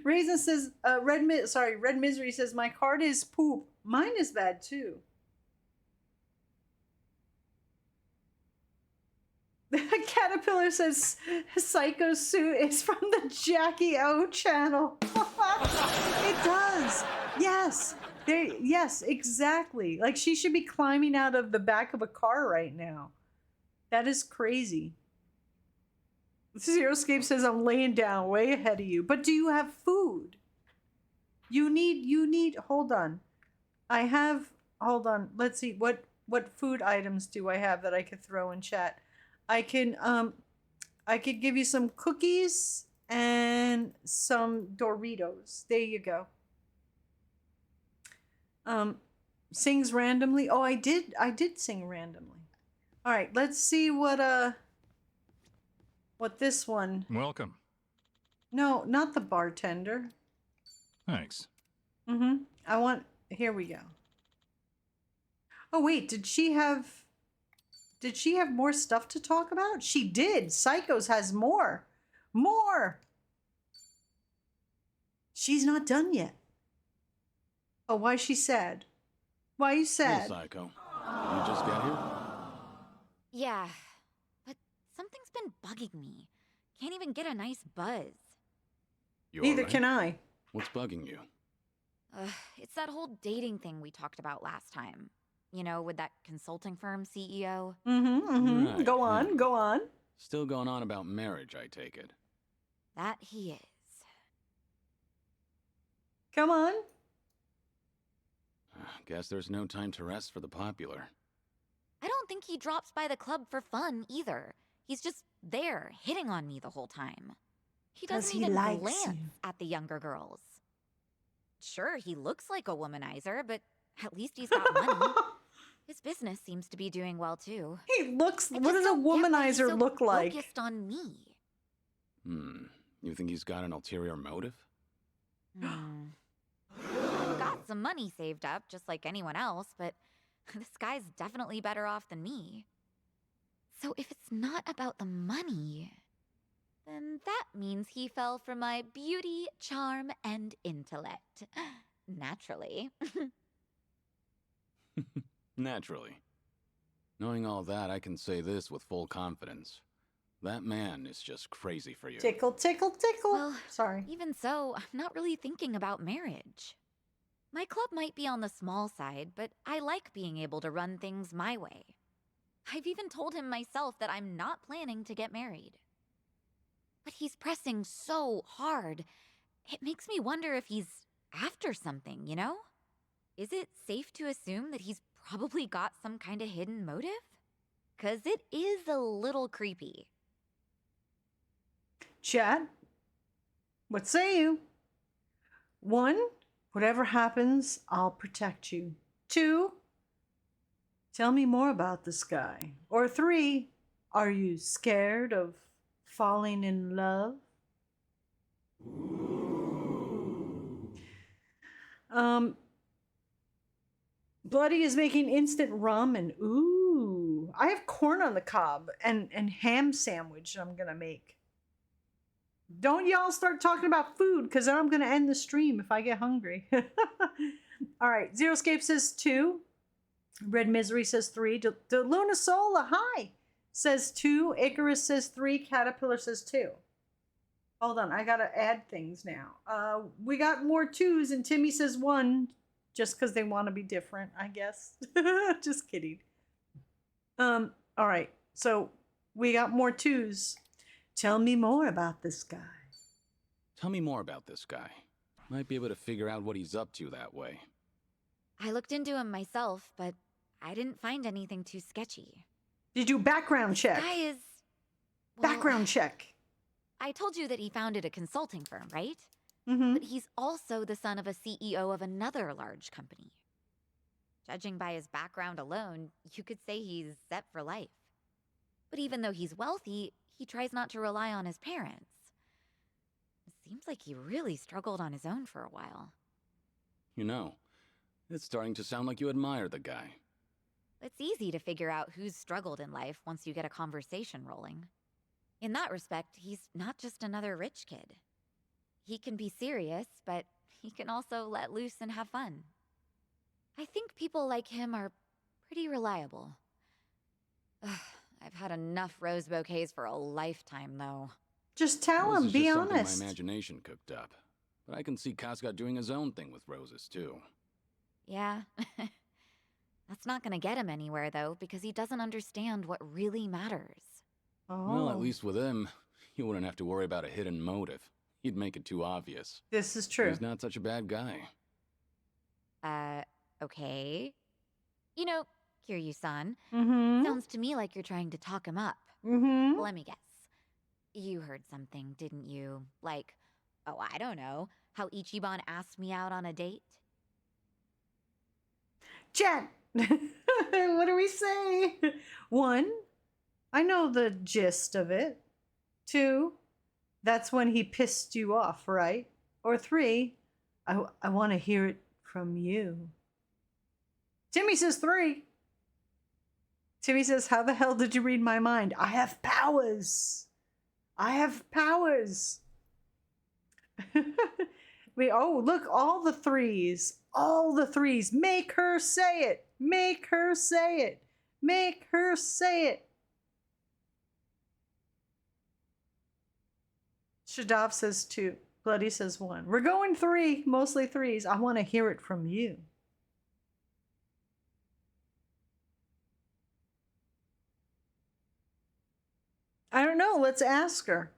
Raisin says, Red Misery says, my card is poop. Mine is bad too. Caterpillar says, Psycho suit is from the Jackie O channel. It does. Yes. Yes, exactly. Like she should be climbing out of the back of a car right now. That is crazy. Zero Escape says, I'm laying down way ahead of you. But do you have food? You need, hold on. Hold on. Let's see. What food items do I have that I could throw in chat? I could give you some cookies and some Doritos. There you go. Sings randomly. Oh, I did sing randomly. All right, let's see what this one. Welcome. No, not the bartender. Thanks. Here we go. Oh wait, did she have more stuff to talk about? She did. Psychos has more. More. She's not done yet. Oh, why is she sad? Why are you sad? Hey, Psycho. You just got here? Yeah, but something's been bugging me. Can't even get a nice buzz. You Neither alright? can I. What's bugging you? It's that whole dating thing we talked about last time. You know, with that consulting firm CEO. Right, Go on, yeah. go on. Still going on about marriage, I take it. That he is. Come on. Guess there's no time to rest for the popular. I don't think he drops by the club for fun either. He's just there, hitting on me the whole time. He 'Cause doesn't he even likes glance you. at the younger girls. Sure, he looks like a womanizer, but at least he's got money. His business seems to be doing well too. He looks. I What just does a don't get why he's womanizer so look like? Focused on me. You think he's got an ulterior motive? Got some money saved up, just like anyone else, but this guy's definitely better off than me. So if it's not about the money, then that means he fell for my beauty, charm, and intellect. Naturally. Naturally. Knowing all that, I can say this with full confidence. That man is just crazy for you. Tickle, tickle, tickle. Well, Sorry. even so, I'm not really thinking about marriage. My club might be on the small side, but I like being able to run things my way. I've even told him myself that I'm not planning to get married. But he's pressing so hard. It makes me wonder if he's after something, you know? Is it safe to assume that he's probably got some kind of hidden motive? 'Cause it is a little creepy. Chat, what say you? 1, whatever happens, I'll protect you. 2, tell me more about this guy. Or 3, are you scared of falling in love? Bloody is making instant ramen. Ooh, I have corn on the cob and ham sandwich I'm gonna make. Don't y'all start talking about food, because then I'm gonna end the stream if I get hungry. All right, Zero Escape says 2. Red Misery says 3. Luna Sola, hi, says 2. Icarus says 3. Caterpillar says 2. Hold on, I gotta add things now. We got more 2s, and Timmy says 1, just because they want to be different, I guess. Just kidding. All right, so we got more 2s. Tell me more about this guy. Tell me more about this guy. Might be able to figure out what he's up to that way. I looked into him myself, but I didn't find anything too sketchy. Did you background check? Guy is... well, Background check. I told you that he founded a consulting firm, right? Mm-hmm. But he's also the son of a CEO of another large company. Judging by his background alone, you could say he's set for life. But even though he's wealthy, he tries not to rely on his parents. It seems like he really struggled on his own for a while. You know, it's starting to sound like you admire the guy. It's easy to figure out who's struggled in life once you get a conversation rolling. In that respect, he's not just another rich kid. He can be serious, but he can also let loose and have fun. I think people like him are pretty reliable. Ugh, I've had enough rose bouquets for a lifetime, though. Just tell This him, is be just something honest. my imagination cooked up. But I can see Casca doing his own thing with roses, too. Yeah. That's not gonna get him anywhere, though, because he doesn't understand what really matters. Oh. Well, at least with him, you wouldn't have to worry about a hidden motive. He'd make it too obvious. This is true. He's not such a bad guy. Okay. You know, Kiryu-san, Mm-hmm. sounds to me like you're trying to talk him up. Mm-hmm. Let me guess. You heard something, didn't you? Like, oh, I don't know, how Ichiban asked me out on a date? Chat, what do we say? 1, I know the gist of it. 2, that's when he pissed you off, right? Or 3, I want to hear it from you. Timmy says 3. Timmy says, how the hell did you read my mind? I have powers. I have powers. Oh, look, all the 3s. All the 3s. Make her say it. Make her say it. Make her say it. Shadav says 2. Bloody says 1. We're going 3. Mostly 3s. I want to hear it from you. I don't know. Let's ask her.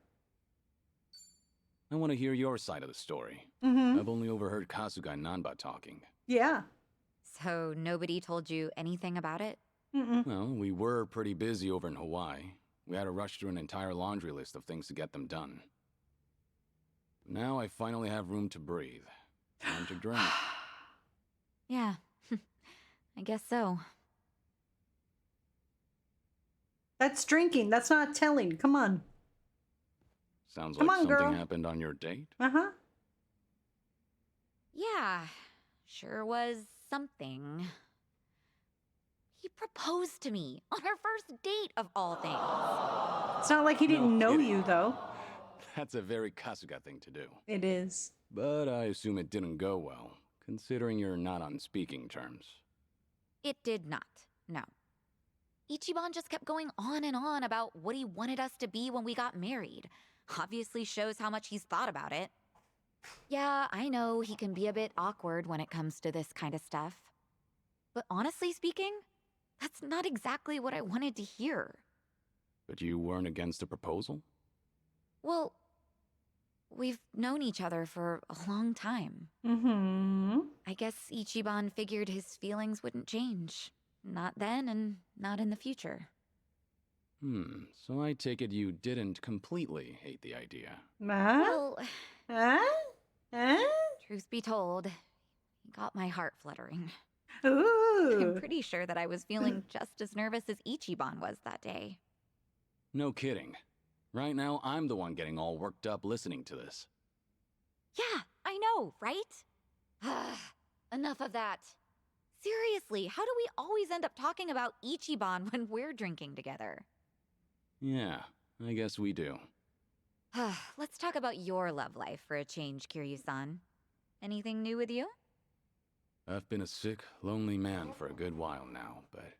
I want to hear your side of the story. Mm-hmm. I've only overheard Kasuga and Nanba talking. Yeah. So nobody told you anything about it? Mm-mm. Well, we were pretty busy over in Hawaii. We had to rush through an entire laundry list of things to get them done. Now I finally have room to breathe. Time to drink. Yeah, I guess so. That's drinking. That's not telling. Come on. Sounds Come like on, something girl. happened on your date? Uh-huh. Yeah, sure was something. He proposed to me on our first date, of all things. It's not like he didn't No know kidding. you, though. That's a very Kasuga thing to do. It is. But I assume it didn't go well, considering you're not on speaking terms. It did not. No. Ichiban just kept going on and on about what he wanted us to be when we got married. Obviously shows how much he's thought about it. Yeah, I know he can be a bit awkward when it comes to this kind of stuff. But honestly speaking, that's not exactly what I wanted to hear. But you weren't against a proposal? Well, we've known each other for a long time. Mm-hmm. I guess Ichiban figured his feelings wouldn't change. Not then and not in the future. So I take it you didn't completely hate the idea. Well, Huh? truth be told, he got my heart fluttering. Ooh. I'm pretty sure that I was feeling just as nervous as Ichiban was that day. No kidding. Right now, I'm the one getting all worked up listening to this. Yeah, I know, right? Enough of that. Seriously, how do we always end up talking about Ichiban when we're drinking together? Yeah, I guess we do. Let's talk about your love life for a change, Kiryu-san. Anything new with you? I've been a sick, lonely man for a good while now, but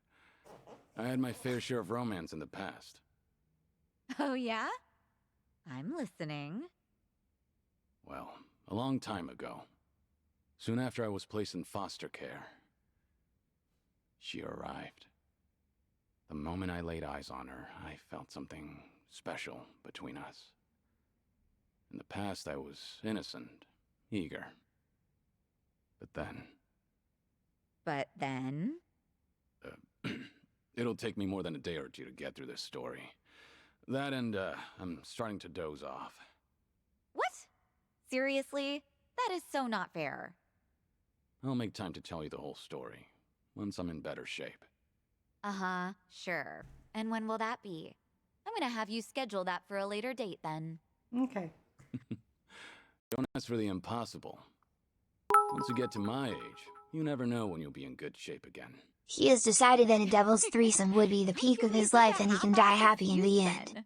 I had my fair share of romance in the past. Oh, yeah? I'm listening. Well, a long time ago. Soon after I was placed in foster care, she arrived. The moment I laid eyes on her, I felt something special between us. In the past, I was innocent, eager. But then... It'll take me more than a day or two to get through this story. That and, I'm starting to doze off. What? Seriously? That is so not fair. I'll make time to tell you the whole story, once I'm in better shape. Uh-huh, sure. And when will that be? I'm gonna have you schedule that for a later date then. Okay. Don't ask for the impossible. Once you get to my age, you never know when you'll be in good shape again. He has decided that a devil's threesome would be the peak of his life and he can die happy in the end.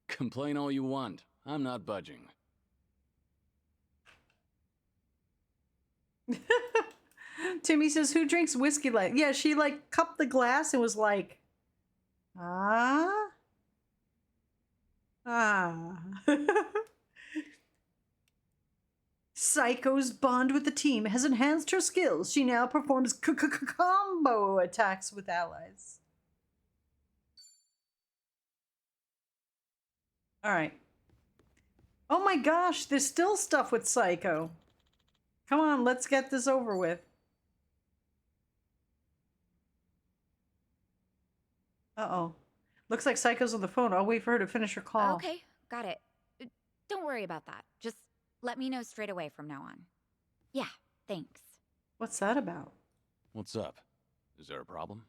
Complain all you want. I'm not budging. Timmy says, who drinks whiskey like? Yeah, she like cupped the glass and was like, ah. Psycho's bond with the team has enhanced her skills. She now performs combo attacks with allies. All right. Oh my gosh, there's still stuff with Psycho. Come on, let's get this over with. Uh-oh. Looks like Psycho's on the phone. I'll wait for her to finish her call. Okay, got it. Don't worry about that. Just let me know straight away from now on. Yeah, thanks. What's that about? What's up? Is there a problem?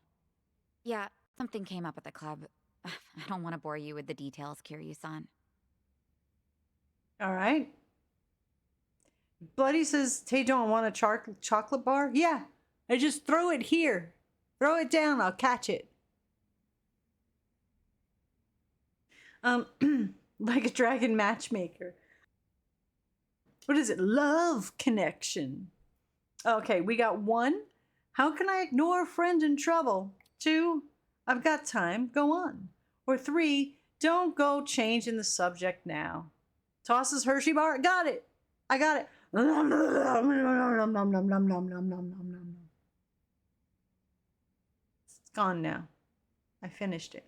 Yeah, something came up at the club. I don't want to bore you with the details, Kiryu-san. All right. Bloody says, hey, don't want a chocolate bar? Yeah, I just throw it here. Throw it down, I'll catch it. Like a dragon matchmaker. What is it? Love connection. Okay, we got 1. How can I ignore a friend in trouble? 2. I've got time. Go on. Or 3. Don't go changing the subject now. Tosses Hershey bar. Got it. I got it. It's gone now. I finished it.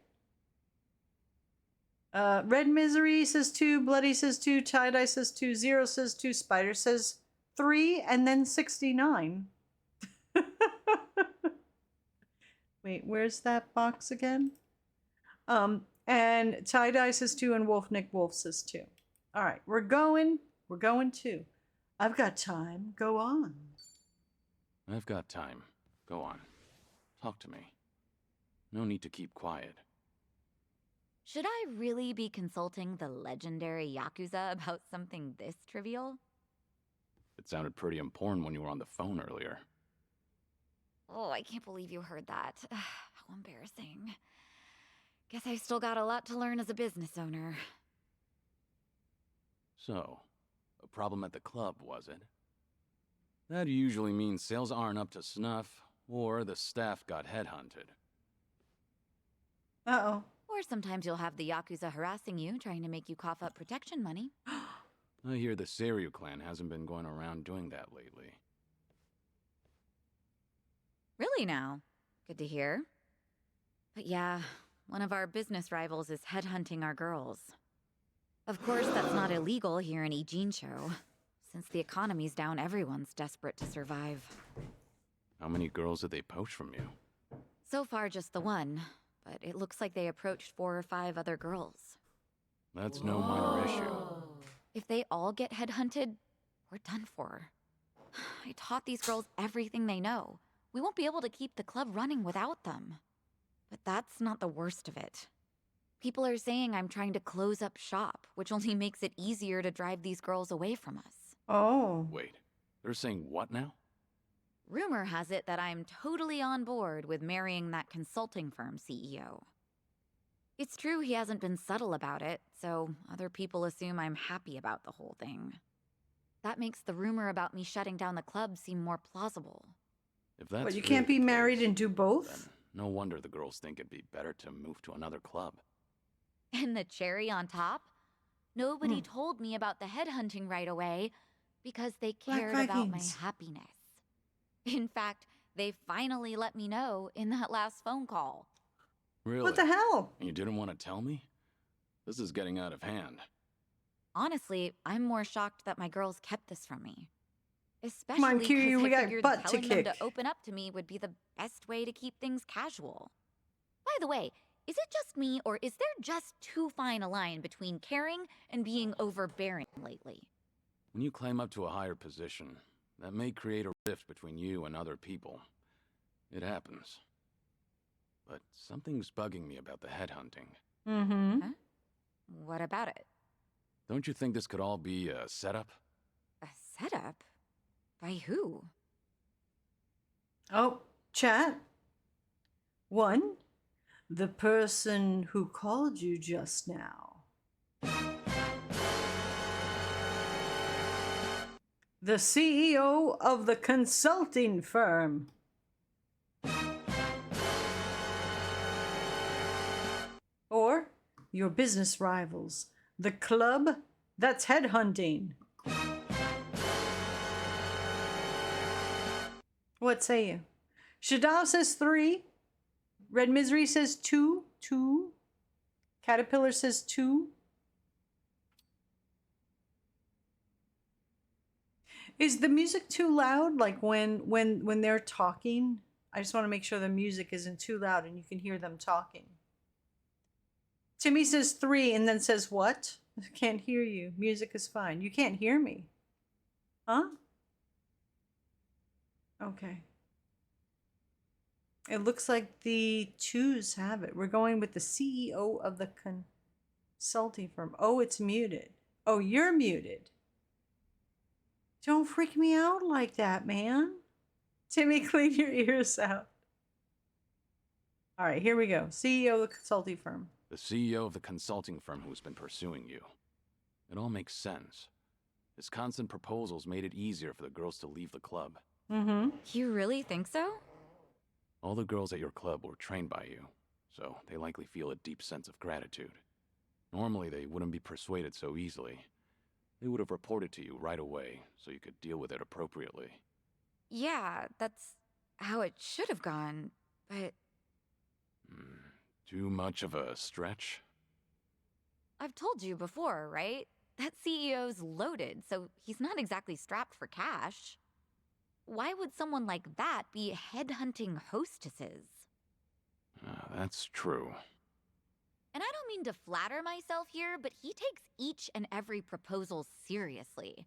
Red Misery says 2, Bloody says 2, Tie-Dye says 2, Zero says 2, Spider says 3, and then 69. Wait, where's that box again? And Tie-Dye says 2, and Nick Wolf says 2. All right, we're going 2. I've got time. Go on. I've got time. Go on. Talk to me. No need to keep quiet. Should I really be consulting the legendary Yakuza about something this trivial? It sounded pretty important when you were on the phone earlier. Oh, I can't believe you heard that. How embarrassing. Guess I still got a lot to learn as a business owner. So, a problem at the club, was it? That usually means sales aren't up to snuff, Or the staff got headhunted. Uh-oh. Or sometimes you'll have the Yakuza harassing you, trying to make you cough up protection money. I hear the Seiryu clan hasn't been going around doing that lately. Really now? Good to hear. But yeah, one of our business rivals is headhunting our girls. Of course, that's not illegal here in Ijincho. Since the economy's down, everyone's desperate to survive. How many girls did they poach from you? So far, just the one. But it looks like they approached 4 or 5 other girls. That's no minor issue. If they all get headhunted, we're done for. I taught these girls everything they know. We won't be able to keep the club running without them. But that's not the worst of it. People are saying I'm trying to close up shop, which only makes it easier to drive these girls away from us. Oh. Wait, they're saying what now? Rumor has it that I'm totally on board with marrying that consulting firm CEO. It's true he hasn't been subtle about it, so other people assume I'm happy about the whole thing. That makes the rumor about me shutting down the club seem more plausible. If that's But you really can't be the married case, and do both? then no wonder the girls think it'd be better to move to another club. And the cherry on top? Nobody told me about the headhunting right away because they Black cared about my Vikings. happiness. In fact, they finally let me know in that last phone call. Really? What the hell? And you didn't want to tell me? This is getting out of hand. Honestly, I'm more shocked that my girls kept this from me. on, Especially Kiryu, because we I got figured butt to telling them kick. to open up to me would be the best way to keep things casual. By the way, is it just me, or is there just too fine a line between caring and being overbearing lately? When you climb up to a higher position, that may create a rift between you and other people. It happens. But something's bugging me about the headhunting. Mm-hmm. Huh? What about it? Don't you think this could all be a setup? A setup? By who? Oh, chat. 1. The person who called you just now. The CEO of the consulting firm. Or your business rivals. The club that's headhunting. What say you? Shadao says 3. Red Misery says 2. 2. Caterpillar says 2. Is the music too loud? Like when they're talking? I just want to make sure the music isn't too loud and you can hear them talking. Timmy says 3 and then says what? I can't hear you. Music is fine. You can't hear me. Huh? Okay. It looks like the twos have it. We're going with the CEO of the consulting firm. Oh, it's muted. Oh, you're muted. Don't freak me out like that, man. Timmy, clean your ears out. All right, here we go. CEO of the consulting firm. The CEO of the consulting firm who's been pursuing you. It all makes sense. His constant proposals made it easier for the girls to leave the club. Mm-hmm. You really think so? All the girls at your club were trained by you, so they likely feel a deep sense of gratitude. Normally, they wouldn't be persuaded so easily. They would have reported to you right away, so you could deal with it appropriately. Yeah, that's how it should have gone, but Too much of a stretch? I've told you before, right? That CEO's loaded, so he's not exactly strapped for cash. Why would someone like that be headhunting hostesses? That's true. And I don't mean to flatter myself here, but he takes each and every proposal seriously.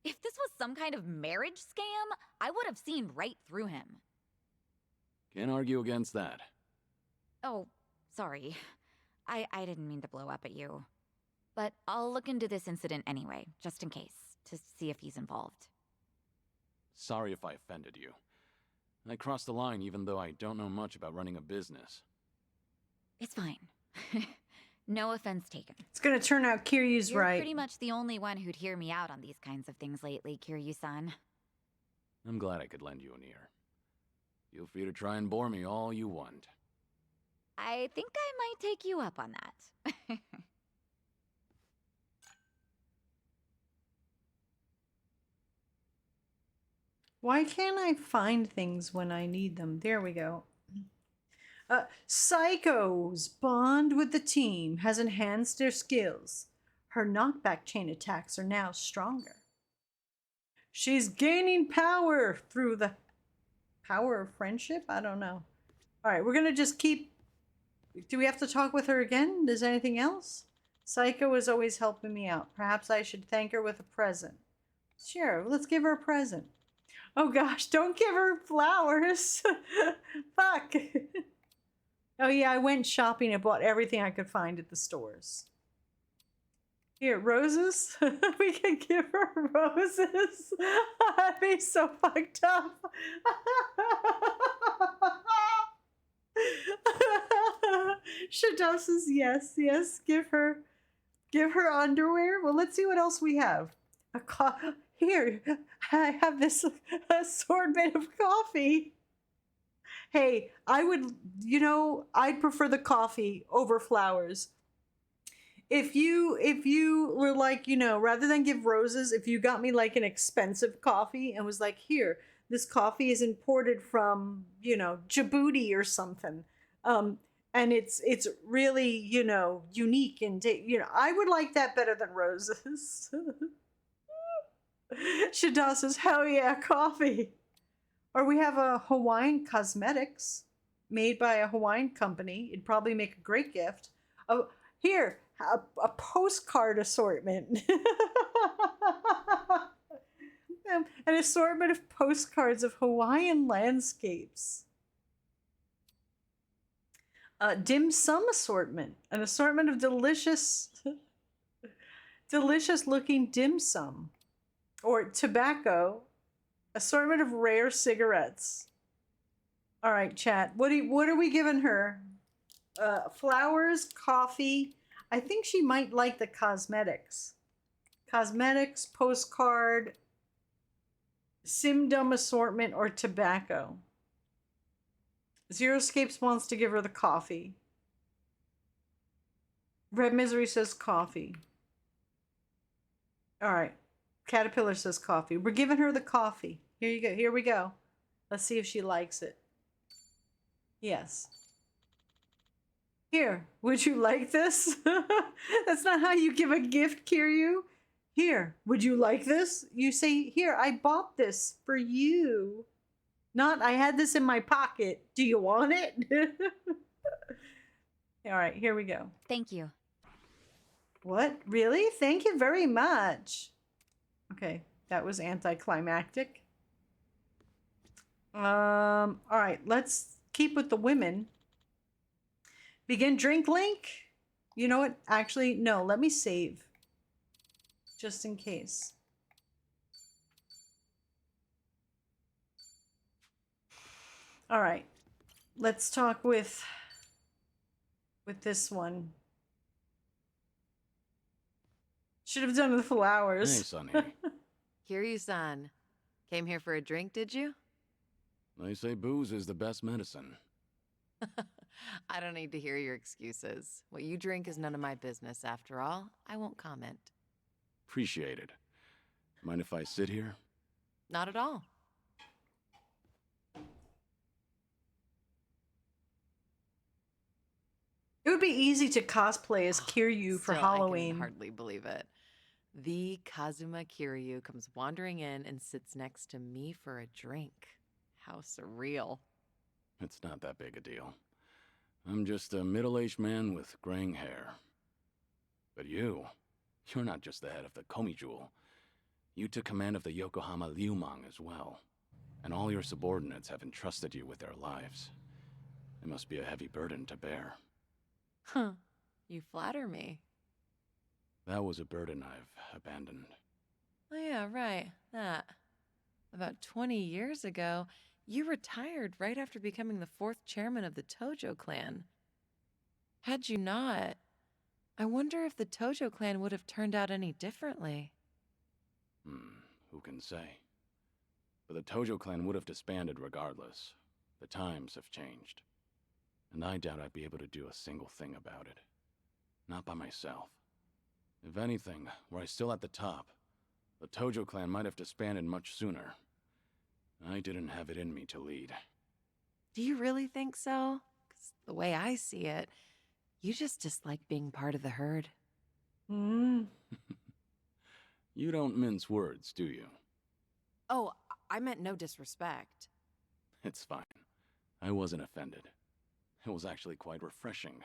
If this was some kind of marriage scam, I would have seen right through him. Can't argue against that. Oh, sorry. I didn't mean to blow up at you. But I'll look into this incident anyway, just in case, to see if he's involved. Sorry if I offended you. I crossed the line even though I don't know much about running a business. It's fine. No offense taken. It's gonna turn out Kiryu's You're right. pretty much the only one who'd hear me out on these kinds of things lately, Kiryu-san. I'm glad I could lend you an ear. Feel free to try and bore me all you want. I think I might take you up on that. Why can't I find things when I need them? There we go. Psycho's bond with the team has enhanced their skills. Her knockback chain attacks are now stronger. She's gaining power through the power of friendship? I don't know. All right, we're going to just keep... Do we have to talk with her again? Is there anything else? Psycho is always helping me out. Perhaps I should thank her with a present. Sure, let's give her a present. Oh gosh, don't give her flowers. Fuck. Oh yeah, I went shopping and bought everything I could find at the stores. Here, roses? We can give her roses. I'd be so fucked up. Shadow says yes, yes, give her underwear. Well, let's see what else we have. Here, I have this assortment of coffee. Hey, I would, I'd prefer the coffee over flowers. If you were like, rather than give roses, if you got me like an expensive coffee and was like, here, this coffee is imported from, Djibouti or something. And it's really, unique and, I would like that better than roses. Shada says, hell yeah, coffee. Or we have a Hawaiian cosmetics made by a Hawaiian company. It'd probably make a great gift. Oh, here, a postcard assortment. An assortment of postcards of Hawaiian landscapes. Dim sum assortment. An assortment of delicious looking dim sum. Or tobacco. Assortment of rare cigarettes. All right, chat. What are we giving her? Flowers, coffee. I think she might like the cosmetics. Cosmetics, postcard, Simdum assortment, or tobacco. Zero Escapes wants to give her the coffee. Red Misery says coffee. All right. Caterpillar says coffee. We're giving her the coffee. Here you go. Here we go. Let's see if she likes it. Yes. Here, would you like this? That's not how you give a gift, Kiryu. Here, would you like this? You say, here, I bought this for you. Not, I had this in my pocket. Do you want it? All right, here we go. Thank you. What? Really? Thank you very much. Okay, that was anticlimactic. All right, let's keep with the women. Begin drink link. You know what? Actually, no, let me save. Just in case. All right, let's talk with this one. Should have done the flowers. Hey, Sonny. Kiryu-san, came here for a drink, did you? They say booze is the best medicine. I don't need to hear your excuses. What you drink is none of my business, after all. I won't comment. Appreciate it. Mind if I sit here? Not at all. It would be easy to cosplay as Kiryu for Still, Halloween. I can hardly believe it. The Kazuma Kiryu comes wandering in and sits next to me for a drink. How surreal. It's not that big a deal. I'm just a middle-aged man with graying hair. But you're not just the head of the Komi Jewel. You took command of the Yokohama Liumang as well. And all your subordinates have entrusted you with their lives. It must be a heavy burden to bear. Huh. You flatter me. That was a burden I've abandoned. Oh yeah, right. That. About 20 years ago, you retired right after becoming the 4th chairman of the Tojo clan. Had you not, I wonder if the Tojo clan would have turned out any differently. Who can say? But the Tojo clan would have disbanded regardless. The times have changed. And I doubt I'd be able to do a single thing about it. Not by myself. If anything, were I still at the top, the Tojo clan might have disbanded much sooner. I didn't have it in me to lead. Do you really think so? 'Cause the way I see it, you just dislike being part of the herd. Hmm. You don't mince words, do you? Oh, I meant no disrespect. It's fine. I wasn't offended. It was actually quite refreshing.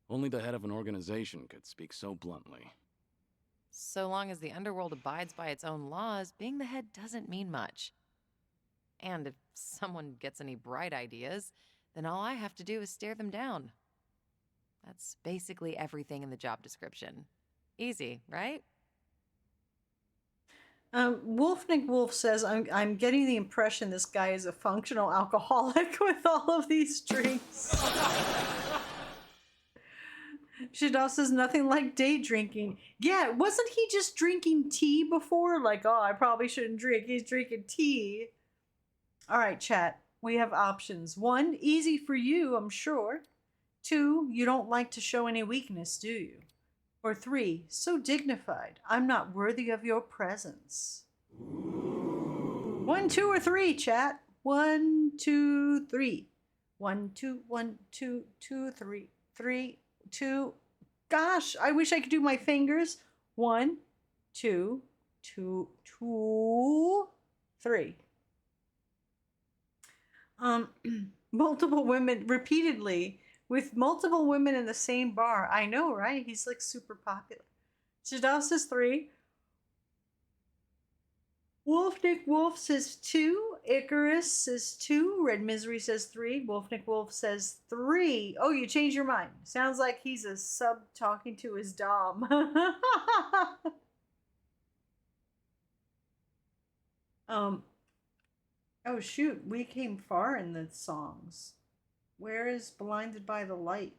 Only the head of an organization could speak so bluntly. So long as the underworld abides by its own laws, being the head doesn't mean much. And if someone gets any bright ideas, then all I have to do is stare them down. That's basically everything in the job description. Easy, right? Wolfnick Wolf says, I'm getting the impression this guy is a functional alcoholic with all of these drinks. Shadov says, nothing like day drinking. Yeah, wasn't he just drinking tea before? Like, oh, I probably shouldn't drink. He's drinking tea. All right, chat. We have options. 1, easy for you, I'm sure. 2, you don't like to show any weakness, do you? Or 3, so dignified. I'm not worthy of your presence. 1, 2, or 3, chat. 1, 2, 3. 1, 2, 1, 2, 2, 3, 3, 2. Gosh, I wish I could do my fingers. 1, 2, 2, 2, 3. Multiple women repeatedly with multiple women in the same bar. I know, right? He's like super popular. Shadov says 3. Wolfnick Wolf says 2. Icarus says 2. Red Misery says 3. Wolfnick Wolf says 3. Oh, you changed your mind. Sounds like he's a sub talking to his dom. Oh shoot, we came far in the songs. Where is Blinded by the Light?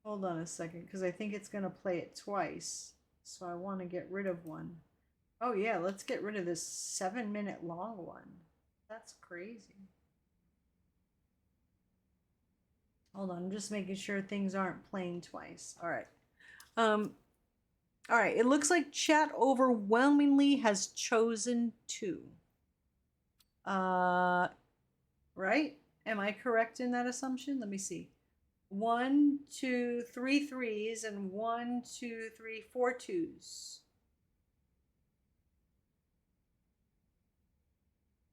Hold on a second, because I think it's going to play it twice. So I want to get rid of one. Oh yeah, let's get rid of this 7-minute long one. That's crazy. Hold on, I'm just making sure things aren't playing twice. All right. All right, it looks like chat overwhelmingly has chosen 2. Right? Am I correct in that assumption? Let me see. 1, 2, 3 3s and 1, 2, 3, 4 2s.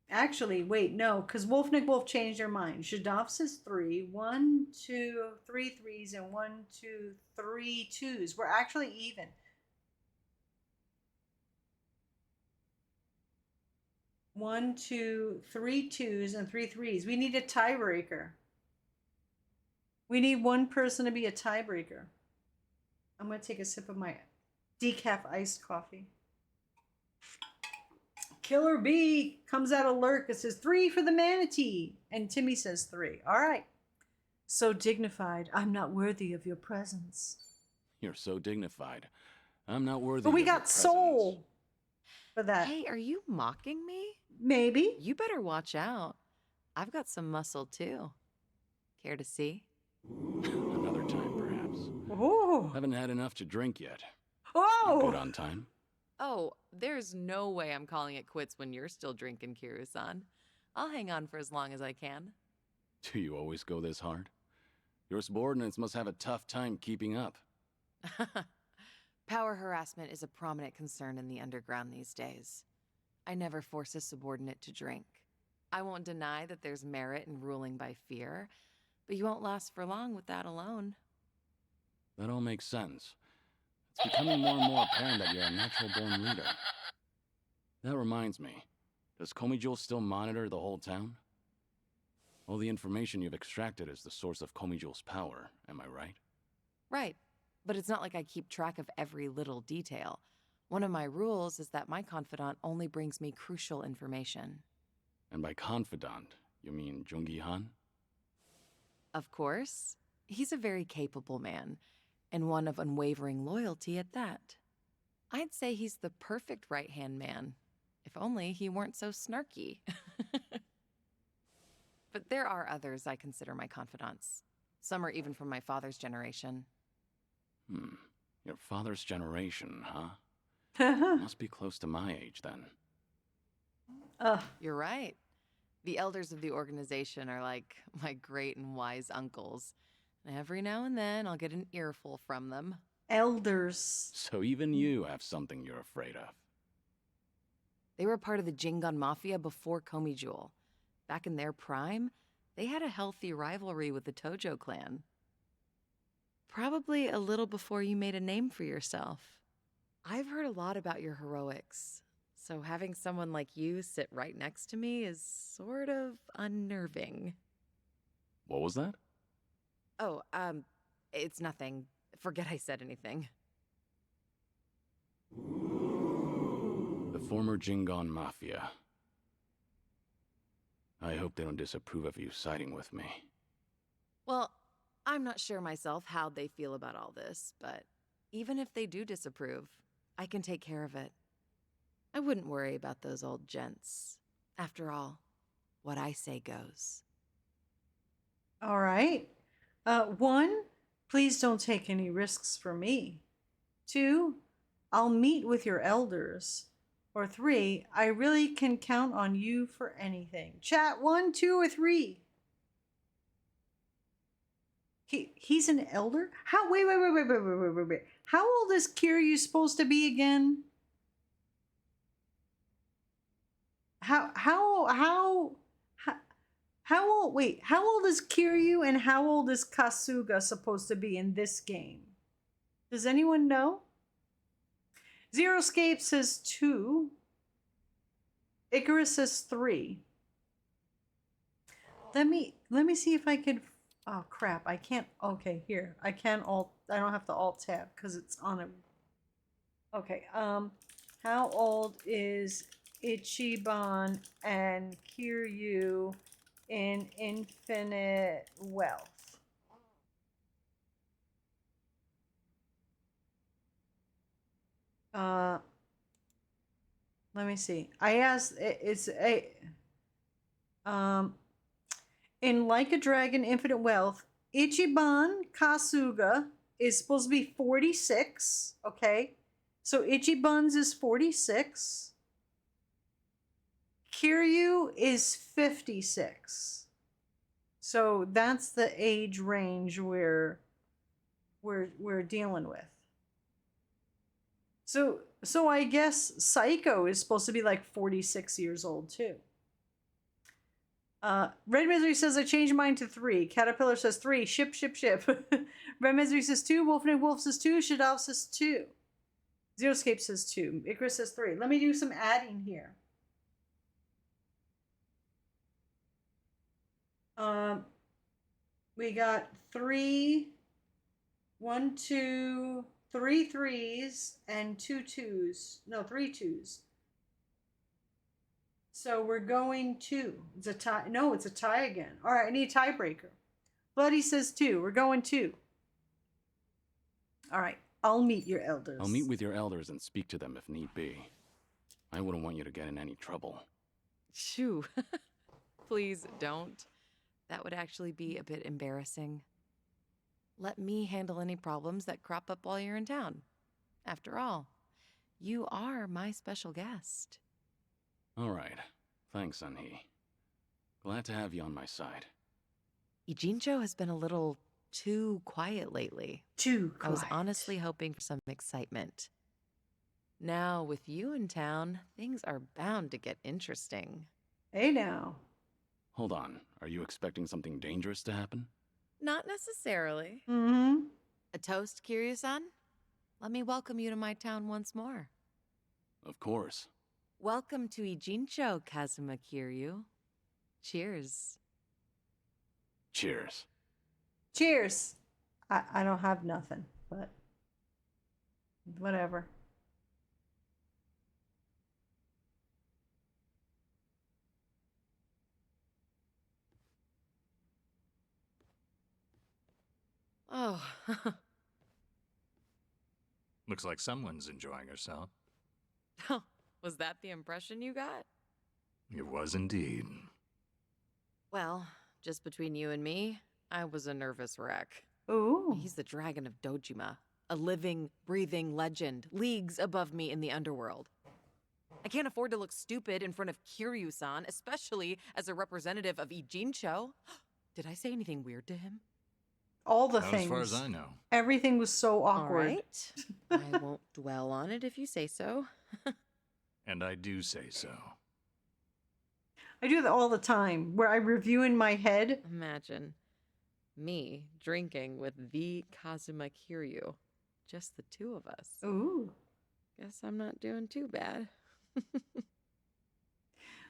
Actually, wait, no, because Wolfnick Wolf changed their mind. Shadov says 3. 1, 2, 3 3s and 1, 2, 3 2s. We're actually even. One, 2, 3 2s and 3 3s. We need a tiebreaker. We need one person to be a tiebreaker. I'm going to take a sip of my decaf iced coffee. Killer B comes out of lurk. It says 3 for the manatee. And Timmy says 3. All right. So dignified. I'm not worthy of your presence. You're so dignified. I'm not worthy But we of your got soul for that. Hey, are you mocking me? Maybe. You better watch out. I've got some muscle too. Care to see? Another time, perhaps. Oh. Haven't had enough to drink yet. Oh. Good on time. Oh, there's no way I'm calling it quits when you're still drinking, Kiryu-san. I'll hang on for as long as I can. Do you always go this hard? Your subordinates must have a tough time keeping up. Power harassment is a prominent concern in the underground these days. I never force a subordinate to drink. I won't deny that there's merit in ruling by fear, but you won't last for long with that alone. That all makes sense. It's becoming more and more apparent that you're a natural-born leader. That reminds me, does Komijul still monitor the whole town? All the information you've extracted is the source of Komijul's power, am I right? Right, but it's not like I keep track of every little detail. One of my rules is that my confidant only brings me crucial information. And by confidant, you mean Jungi-han? Of course. He's a very capable man, and one of unwavering loyalty at that. I'd say he's the perfect right-hand man, if only he weren't so snarky. But there are others I consider my confidants. Some are even from my father's generation. Your father's generation, huh? Must be close to my age, then. You're right. The elders of the organization are like my great and wise uncles. Every now and then, I'll get an earful from them. Elders. So even you have something you're afraid of. They were part of the Jingon Mafia before Komi Jewel. Back in their prime, they had a healthy rivalry with the Tojo clan. Probably a little before you made a name for yourself. I've heard a lot about your heroics, so having someone like you sit right next to me is sort of unnerving. What was that? Oh, it's nothing. Forget I said anything. The former Jingon Mafia. I hope they don't disapprove of you siding with me. Well, I'm not sure myself how they feel about all this, but even if they do disapprove, I can take care of it. I wouldn't worry about those old gents. After all, what I say goes. All right. 1, please don't take any risks for me. 2, I'll meet with your elders. Or 3, I really can count on you for anything. Chat 1, 2, or 3. He's an elder? How? Wait. How old is Kiryu supposed to be again? How old? Wait, how old is Kiryu and how old is Kasuga supposed to be in this game? Does anyone know? Zero Scape says 2. Icarus says 3. Let me see if I could. Oh crap! I can't. Okay, here I can alt. I don't have to alt tab because it's on a. Okay. How old is Ichiban and Kiryu in Infinite Wealth? Let me see. I asked. It's a. In Like a Dragon Infinite Wealth, Ichiban Kasuga is supposed to be 46. Okay, so Ichiban's is 46. Kiryu is 56. So that's the age range we're dealing with. So I guess Psycho is supposed to be like 46 years old too. Red Misery says I changed mine to 3. Caterpillar says 3. Ship. Red Misery says 2. Wolfnik Wolf says 2. Shadov says 2. Zeroscape says 2. Icarus says 3. Let me do some adding here. We got 3, 1, 2, 3 3s and 2 2s. No, 3 2s. So we're going 2. It's a tie. No, it's a tie again. All right, I need a tiebreaker. Bloody says 2. We're going 2. All right, I'll meet your elders. I'll meet with your elders and speak to them if need be. I wouldn't want you to get in any trouble. Shoo. Please don't. That would actually be a bit embarrassing. Let me handle any problems that crop up while you're in town. After all, you are my special guest. All right. Thanks, Sunhee. Glad to have you on my side. Ijincho has been a little too quiet lately. Too quiet. I was honestly hoping for some excitement. Now, with you in town, things are bound to get interesting. Hey now. Hold on. Are you expecting something dangerous to happen? Not necessarily. Mm-hmm. A toast, Kiryu-san? Let me welcome you to my town once more. Of course. Welcome to Ijincho, Kazuma Kiryu. Cheers. Cheers. Cheers. I don't have nothing, but whatever. Oh, Looks like someone's enjoying herself. was that the impression you got? It was indeed. Well, just between you and me, I was a nervous wreck. Ooh. He's the dragon of Dojima, a living, breathing legend, leagues above me in the underworld. I can't afford to look stupid in front of Kiryu-san, especially as a representative of Ijincho. Did I say anything weird to him? All the Not things. as far as I know. Everything was so awkward. All right. I won't dwell on it if you say so. And I do say so. I do that all the time, where I review in my head. Imagine me drinking with the Kazuma Kiryu. Just the two of us. Ooh. Guess I'm not doing too bad.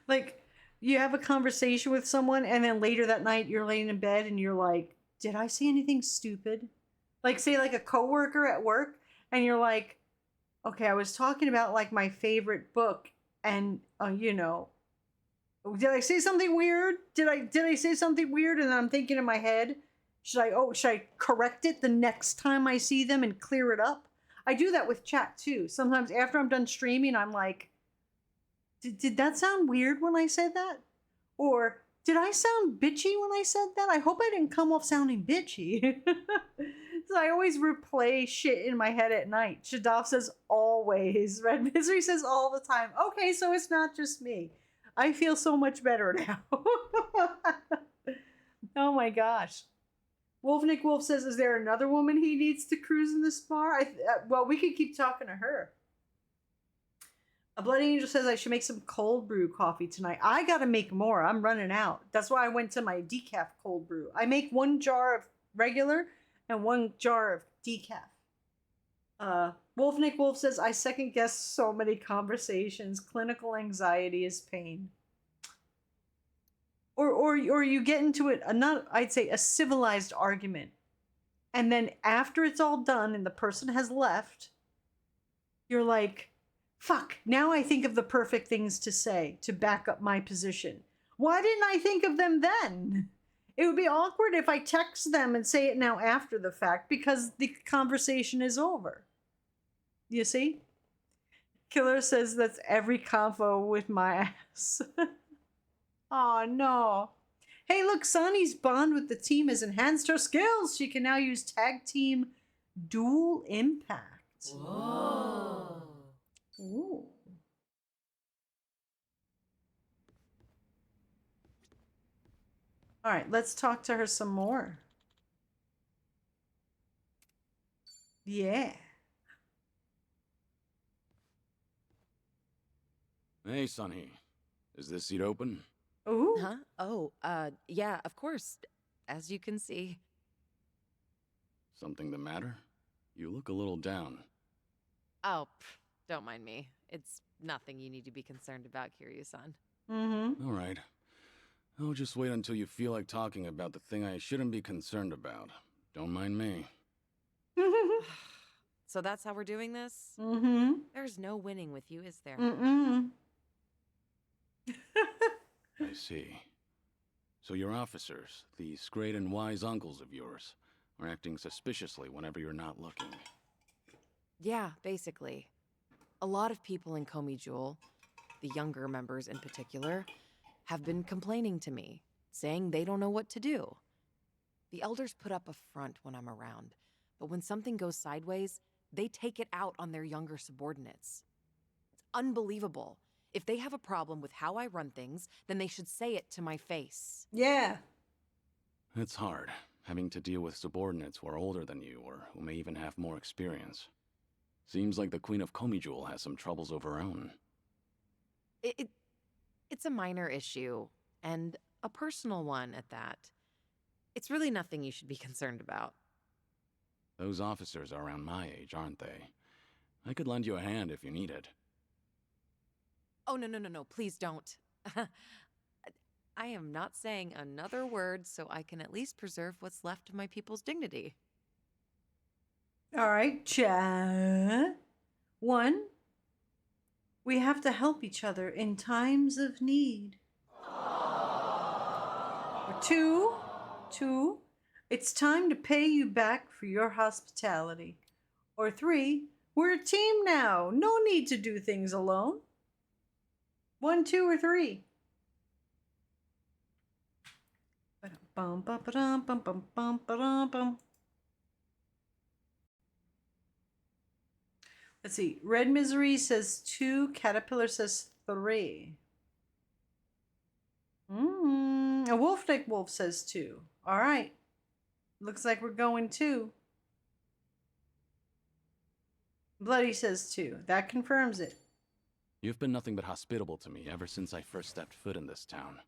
Like, you have a conversation with someone, and then later that night you're laying in bed and you're like, did I say anything stupid? Like, say, like a coworker at work, and you're like, okay, I was talking about, like, my favorite book, and, you know, did I say something weird? Did I say something weird? And then I'm thinking in my head, should I correct it the next time I see them and clear it up? I do that with chat, too. Sometimes after I'm done streaming, I'm like, did that sound weird when I said that? Or did I sound bitchy when I said that? I hope I didn't come off sounding bitchy. So I always replay shit in my head at night. Shadaf says always. Red Misery says all the time. Okay, so it's not just me. I feel so much better now. Oh my gosh. Wolfnick Wolf says, is there another woman he needs to cruise in this bar? Well, we could keep talking to her. A Bloody Angel says I should make some cold brew coffee tonight. I gotta make more. I'm running out. That's why I went to my decaf cold brew. I make 1 jar of regular and 1 jar of decaf. Wolfnick Wolf says I second guess so many conversations. Clinical anxiety is pain. Or you get into it, I'd say a civilized argument. And then after it's all done and the person has left, you're like, fuck, now I think of the perfect things to say to back up my position. Why didn't I think of them then? It would be awkward if I text them and say it now after the fact because the conversation is over. You see? Killer says that's every convo with my ass. Oh no. Hey, look, Sonny's bond with the team has enhanced her skills. She can now use tag team dual impact. Whoa. Ooh. All right, let's talk to her some more. Yeah. Hey, Sonny. Is this seat open? Ooh. Huh? Oh, yeah, of course. As you can see. Something the matter? You look a little down. Oh, don't mind me. It's nothing you need to be concerned about, Kiryu-san. Mm-hmm. All right. I'll just wait until you feel like talking about the thing I shouldn't be concerned about. Don't mind me. So that's how we're doing this? Mm-hmm. There's no winning with you, is there? Mm-mm. I see. So your officers, these great and wise uncles of yours, are acting suspiciously whenever you're not looking. Yeah, basically. A lot of people in Komi Jewel, the younger members in particular, have been complaining to me, saying they don't know what to do. The elders put up a front when I'm around, but when something goes sideways, they take it out on their younger subordinates. It's unbelievable. If they have a problem with how I run things, then they should say it to my face. Yeah. It's hard, having to deal with subordinates who are older than you or who may even have more experience. Seems like the Queen of Komi Jewel has some troubles of her own. It's a minor issue, and a personal one at that. It's really nothing you should be concerned about. Those officers are around my age, aren't they? I could lend you a hand if you need it. Oh, no, please don't. I am not saying another word so I can at least preserve what's left of my people's dignity. All right, chat. 1, we have to help each other in times of need. Or 2, it's time to pay you back for your hospitality. Or 3, we're a team now. No need to do things alone. 1, 2, or 3. Bum, bum, ba-dum, bum, bum, bum, ba-dum, bum. Let's see. Red Misery says 2. Caterpillar says 3. A Wolf Neck Wolf says 2. All right. Looks like we're going 2. Bloody says 2. That confirms it. You've been nothing but hospitable to me ever since I first stepped foot in this town.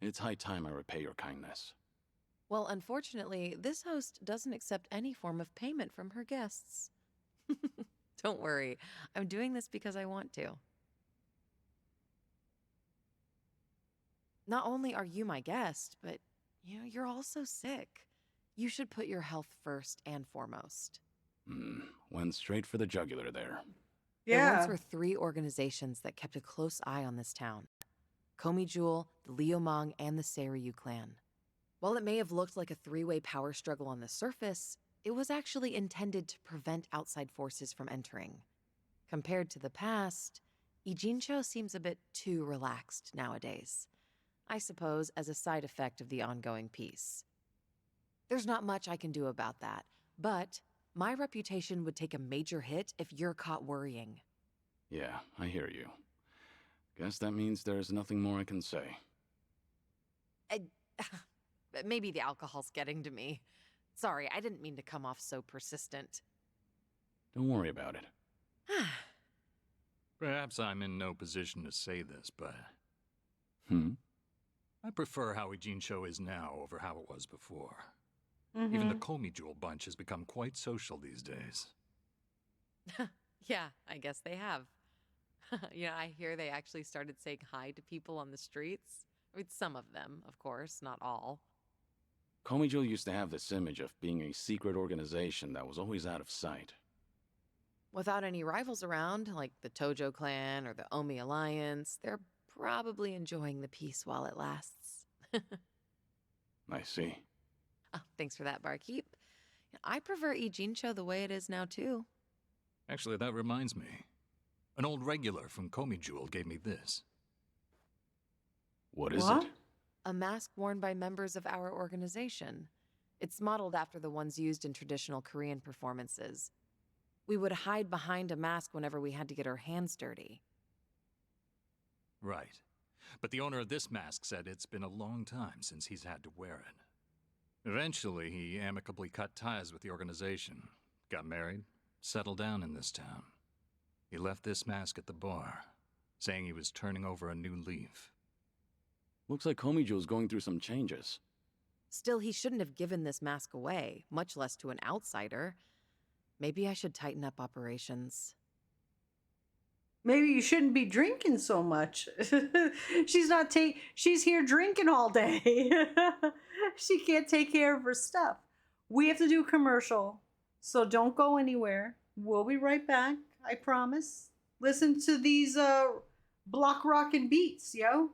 It's high time I repay your kindness. Well, unfortunately, this host doesn't accept any form of payment from her guests. Don't worry, I'm doing this because I want to. Not only are you my guest, but you're also sick. You should put your health first and foremost. Went straight for the jugular there. There once were 3 organizations that kept a close eye on this town. Komi Jewel, the Liumang, and the Seiryu clan. While it may have looked like a 3-way power struggle on the surface, it was actually intended to prevent outside forces from entering. Compared to the past, Ijincho seems a bit too relaxed nowadays. I suppose as a side effect of the ongoing peace. There's not much I can do about that, but my reputation would take a major hit if you're caught worrying. Yeah, I hear you. Guess that means there's nothing more I can say. Maybe the alcohol's getting to me. Sorry, I didn't mean to come off so persistent. Don't worry about it. Perhaps I'm in no position to say this, but Hmm? I prefer how Ijincho is now over how it was before. Even the Komi Jewel bunch has become quite social these days. Yeah, I guess they have. I hear they actually started saying hi to people on the streets. I mean, some of them, of course, not all. Komijo used to have this image of being a secret organization that was always out of sight. Without any rivals around, like the Tojo clan or the Omi Alliance, they're probably enjoying the peace while it lasts. I see. Oh, thanks for that, barkeep. I prefer Ijincho the way it is now, too. Actually, that reminds me. An old regular from Komi Jewel gave me this. What is it? A mask worn by members of our organization. It's modeled after the ones used in traditional Korean performances. We would hide behind a mask whenever we had to get our hands dirty. Right. But the owner of this mask said it's been a long time since he's had to wear it. Eventually, he amicably cut ties with the organization, got married, settled down in this town. He left this mask at the bar, saying he was turning over a new leaf. Looks like Komijo's going through some changes. Still, he shouldn't have given this mask away, much less to an outsider. Maybe I should tighten up operations. Maybe you shouldn't be drinking so much. She's here drinking all day. She can't take care of her stuff. We have to do a commercial, so don't go anywhere. We'll be right back, I promise. Listen to these block rockin' beats, yo.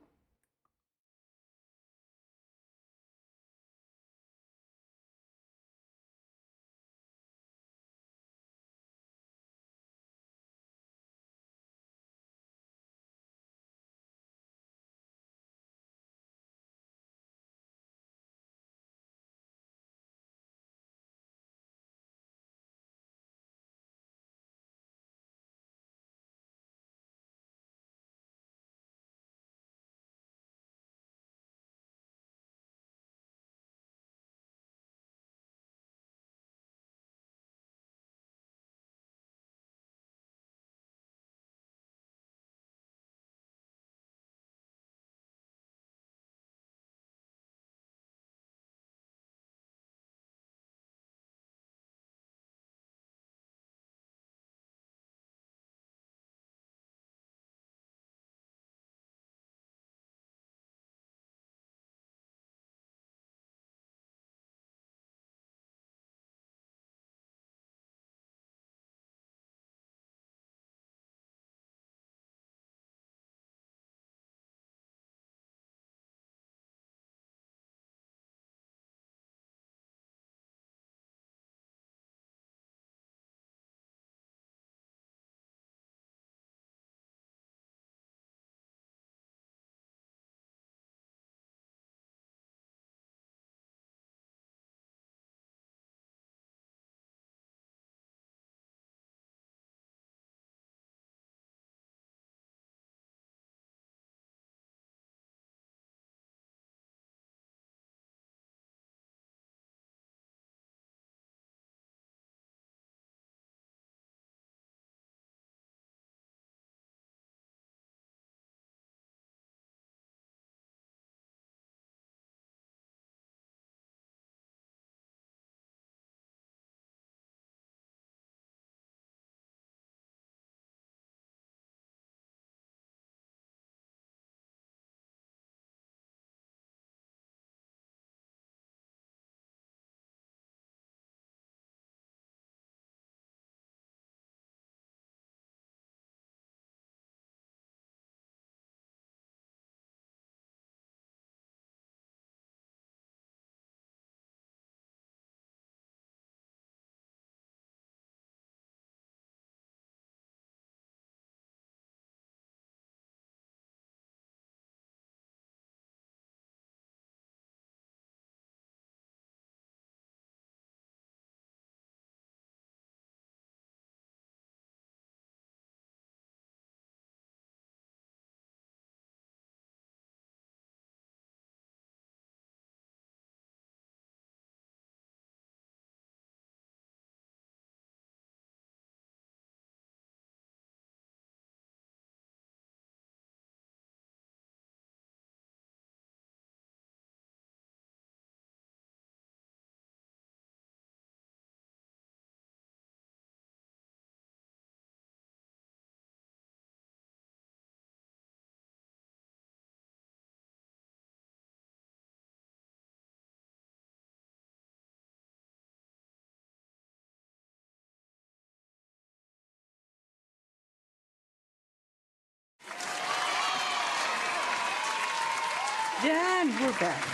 And we're back.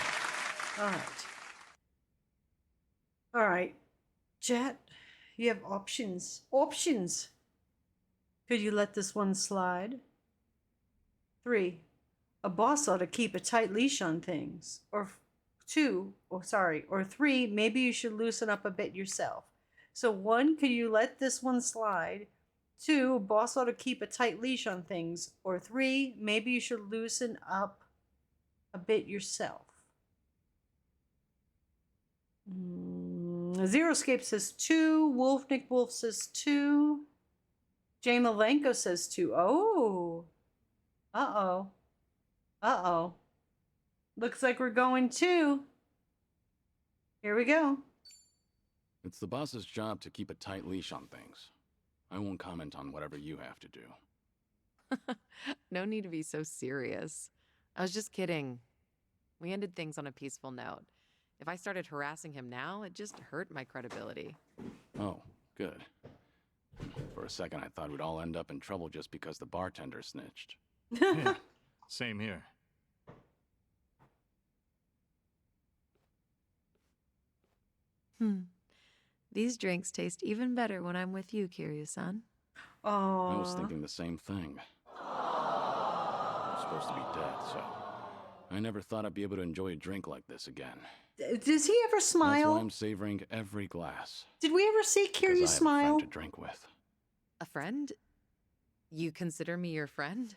All right. All right. Chat, you have options. Options. Could you let this one slide? 3. A boss ought to keep a tight leash on things. Or 3, maybe you should loosen up a bit yourself. So 1, could you let this one slide? 2, a boss ought to keep a tight leash on things. Or 3, maybe you should loosen up a bit yourself. Zeroscape says 2. Wolfnick Wolf says 2. Jay Malenko says 2. Oh. Uh-oh. Uh-oh. Looks like we're going 2. Here we go. It's the boss's job to keep a tight leash on things. I won't comment on whatever you have to do. No need to be so serious. I was just kidding. We ended things on a peaceful note. If I started harassing him now, it just hurt my credibility. Oh, good. For a second, I thought we'd all end up in trouble just because the bartender snitched. Yeah, same here. These drinks taste even better when I'm with you, Kiryu-san. I was thinking the same thing. I'm supposed to be dead, so I never thought I'd be able to enjoy a drink like this again. Does he ever smile? That's why I'm savoring every glass. Did we ever see Kiryu Because I have a smile? friend to drink with. A friend? You consider me your friend?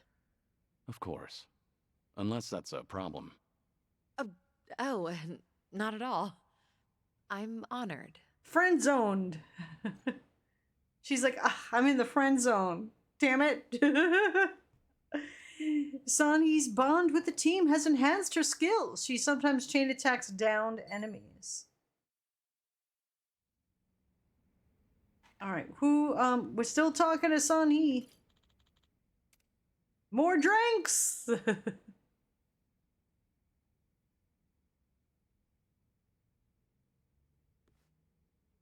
Of course. Unless that's a problem. Oh, not at all. I'm honored. Friend zoned. She's like, I'm in the friend zone. Damn it. Sanhee's bond with the team has enhanced her skills. She sometimes chain attacks downed enemies. Alright, we're still talking to Sanhee. More drinks!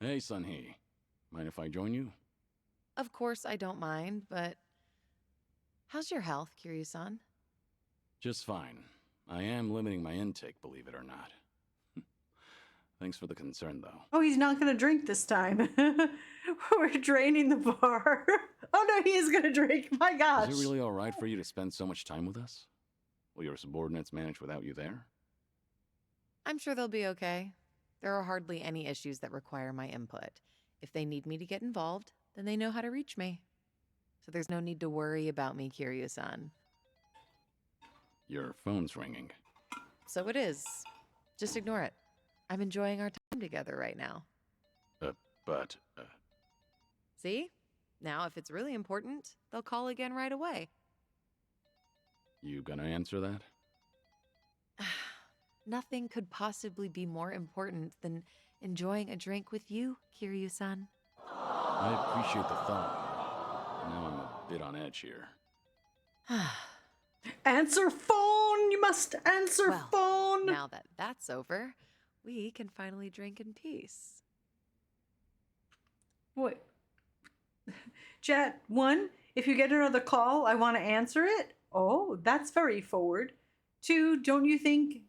Hey, Sunhee. Mind if I join you? Of course I don't mind, but how's your health, Kiryu-san? Just fine. I am limiting my intake, believe it or not. Thanks for the concern, though. Oh, he's not gonna drink this time. We're draining the bar. Oh no, he is gonna drink. My gosh. Is it really all right for you to spend so much time with us? Will your subordinates manage without you there? I'm sure they'll be okay. There are hardly any issues that require my input. If they need me to get involved, then they know how to reach me. So there's no need to worry about me, Kiryu-san. Your phone's ringing. So it is. Just ignore it. I'm enjoying our time together right now. But See? Now, if it's really important, they'll call again right away. you gonna answer that? Nothing could possibly be more important than enjoying a drink with you, Kiryu-san. I appreciate the thought. Now I'm a bit on edge here. Answer phone! You must answer Well, phone! Now that that's over, we can finally drink in peace. Wait. Chat, 1, if you get another call, I want to answer it. Oh, that's very forward. 2, don't you think...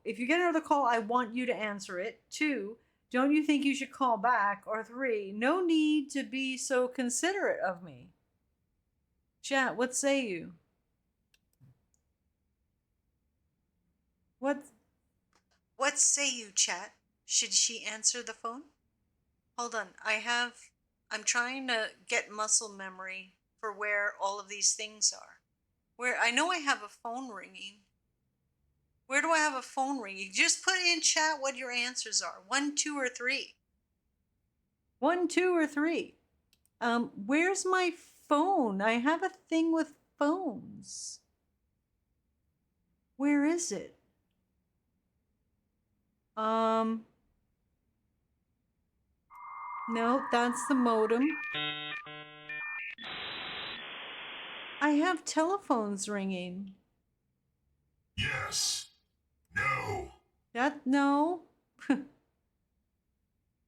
if you get another call, I want you to answer it. 2, don't you think you should call back? Or 3, no need to be so considerate of me. Chat, what say you? What say you, chat? Should she answer the phone? Hold on, I'm trying to get muscle memory for where all of these things are. Where I know I have a phone ringing. Where do I have a phone ringing? Just put in chat what your answers are. 1, 2, or 3. 1, 2, or 3. Where's my phone? I have a thing with phones. Where is it? No, that's the modem. I have telephones ringing. Yes. No. No.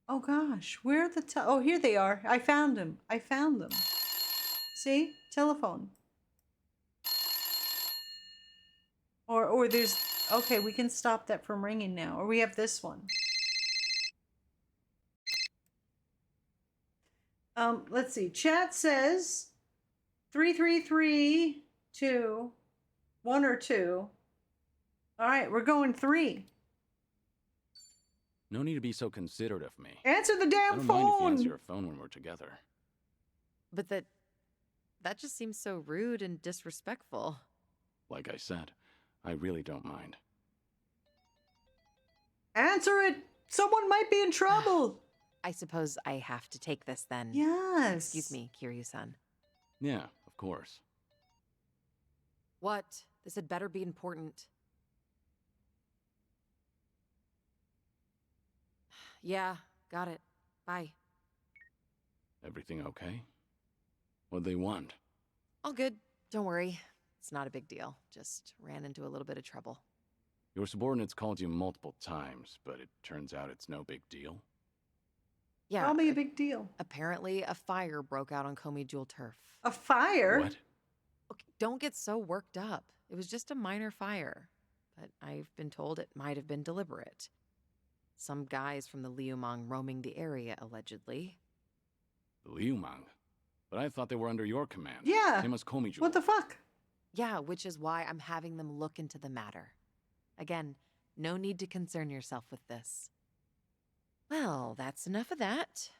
Oh gosh, where are the oh, here they are. I found them. See? Telephone. Or there's Okay, we can stop that from ringing now. Or we have this one. Let's see. Chat says 3, 2, 1 or 2. All right, we're going 3. No need to be so considerate of me. Answer the I damn don't mind if you phone. answer your phone when we're together. But that just seems so rude and disrespectful. Like I said, I really don't mind. Answer it. Someone might be in trouble. I suppose I have to take this then. Yes. Excuse me, Kiryu-san. Yeah, of course. What? This had better be important. Yeah, got it. Bye. Everything okay? What'd they want? All good. Don't worry. It's not a big deal. Just ran into a little bit of trouble. Your subordinates called you multiple times, but it turns out it's no big deal. Yeah. Probably a big deal. Apparently, a fire broke out on Komi Jewel turf. A fire? What? Okay, don't get so worked up. It was just a minor fire. But I've been told it might have been deliberate. Some guys from the Liumang roaming the area, allegedly. The Liumang? But I thought they were under your command. Yeah. Same as Komi Jewel. What the fuck? Yeah, which is why I'm having them look into the matter. Again, no need to concern yourself with this. Well, that's enough of that.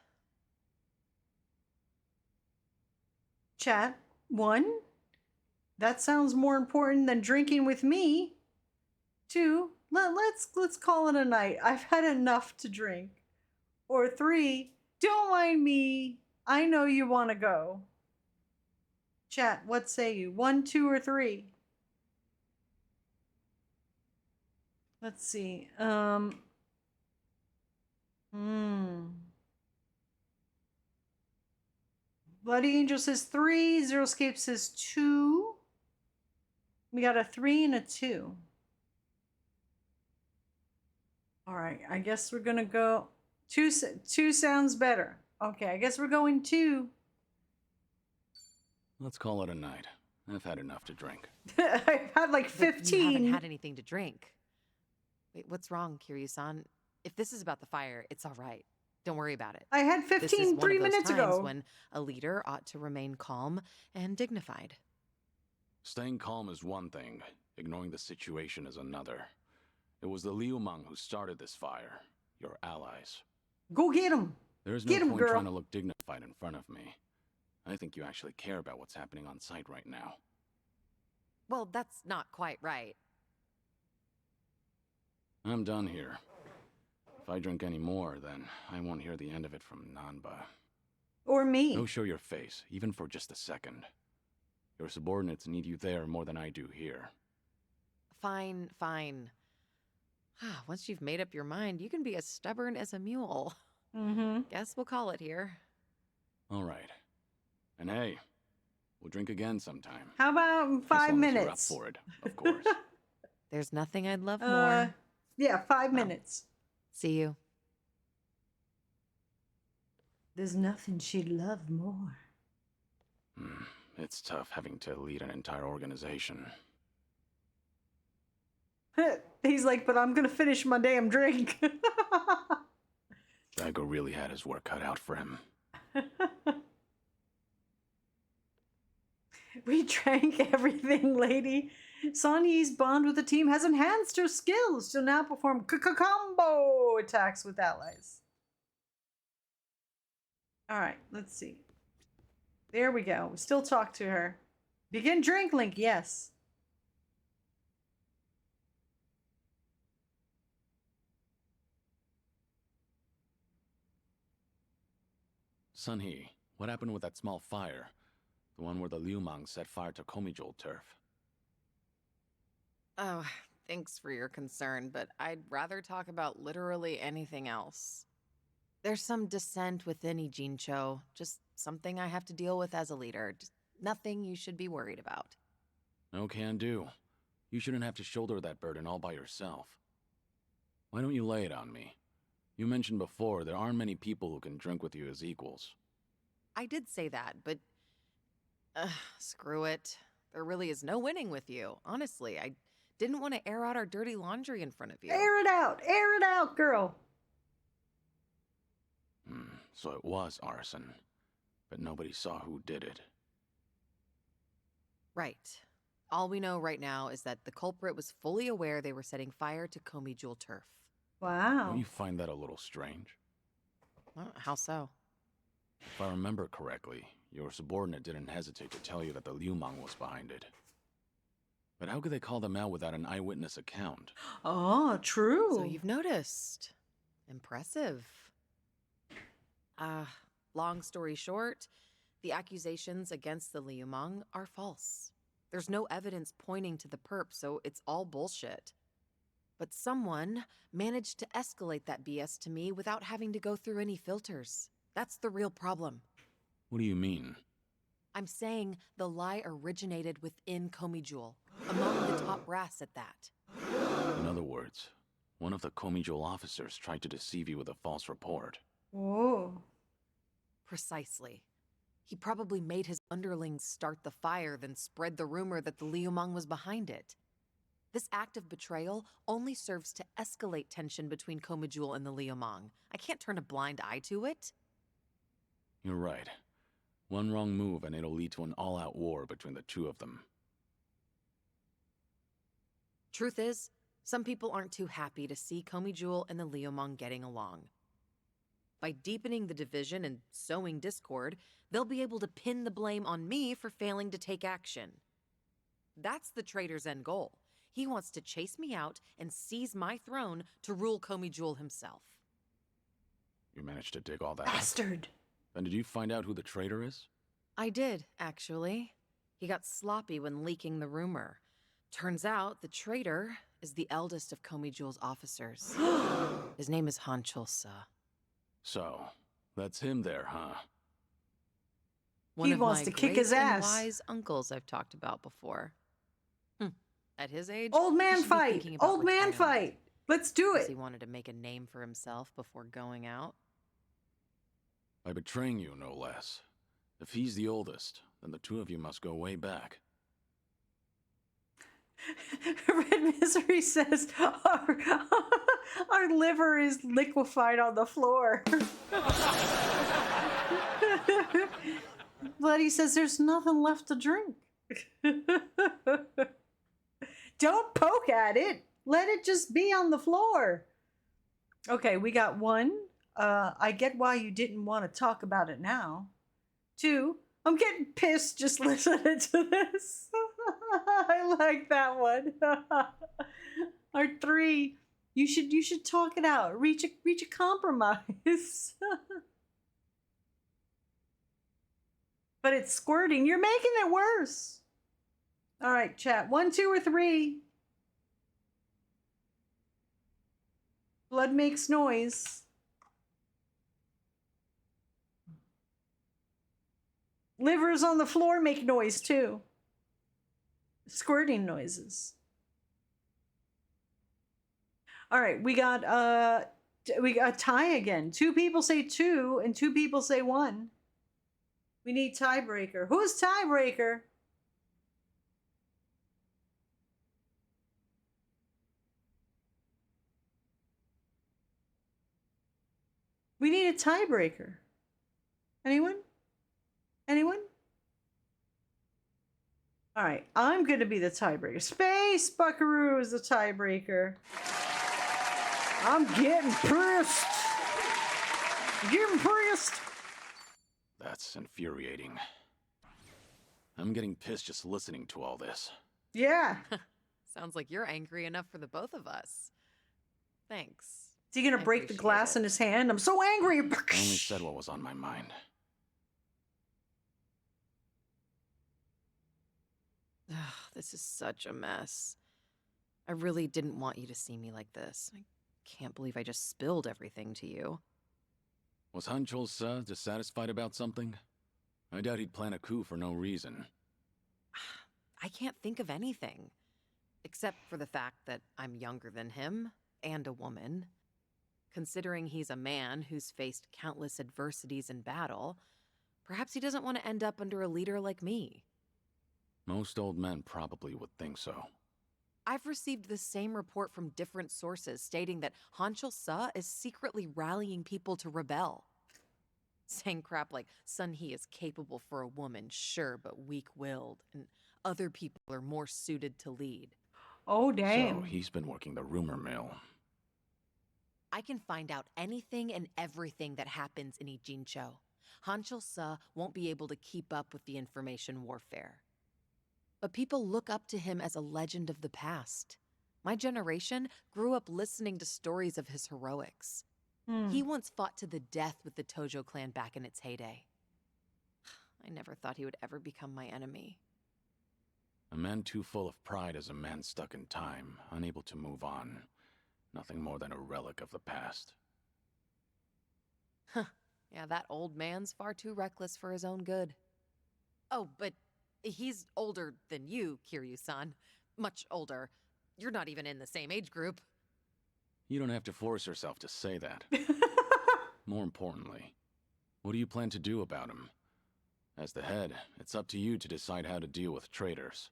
Chat. 1. That sounds more important than drinking with me. 2. Let's call it a night. I've had enough to drink. Or 3. Don't mind me. I know you want to go. Chat, what say you? 1, 2, or 3? Let's see. Bloody Angel says 3. Zero Escape says 2. We got a 3 and a 2. All right, I guess we're gonna go 2. 2 sounds better. Okay, I guess we're going 2. Let's call it a night. I've had enough to drink. I've had like But you 15. haven't had anything to drink. Wait, what's wrong, Kiryu-san? If this is about the fire, it's all right. Don't worry about it. I had This is 15 one 3 of those minutes times ago. when a leader ought to remain calm and dignified. Staying calm is one thing. Ignoring the situation is another. It was the Liumang who started this fire. Your allies. Go get him. There's no Get him, point girl. trying to look dignified in front of me. I think you actually care about what's happening on site right now. Well, that's not quite right. I'm done here. If I drink any more, then I won't hear the end of it from Nanba. Or me. Go show your face, even for just a second. Your subordinates need you there more than I do here. Fine, fine. Once you've made up your mind, you can be as stubborn as a mule. Mm-hmm. Guess we'll call it here. All right. And hey, we'll drink again sometime. How about As 5 long as you're minutes? up for it, of course. There's nothing I'd love more. Yeah, 5 Well. minutes. See you. There's nothing she'd love more. It's tough having to lead an entire organization. He's like, but I'm gonna finish my damn drink. Daigo really had his work cut out for him. We drank everything, lady. Sonye's bond with the team has enhanced her skills. She'll now perform combo attacks with allies. All right, let's see. There we go. We still talk to her. Begin drink, Link. Yes. Sunhee, what happened with that small fire? The one where the Liumang set fire to Komijol turf. Oh, thanks for your concern, but I'd rather talk about literally anything else. There's some dissent within Ijincho, just something I have to deal with as a leader. Just nothing you should be worried about. No can do. You shouldn't have to shoulder that burden all by yourself. Why don't you lay it on me? You mentioned before there aren't many people who can drink with you as equals. I did say that, but screw it. There really is no winning with you. Honestly, I Didn't want to air out our dirty laundry in front of you. Air it out, girl. So it was arson, but nobody saw who did it. Right. All we know right now is that the culprit was fully aware they were setting fire to Comey Jewel turf. Wow. Don't you find that a little strange? Well, how so? If I remember correctly, your subordinate didn't hesitate to tell you that the Liu Mang was behind it. But how could they call them out without an eyewitness account? Oh, true. So you've noticed. Impressive. Long story short, the accusations against the Liu Mang are false. There's no evidence pointing to the perp, so it's all bullshit. But someone managed to escalate that BS to me without having to go through any filters. That's the real problem. What do you mean? I'm saying the lie originated within Comey Jewel, among the top brass at that. In other words, one of the Comey Jewel officers tried to deceive you with a false report. Whoa. Precisely. He probably made his underlings start the fire, then spread the rumor that the Liu Mang was behind it. This act of betrayal only serves to escalate tension between Comey Jewel and the Liu Mang. I can't turn a blind eye to it. You're right. One wrong move and it'll lead to an all-out war between the two of them. Truth is, some people aren't too happy to see Comey Jewel and the Liu Mang getting along. By deepening the division and sowing discord, they'll be able to pin the blame on me for failing to take action. That's the traitor's end goal. He wants to chase me out and seize my throne to rule Comey Jewel himself. You managed to dig all that up. Bastard. Then did you find out who the traitor is? I did, actually. He got sloppy when leaking the rumor. Turns out the traitor is the eldest of Comey Jewel's officers. His name is Han Chul-sa. So, that's him there, huh? One He of wants my to kick great his and ass. wise uncles I've talked about before. At his age, Old he man should be fight. thinking about Old man retirement. fight. Let's do Guess it. he wanted to make a name for himself before going out. By betraying you, no less. If he's the oldest, then the two of you must go way back. Red Misery says our liver is liquefied on the floor. Bloody says there's nothing left to drink. Don't poke at it. Let it just be on the floor. Okay, we got 1. I get why you didn't want to talk about it now. 2, I'm getting pissed just listening to this. I like that one. Or 3, you should talk it out. Reach a compromise. But it's squirting. You're making it worse. All right, chat. 1, 2, or 3. Blood makes noise. Livers on the floor make noise too. Squirting noises. All right, we got tie again. 2 people say 2 and 2 people say 1. We need tiebreaker. Who's tiebreaker? We need a tiebreaker. Anyone? Anyone? All right, I'm going to be the tiebreaker. Space Buckaroo is the tiebreaker. I'm getting pissed. Getting pissed. That's infuriating. I'm getting pissed just listening to all this. Yeah. Sounds like you're angry enough for the both of us. Thanks. Is he going to I break the appreciate glass it. in his hand? I'm so angry. I only said what was on my mind. Ugh, this is such a mess. I really didn't want you to see me like this. I can't believe I just spilled everything to you. Was Han Chul-sa dissatisfied about something? I doubt he'd plan a coup for no reason. I can't think of anything. Except for the fact that I'm younger than him, and a woman. Considering he's a man who's faced countless adversities in battle, perhaps he doesn't want to end up under a leader like me. Most old men probably would think so. I've received the same report from different sources stating that Hanchul Sa is secretly rallying people to rebel. Saying crap like Sun He is capable for a woman, sure, but weak-willed, and other people are more suited to lead. Oh, So damn. he's been working the rumor mill. I can find out anything and everything that happens in Ijincho. Hanchul Sa won't be able to keep up with the information warfare. But people look up to him as a legend of the past. My generation grew up listening to stories of his heroics. He once fought to the death with the Tojo clan back in its heyday. I never thought he would ever become my enemy. A man too full of pride is a man stuck in time, unable to move on. Nothing more than a relic of the past. Yeah, that old man's far too reckless for his own good. Oh, but he's older than you, Kiryu-san. Much older. You're not even in the same age group. You don't have to force yourself to say that. More importantly, what do you plan to do about him? As the head, it's up to you to decide how to deal with traitors.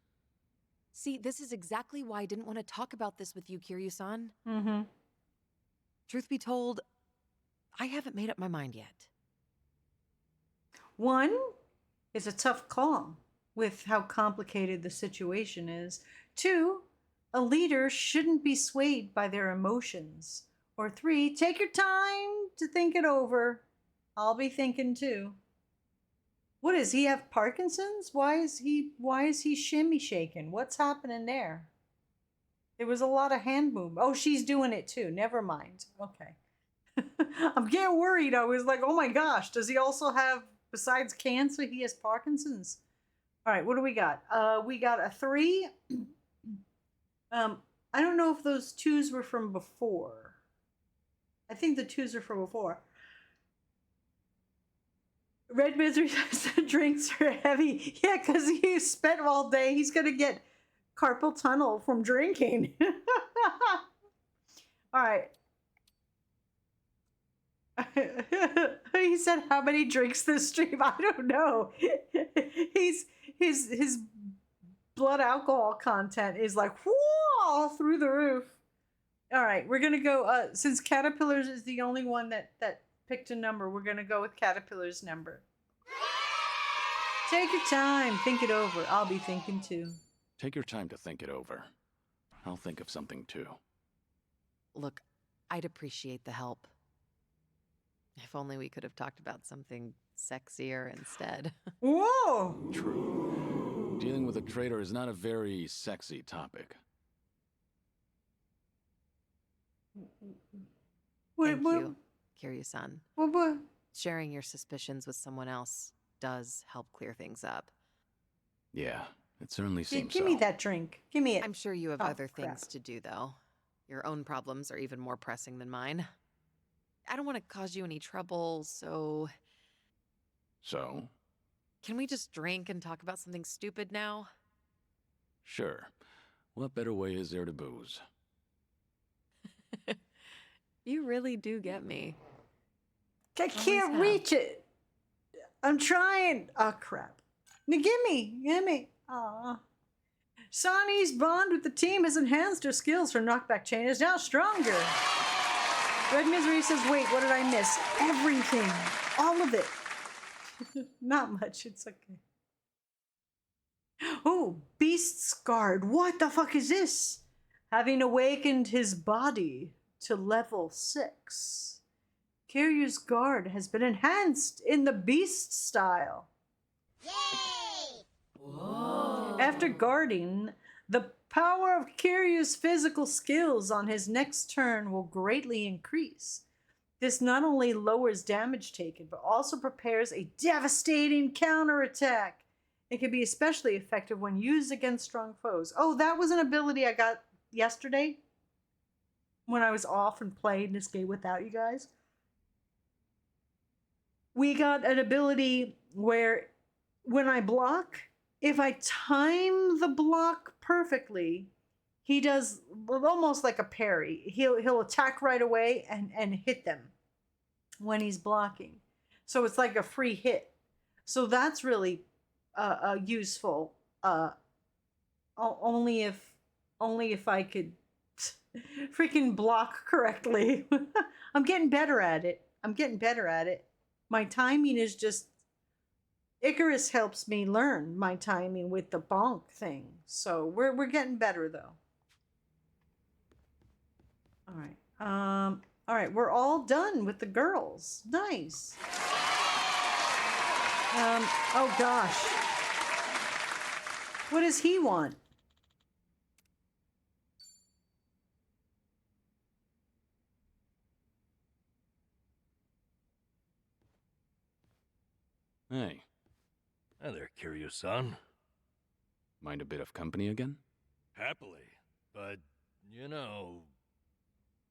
See, this is exactly why I didn't want to talk about this with you, Kiryu-san. Mm-hmm. Truth be told, I haven't made up my mind yet. One, it's a tough call with how complicated the situation is. Two, a leader shouldn't be swayed by their emotions. Or three, take your time to think it over. I'll be thinking too. What does he have Parkinson's? Why is he shimmy shaking? What's happening there? There was a lot of hand movement. Oh, she's doing it too. Never mind. Okay. I'm getting worried. I was like, oh my gosh, does he also have, besides cancer, he has Parkinson's? All right, what do we got? We got a 3. I don't know if those 2s were from before. I think the 2s are from before. Red Misery says the drinks are heavy. Yeah, because he spent all day. He's going to get carpal tunnel from drinking. All right. He said how many drinks this stream? I don't know. His blood alcohol content is like whoa through the roof. All right, we're gonna go. Since Caterpillars is the only one that picked a number, we're gonna go with Caterpillar's number. Take your time, think it over. I'll be thinking too. Take your time to think it over. I'll think of something too. Look, I'd appreciate the help. If only we could have talked about something sexier instead. Whoa! True. Dealing with a traitor is not a very sexy topic. Thank you, Kiryu-san. What? Sharing your suspicions with someone else does help clear things up. Yeah, it certainly seems Give so. me that drink. Give me it. I'm sure you have Oh, other crap. things to do, though. Your own problems are even more pressing than mine. I don't want to cause you any trouble, so... So? Can we just drink and talk about something stupid now? Sure. What better way is there to booze? You really do get me. I can't have. reach it. I'm trying. Oh, crap. Now, gimme. Aw. Sonny's bond with the team has enhanced her skills. Her knockback chain is now stronger. Red Misery says, wait, what did I miss? Everything. All of it. Not much. It's okay. Oh, Beast's Guard. What the fuck is this? Having awakened his body to level 6. Kiryu's guard has been enhanced in the Beast style. Yay! Whoa. After guarding, the power of Kiryu's physical skills on his next turn will greatly increase. This not only lowers damage taken, but also prepares a devastating counterattack. It can be especially effective when used against strong foes. Oh, that was an ability I got yesterday when I was off and played this game without you guys. We got an ability where when I block, if I time the block perfectly, he does almost like a parry. He'll attack right away and hit them when he's blocking. So it's like a free hit. So that's really useful. Only if Only if I could freaking block correctly. I'm getting better at it. I'm getting better at it. My timing is just Icarus helps me learn my timing with the bonk thing. So we're getting better though. All right. All right, we're all done with the girls. Nice. Oh gosh. What does he want? Hey, Hi there, Kiryu-san. mind a bit of company again? Happily, but, you know...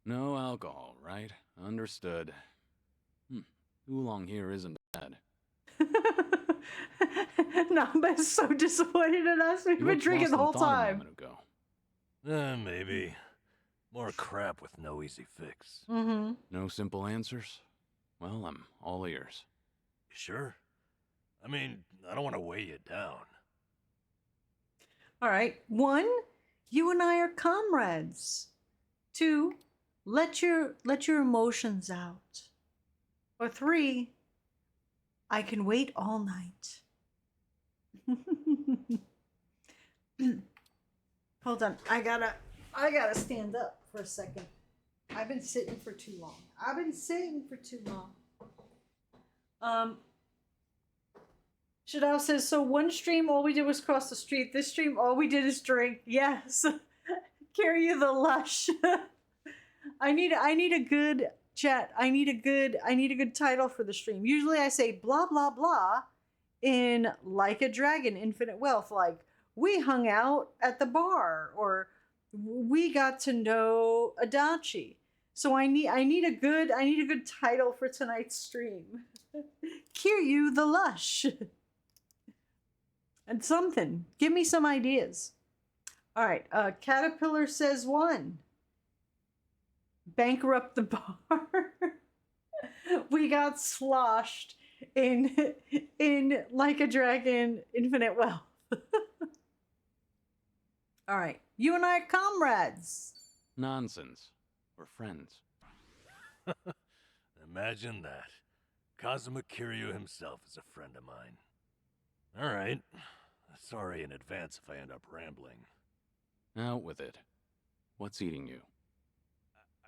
No alcohol, right? Understood. Oolong here isn't bad. Namba's so disappointed in us. We've You been looked drinking the lost whole in thought a time. moment ago. maybe. More crap with no easy fix. Mm-hmm. No simple answers? Well, I'm all ears. You sure? I mean, I don't want to weigh you down. All right. 1, you and I are comrades. 2, let your emotions out. Or 3, I can wait all night. Hold on. I gotta stand up for a second. I've been sitting for too long. Shadao says, so one stream all we did was cross the street. This stream all we did is drink. Yes. Carry you the lush. I need a good chat. I need a good title for the stream. Usually I say blah blah blah in Like a Dragon Infinite Wealth, like we hung out at the bar or we got to know Adachi. So I need a good title for tonight's stream. Kiryu the Lush. And something. Give me some ideas. All right. Caterpillar says 1. Bankrupt the bar. We got sloshed in Like a Dragon Infinite Wealth. All right. You and I are comrades. Nonsense. We're friends. Imagine that. Kazuma Kiryu himself is a friend of mine. All right. Sorry in advance if I end up rambling. Out with it. What's eating you?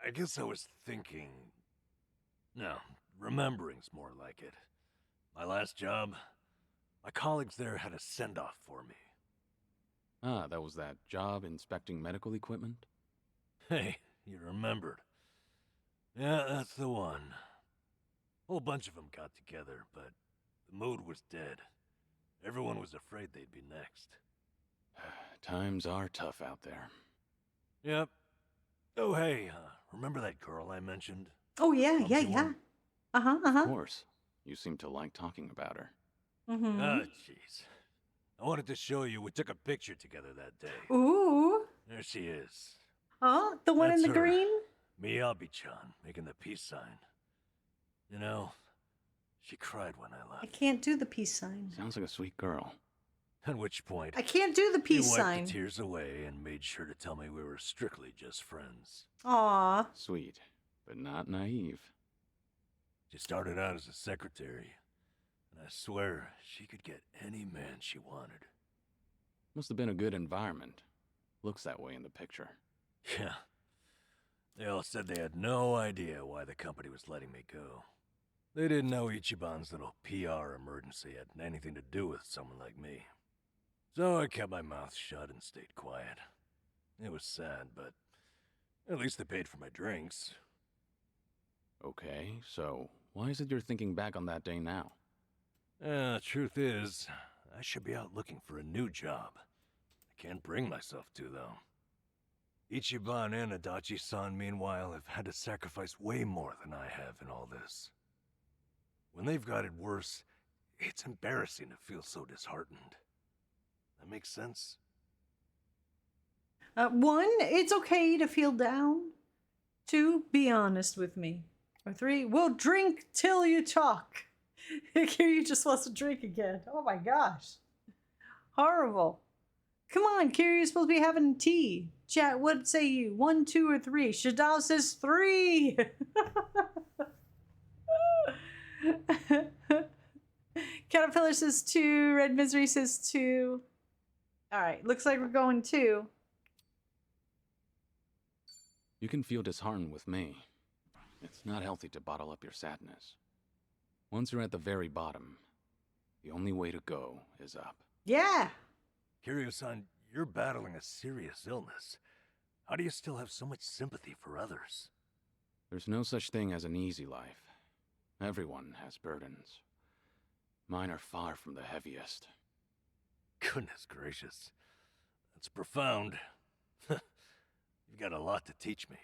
I guess I was thinking... No, remembering's more like it. My last job, my colleagues there had a send-off for me. Ah, that was that job inspecting medical equipment? Hey, you remembered. Yeah, that's the one. Whole bunch of them got together, but the mood was dead. Everyone was afraid they'd be next. Times are tough out there. Yep. Oh, hey, remember that girl I mentioned? Oh yeah, Clumsy yeah. one? Of course. You seem to like talking about her. Mm-hmm. Ah, jeez. I wanted to show you we took a picture together that day. Ooh. There she is. Oh, the one in That's the her. green? Miyabi-chan, making the peace sign. You know, she cried when I I left. can't do the peace sign. Sounds like a sweet girl. At which point, I can't do the she peace wiped sign. the tears away and made sure to tell me we were strictly just friends. Aw. Sweet, but not naive. She started out as a secretary, and I swear she could get any man she wanted. Must have been a good environment. Looks that way in the picture. Yeah. They all said they had no idea why the company was letting me go. They didn't know Ichiban's little PR emergency had anything to do with someone like me. So I kept my mouth shut and stayed quiet. It was sad, but at least they paid for my drinks. Okay, so why is it you're thinking back on that day now? Truth is, I should be out looking for a new job. I can't bring myself to, though. Ichiban and Adachi-san, meanwhile, have had to sacrifice way more than I have in all this. When they've got it worse, it's embarrassing to feel so disheartened. That makes sense? 1, it's okay to feel down. 2, be honest with me. Or 3, we'll drink till you talk. Kiryu just wants to drink again. Oh my gosh. Horrible. Come on, Kiryu's supposed to be having tea. Chat, what say you? 1, 2, or 3? Shadal says 3. Caterpillar says 2. Red Misery says 2. All right, looks like we're going 2. You can feel disheartened with me. It's not healthy to bottle up your sadness. Once you're at the very bottom, the only way to go is up. Yeah. Kiryu-san, you're battling a serious illness. How do you still have so much sympathy for others? There's no such thing as an easy life. Everyone has burdens. Mine are far from the heaviest. Goodness gracious. That's profound. You've got a lot to teach me.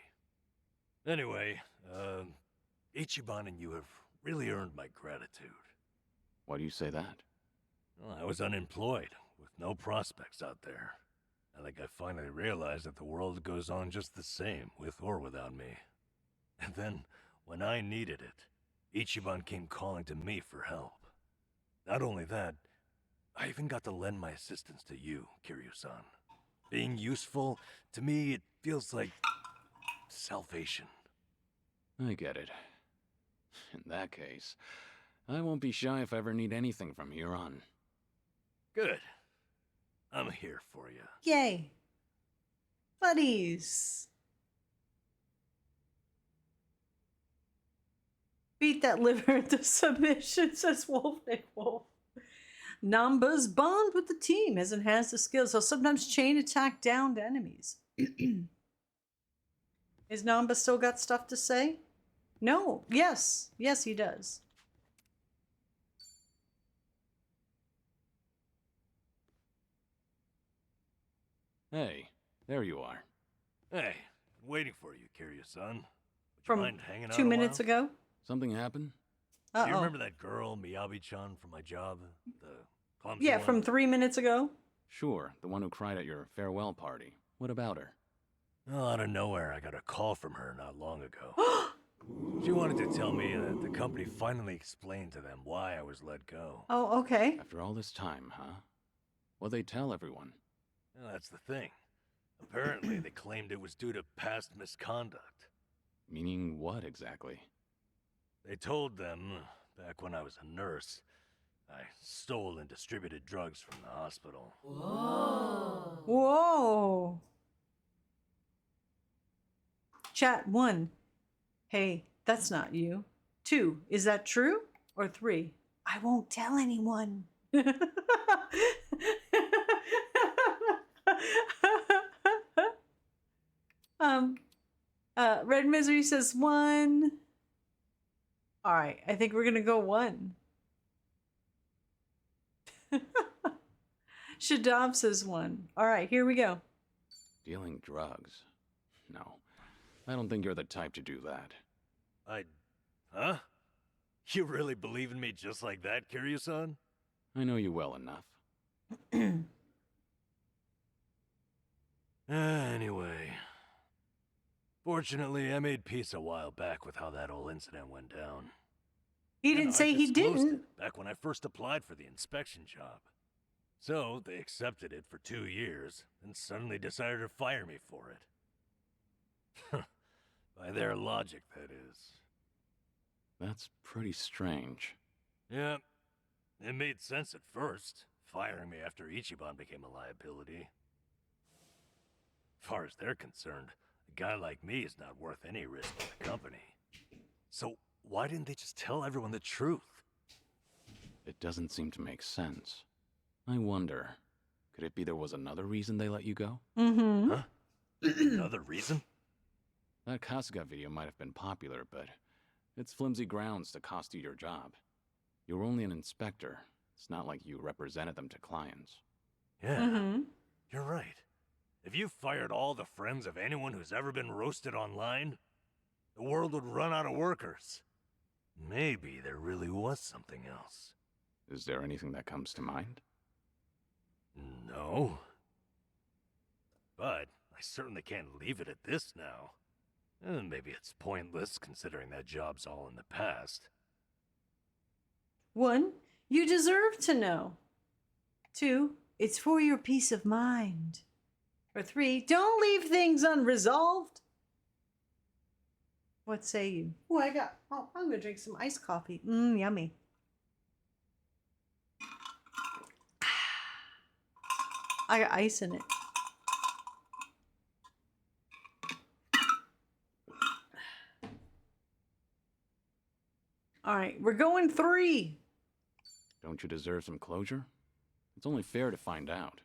Anyway, Ichiban and you have really earned my gratitude. Why do you say that? Well, I was unemployed, with no prospects out there. I think I finally realized that the world goes on just the same, with or without me. And then, when I needed it, Ichiban came calling to me for help. Not only that, I even got to lend my assistance to you, Kiryu-san. Being useful, to me, it feels like salvation. I get it. In that case, I won't be shy if I ever need anything from here on. Good. I'm here for you. Yay. Buddies. Beat that liver into submission, says Wolf Nick Wolf. Namba's bond with the team has enhanced the skills. So sometimes chain attack downed enemies. Is Namba still got stuff to say? No. Yes. Yes, he does. Hey, there you are. Hey, waiting for you, Kiryu-san. Would you From mind hanging out 2 a minutes while? ago? Something happened? Uh-oh. Do you remember that girl, Miyabi-chan, from my job? The clumsy Yeah, one? from 3 minutes ago. Sure, the one who cried at your farewell party. What about her? Well, out of nowhere, I got a call from her not long ago. She wanted to tell me that the company finally explained to them why I was let go. Oh, okay. After all this time, huh? What'd they tell everyone? Well, that's the thing. Apparently, they claimed it was due to past misconduct. Meaning what exactly? They told them, back when I was a nurse, I stole and distributed drugs from the hospital. Whoa. Chat 1. Hey, that's not you. 2. Is that true? Or 3. I won't tell anyone. Red Misery says 1. All right, I think we're gonna go 1. Shadab says 1. All right, here we go. Dealing drugs? No. I don't think you're the type to do that. Huh? You really believe in me just like that, Kiryu-san? I know you well enough. Anyway. Fortunately, I made peace a while back with how that whole incident went down. He And didn't I say he disclosed didn't. it back when I first applied for the inspection job. So, they accepted it for 2 years, and suddenly decided to fire me for it. By their logic, that is. That's pretty strange. Yeah, it made sense at first, firing me after Ichiban became a liability. As far as they're concerned, a guy like me is not worth any risk to the company. So, why didn't they just tell everyone the truth? It doesn't seem to make sense. I wonder, could it be there was another reason they let you go? Mm-hmm. Huh? Another reason? That Kasuga video might have been popular, but it's flimsy grounds to cost you your job. You were only an inspector. It's not like you represented them to clients. Yeah, Mm-hmm. you're right. If you fired all the friends of anyone who's ever been roasted online, the world would run out of workers. Maybe there really was something else. Is there anything that comes to mind? No. But I certainly can't leave it at this now. And maybe it's pointless considering that job's all in the past. 1. You deserve to know. 2. It's for your peace of mind. Or 3, don't leave things unresolved. What say you? Oh, I'm gonna drink some iced coffee. Yummy. I got ice in it. All right, we're going 3. Don't you deserve some closure? It's only fair to find out.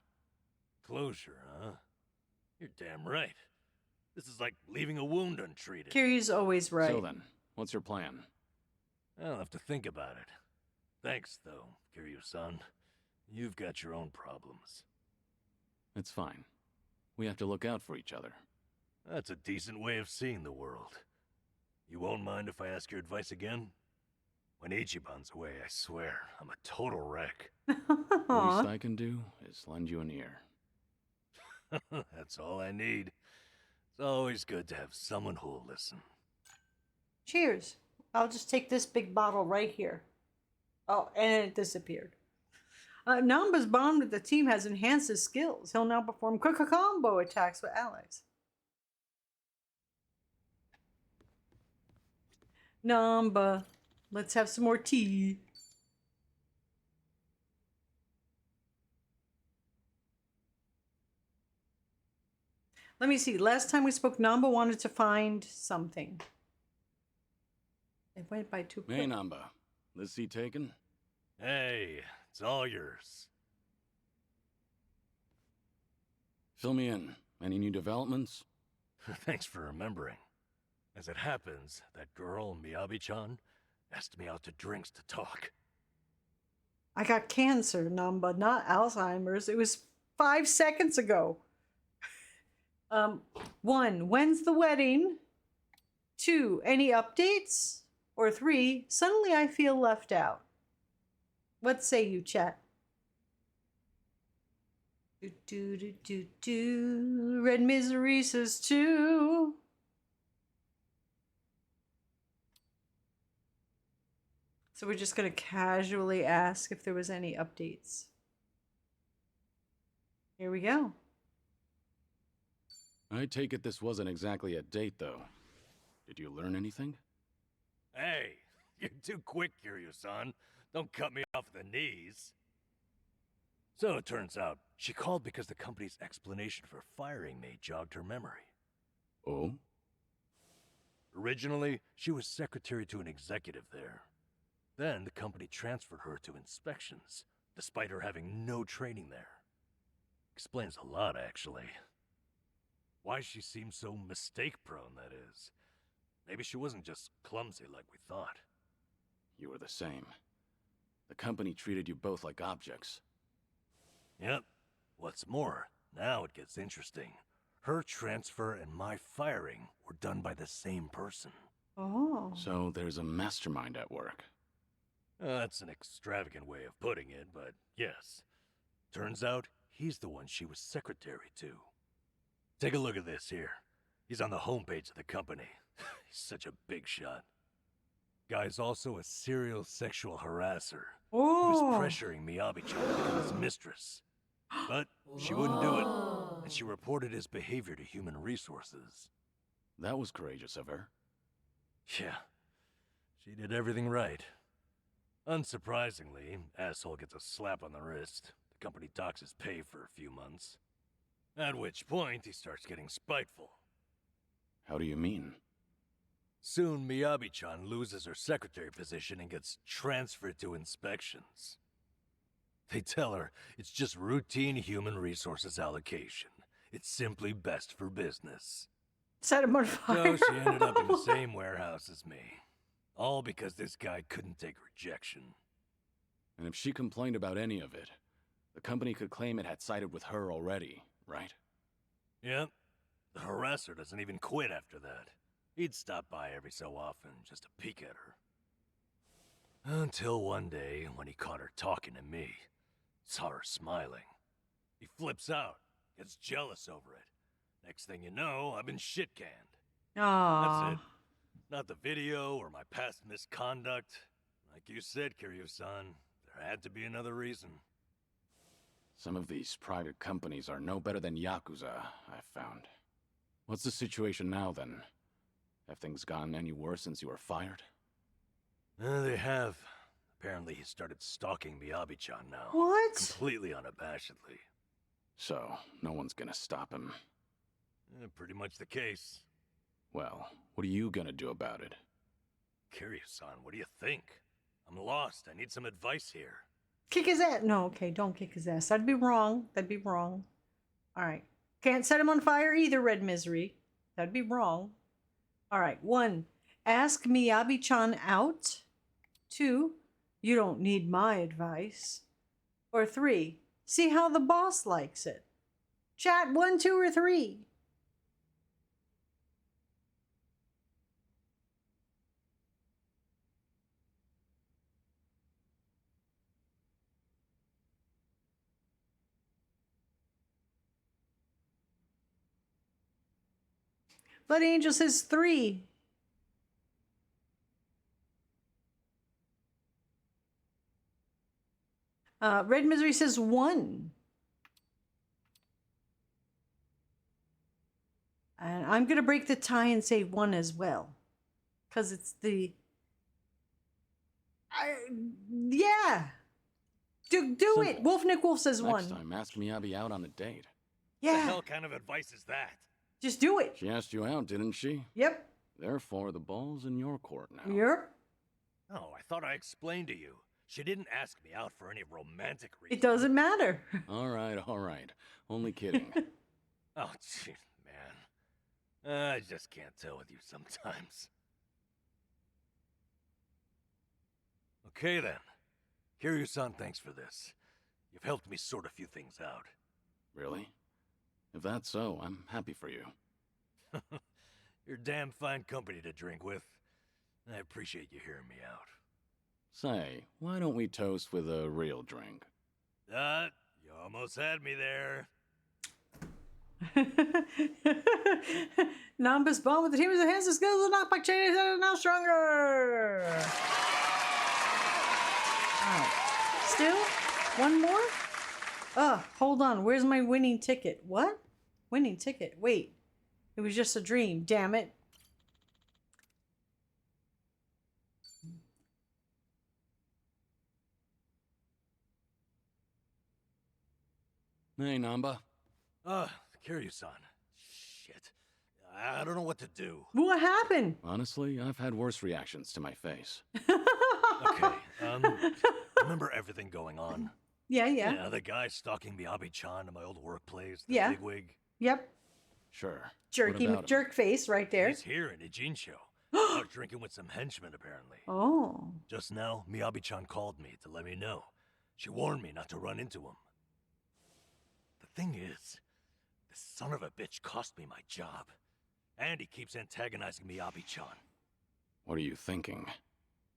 Closure, huh? You're damn right. This is like leaving a wound untreated. Kiryu's always right. So then, what's your plan? I'll have to think about it. Thanks, though, Kiryu-san. You've got your own problems. It's fine. We have to look out for each other. That's a decent way of seeing the world. You won't mind if I ask your advice again? When Ichiban's away, I swear, I'm a total wreck. The least I can do is lend you an ear. That's all I need. It's always good to have someone who'll listen. Cheers. I'll just take this big bottle right here. Oh, and it disappeared. Namba's bond with the team has enhanced his skills. He'll now perform quick combo attacks with allies. Namba, let's have some more tea. Let me see. Last time we spoke, Namba wanted to find something. It went by too quick. Hey, Namba. This seat taken? Hey, it's all yours. Fill me in. Any new developments? Thanks for remembering. As it happens, that girl, Miyabi-chan, asked me out to drinks to talk. I got cancer, Namba, not Alzheimer's. It was 5 seconds ago. 1, when's the wedding? 2, any updates? Or 3, suddenly I feel left out. What say you, chat? Red Misery says 2. So we're just gonna casually ask if there was any updates. Here we go. I take it this wasn't exactly a date, though. Did you learn anything? Hey, you're too quick, Kiryu-san. Don't cut me off at the knees. So it turns out, she called because the company's explanation for firing me jogged her memory. Oh? Originally, she was secretary to an executive there. Then the company transferred her to inspections, despite her having no training there. Explains a lot, actually. Why she seemed so mistake-prone, that is. Maybe she wasn't just clumsy like we thought. You were the same. The company treated you both like objects. Yep. What's more, now it gets interesting. Her transfer and my firing were done by the same person. Oh. So there's a mastermind at work. That's an extravagant way of putting it, but yes. Turns out, he's the one she was secretary to. Take a look at this here. He's on the homepage of the company. He's such a big shot. Guy's also a serial sexual harasser. Oh. He was pressuring Miyabi-chan to become his mistress. But she wouldn't do it, and she reported his behavior to human resources. That was courageous of her. Yeah, she did everything right. Unsurprisingly, asshole gets a slap on the wrist. The company docks his pay for a few months. At which point, he starts getting spiteful. How do you mean? Soon, Miyabi-chan loses her secretary position and gets transferred to inspections. They tell her it's just routine human resources allocation. It's simply best for business. Set him on fire. So she ended up in the same warehouse as me. All because this guy couldn't take rejection. And if she complained about any of it, the company could claim it had sided with her already, right? Yep. The harasser doesn't even quit after that. He'd stop by every so often just to peek at her. Until one day, when he caught her talking to me, saw her smiling. He flips out, gets jealous over it. Next thing you know, I've been shit-canned. Aww. That's it. Not the video or my past misconduct. Like you said, Kiryu-san, there had to be another reason. Some of these private companies are no better than Yakuza, I've found. What's the situation now, then? Have things gotten any worse since you were fired? They have. Apparently he started stalking Miyabi-chan now. What? Completely unabashedly. So, no one's gonna stop him. Pretty much the case. Well, what are you gonna do about it? Kiryu-san, what do you think? I'm lost. I need some advice here. Kick his ass. No, okay, don't kick his ass. That'd be wrong. That'd be wrong. All right. Can't set him on fire either, Red Misery. That'd be wrong. All right. 1, ask Miyabi-chan out. 2, you don't need my advice. Or 3, see how the boss likes it. Chat 1, 2, or 3. Blood Angel says 3. Red Misery says 1. And I'm going to break the tie and say 1 as well. Because it's the... yeah. Do it. Wolf Nick Wolf says 1. Next time, ask Miyabi out on a date. Yeah. What the hell kind of advice is that? Just do it. She asked you out, didn't she? Yep. Therefore, the ball's in your court now. Yep. Oh, I thought I explained to you. She didn't ask me out for any romantic reason. It doesn't matter. All right. Only kidding. Oh, jeez, man. I just can't tell with you sometimes. Okay, then. Kiryu-san, thanks for this. You've helped me sort a few things out. Really? If that's so, I'm happy for you. You're damn fine company to drink with. I appreciate you hearing me out. Say, why don't we toast with a real drink? You almost had me there. Nambus bomb with the team as enhances the skills of the knockback chain is now stronger. Alright. Still? 1 more? Hold on. Where's my winning ticket? What? Winning ticket? Wait. It was just a dream. Damn it. Hey, Namba. Kiryu-san. Shit. I don't know what to do. What happened? Honestly, I've had worse reactions to my face. Okay, remember everything going on? Yeah. Yeah, the guy stalking Miyabi-chan in my old workplace, the Yeah. bigwig. Yep. Sure. Jerky What about him? McJerk face right there. He's here in Ijincho. Out drinking with some henchmen, apparently. Oh. Just now, Miyabi-chan called me to let me know. She warned me not to run into him. The thing is, this son of a bitch cost me my job. And he keeps antagonizing Miyabi-chan. What are you thinking?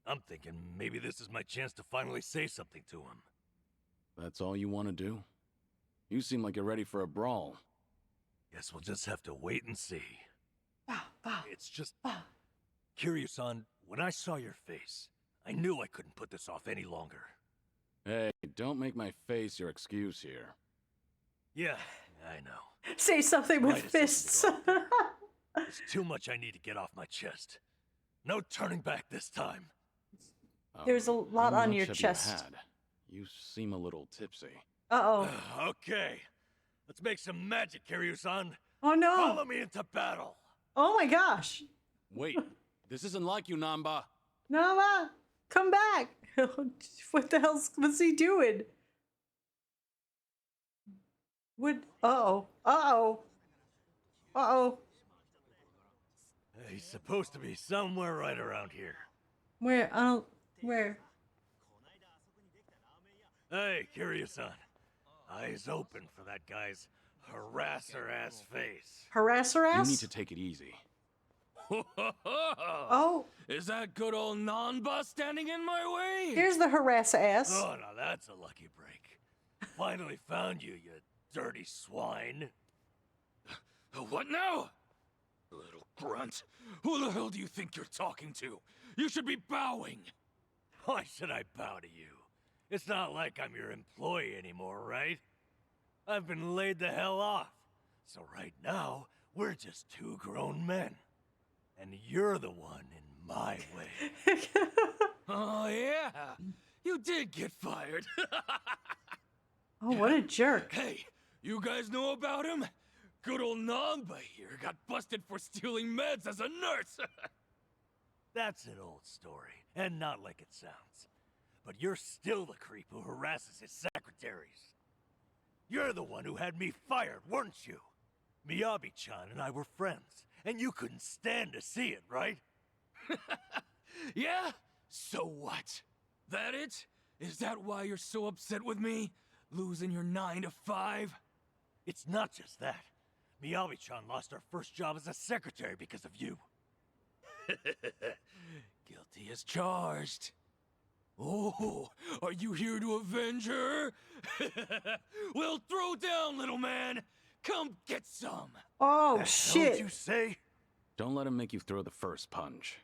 I'm thinking maybe this is my chance to finally say something to him. That's all you want to do? You seem like you're ready for a brawl. Guess we'll just have to wait and see. Bah. It's just... Kiryu-san, when I saw your face, I knew I couldn't put this off any longer. Hey, don't make my face your excuse here. Yeah, I know. Say something with Might have something to fists. go out there. There's too much I need to get off my chest. No turning back this time. There's a lot how on much your have chest. You had? You seem a little tipsy. Uh-oh. Okay. Let's make some magic, Kiryu-san. Oh, no. Follow me into battle. Oh, my gosh. Wait, this isn't like you, Namba. Nama, come back. What the what's he doing? What? Uh-oh. Uh-oh. Uh-oh. He's supposed to be somewhere right around here. Where? I don't... Where? Hey, Kiryu-san. Eyes open for that guy's harasser-ass face. Harasser ass? You need to take it easy. Oh. Is that good old Namba standing in my way? Here's the harass ass. Oh, now that's a lucky break. Finally found you, you dirty swine. What now? Little grunt. Who the hell do you think you're talking to? You should be bowing. Why should I bow to you? It's not like I'm your employee anymore, right? I've been laid the hell off. So right now, we're just two grown men. And you're the one in my way. Oh, yeah. You did get fired. Oh, what a jerk. Hey, you guys know about him? Good old Namba here got busted for stealing meds as a nurse. That's an old story, and not like it sounds. But you're still the creep who harasses his secretaries. You're the one who had me fired, weren't you? Miyabi-chan and I were friends, and you couldn't stand to see it, right? Yeah? So what? That it? Is that why you're so upset with me? Losing your 9 to 5? It's not just that. Miyabi-chan lost our first job as a secretary because of you. Guilty as charged. Oh, are you here to avenge her? Well, throw down, little man. Come get some. Oh, What shit. you say? Don't let him make you throw the first punch.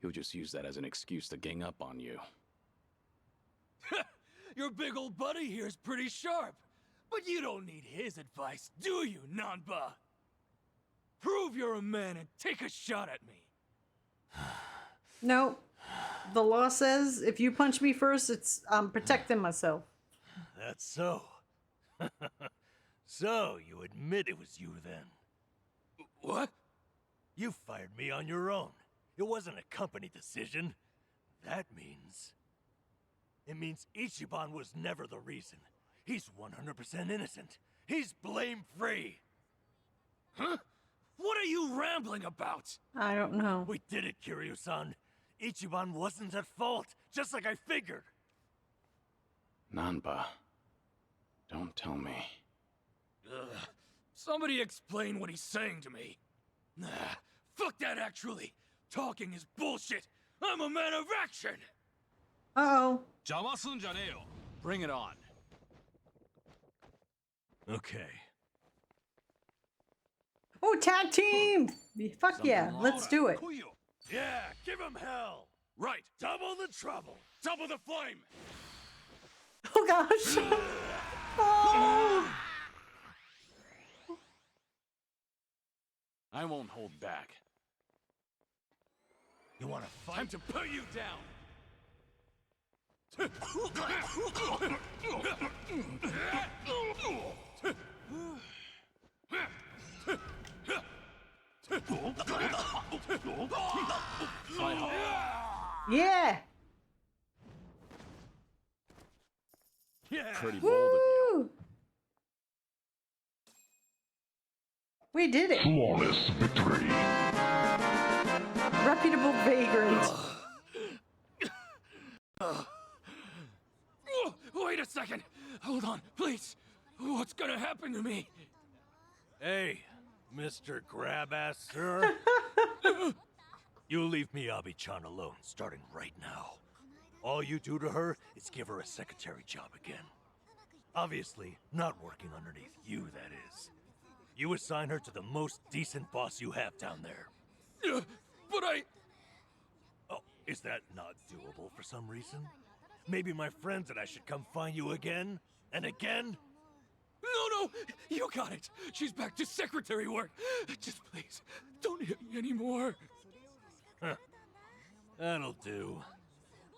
He'll just use that as an excuse to gang up on you. Your big old buddy here is pretty sharp. But you don't need his advice, do you, Nanba? Prove you're a man and take a shot at me. No. The law says if you punch me first, it's I'm protecting myself. That's so. So, you admit it was you then? What? You fired me on your own. It wasn't a company decision. That means... It means Ichiban was never the reason. He's 100% innocent. He's blame-free. Huh? What are you rambling about? I don't know. We did it, Kiryu-san. Ichiban wasn't at fault, just like I figured. Nanba, don't tell me. Ugh. Somebody explain what he's saying to me. Nah, fuck that actually. Talking is bullshit. I'm a man of action. Uh-oh. Bring it on. Okay. Oh, tag team! Fuck yeah, let's do it. Yeah, give him hell! Right. Double the trouble! Double the flame. Oh gosh! Oh! I won't hold back. You wanna fight? Time to put you down. Yeah! Yeah! Pretty bold of you. Woo! We did it! Flawless victory. Reputable vagrant. Wait a second. Hold on, please. What's gonna happen to me? Hey, Mr. Grab-ass, sir. You leave Miyabi-chan alone, starting right now. All you do to her is give her a secretary job again. Obviously, not working underneath you, that is. You assign her to the most decent boss you have down there. But I... Oh, is that not doable for some reason? Maybe my friends and I should come find you again? And again? No, you got it. She's back to secretary work. Just please, don't hit me anymore. Huh. That'll do.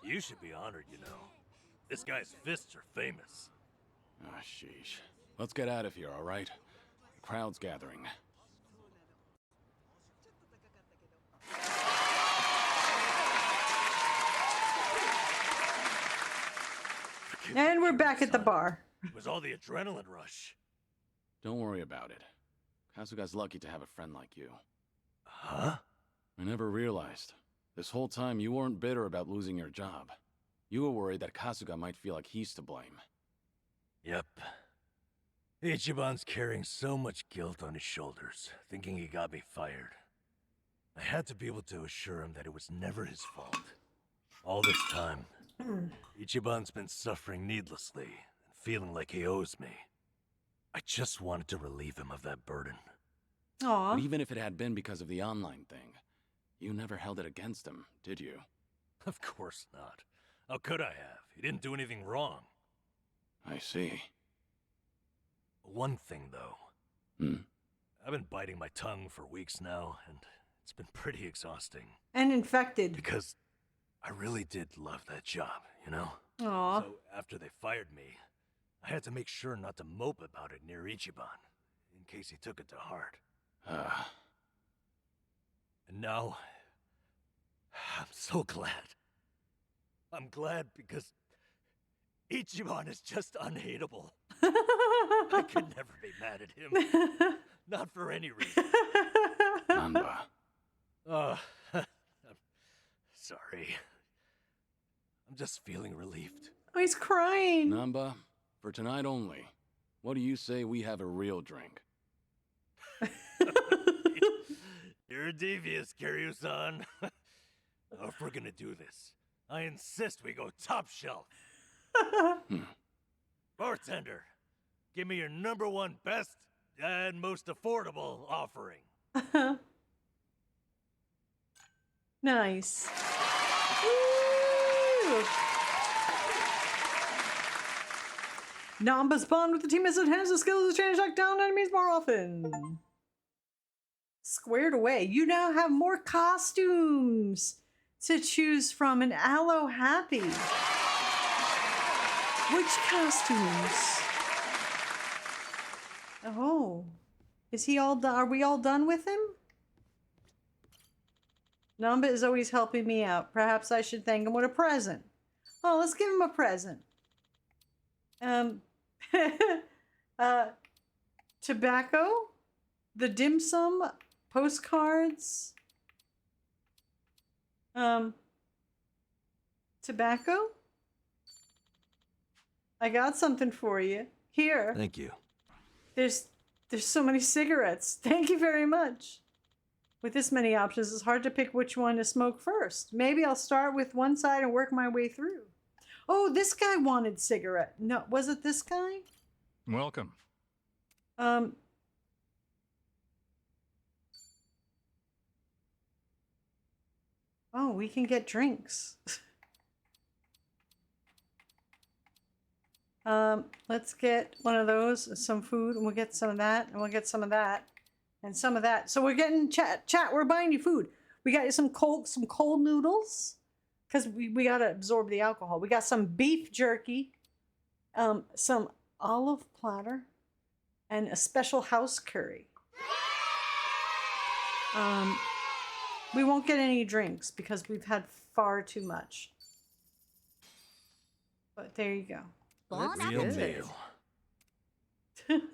You should be honored, you know. This guy's fists are famous. Ah, sheesh. Let's get out of here, all right? The crowd's gathering. And we're back at the bar. It was all the adrenaline rush. Don't worry about it. Kasuga's lucky to have a friend like you. Huh? I never realized. This whole time you weren't bitter about losing your job. You were worried that Kasuga might feel like he's to blame. Yep. Ichiban's carrying so much guilt on his shoulders, thinking he got me fired. I had to be able to assure him that it was never his fault. All this time, Ichiban's been suffering needlessly and feeling like he owes me. I just wanted to relieve him of that burden. Aw. But even if it had been because of the online thing, you never held it against him, did you? Of course not. How could I have? He didn't do anything wrong. I see. One thing, though. I've been biting my tongue for weeks now, and it's been pretty exhausting. And infected. Because I really did love that job, you know? Aw. So after they fired me, I had to make sure not to mope about it near Ichiban, in case he took it to heart. And now, I'm so glad. I'm glad because Ichiban is just unhateable. I could never be mad at him. Not for any reason. Nanba. I'm sorry. I'm just feeling relieved. Oh, he's crying. Nanba, for tonight only, what do you say we have a real drink? You're devious, Kiryu-san. If we're gonna do this, I insist we go top shelf. Bartender, give me your #1 best and most affordable offering. Nice. Woo! Namba's bond with the team has enhanced the skills to track down enemies more often. Squared away. You now have more costumes to choose from in Aloe Happy. Which costumes? Oh. Is he all done? Are we all done with him? Namba is always helping me out. Perhaps I should thank him with a present. Oh, let's give him a present. Tobacco, the dim sum, postcards. Tobacco? I got something for you. Here. Thank you. There's so many cigarettes. Thank you very much. With this many options, it's hard to pick which one to smoke first. Maybe I'll start with one side and work my way through. Oh, this guy wanted cigarette. No, was it this guy? Welcome. Oh, we can get drinks. Let's get one of those, some food, and we'll get some of that, and we'll get some of that, and some of that. So we're getting chat, we're buying you food. We got you some cold noodles, because we gotta absorb the alcohol. We got some beef jerky, some olive platter, and a special house curry. We won't get any drinks because we've had far too much. But there you go. Bon Real appetit. meal.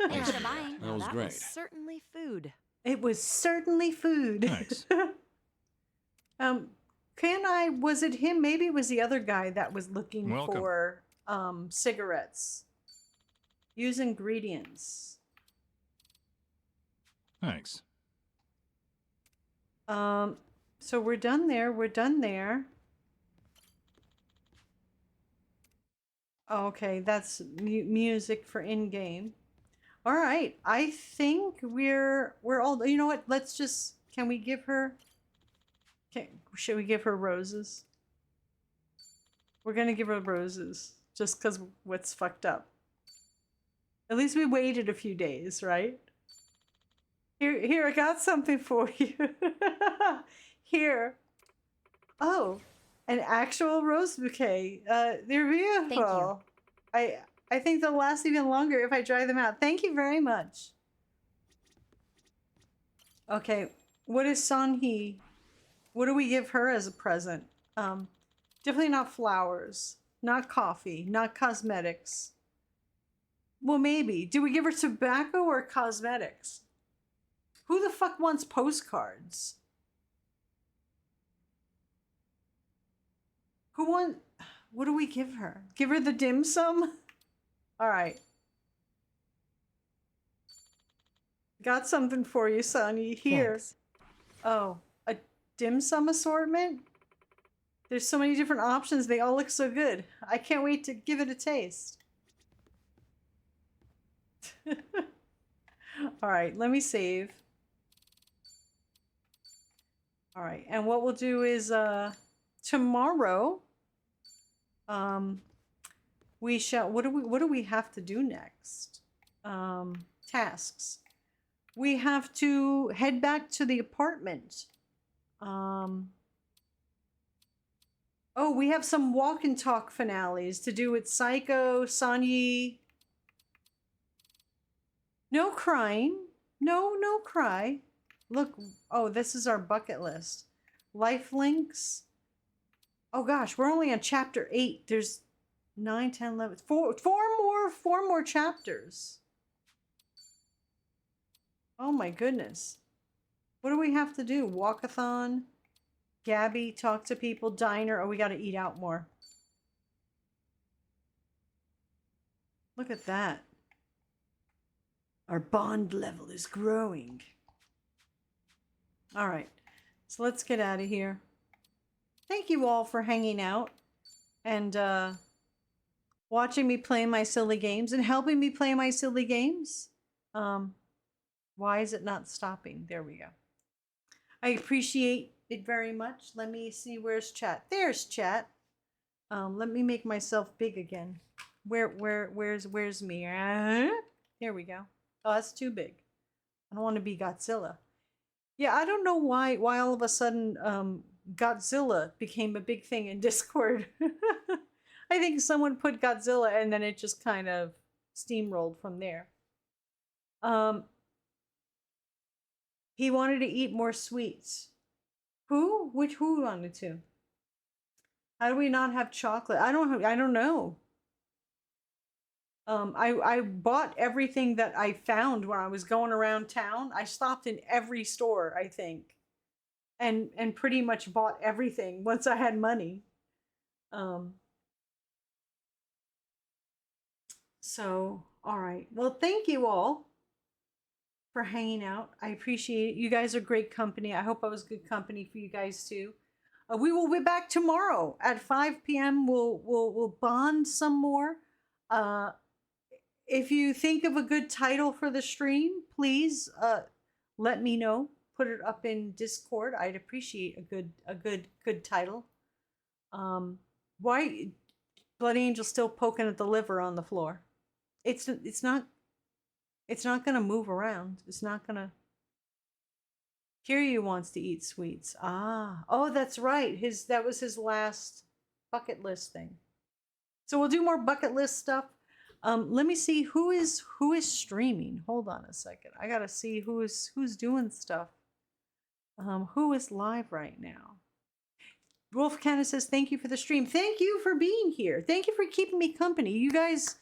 Thanks for buying. That was That great. was certainly food. It was certainly food. Thanks. Was it him? Maybe it was the other guy that was looking Welcome. for cigarettes. Use ingredients. Thanks. So we're done there. We're done there. Okay, that's music for in-game. All right, I think we're all. You know what? Let's just. Can we give her? Should we give her roses? We're gonna give her roses just because what's fucked up. At least we waited a few days, right? Here, I got something for you. Here. Oh, an actual rose bouquet. They're beautiful. I think they'll last even longer if I dry them out. Thank you very much. Okay, what is Sanhee? What do we give her as a present? Definitely not flowers, not coffee, not cosmetics. Well, maybe. Do we give her tobacco or cosmetics? Who the fuck wants postcards? What do we give her? Give her the dim sum? All right. Got something for you, Sonny. Here. Thanks. Oh, a dim sum assortment? There's so many different options. They all look so good. I can't wait to give it a taste. All right, let me save. All right, and what we'll do is tomorrow we shall what do we have to do next? tasks. We have to head back to the apartment. Oh, we have some walk and talk finales to do with Psycho, Sanyi. No crying. No cry. Look, oh, this is our bucket list. Life links. Oh gosh, we're only on chapter 8. There's 9, 10, 11, 4 more chapters. Oh my goodness. What do we have to do? Walkathon, Gabby, talk to people, diner. Oh, we got to eat out more. Look at that. Our bond level is growing. All right, so let's get out of here. Thank you all for hanging out and watching me play my silly games and helping me play my silly games. Why is it not stopping? There we go. I appreciate it very much. Let me see, where's chat? There's chat. Let me make myself big again. Where's me? There we go. Oh, that's too big. I don't want to be Godzilla. Yeah, I don't know why all of a sudden Godzilla became a big thing in Discord. I think someone put Godzilla and then it just kind of steamrolled from there. He wanted to eat more sweets. Who? Who wanted to? How do we not have chocolate? I don't know. I bought everything that I found when I was going around town. I stopped in every store, I think, and pretty much bought everything once I had money. So, all right. Well, thank you all for hanging out. I appreciate it. You guys are great company. I hope I was good company for you guys too. We will be back tomorrow at 5 p.m. We'll bond some more. If you think of a good title for the stream, please let me know. Put it up in Discord. I'd appreciate a good title. Why Blood Angel still poking at the liver on the floor? It's not gonna move around. It's not gonna. Kiryu wants to eat sweets. Oh, that's right. That was his last bucket list thing. So we'll do more bucket list stuff. Let me see who is streaming. Hold on a second. I gotta see who's doing stuff. Who is live right now? Wolf Canna says thank you for the stream. Thank you for being here. Thank you for keeping me company. You guys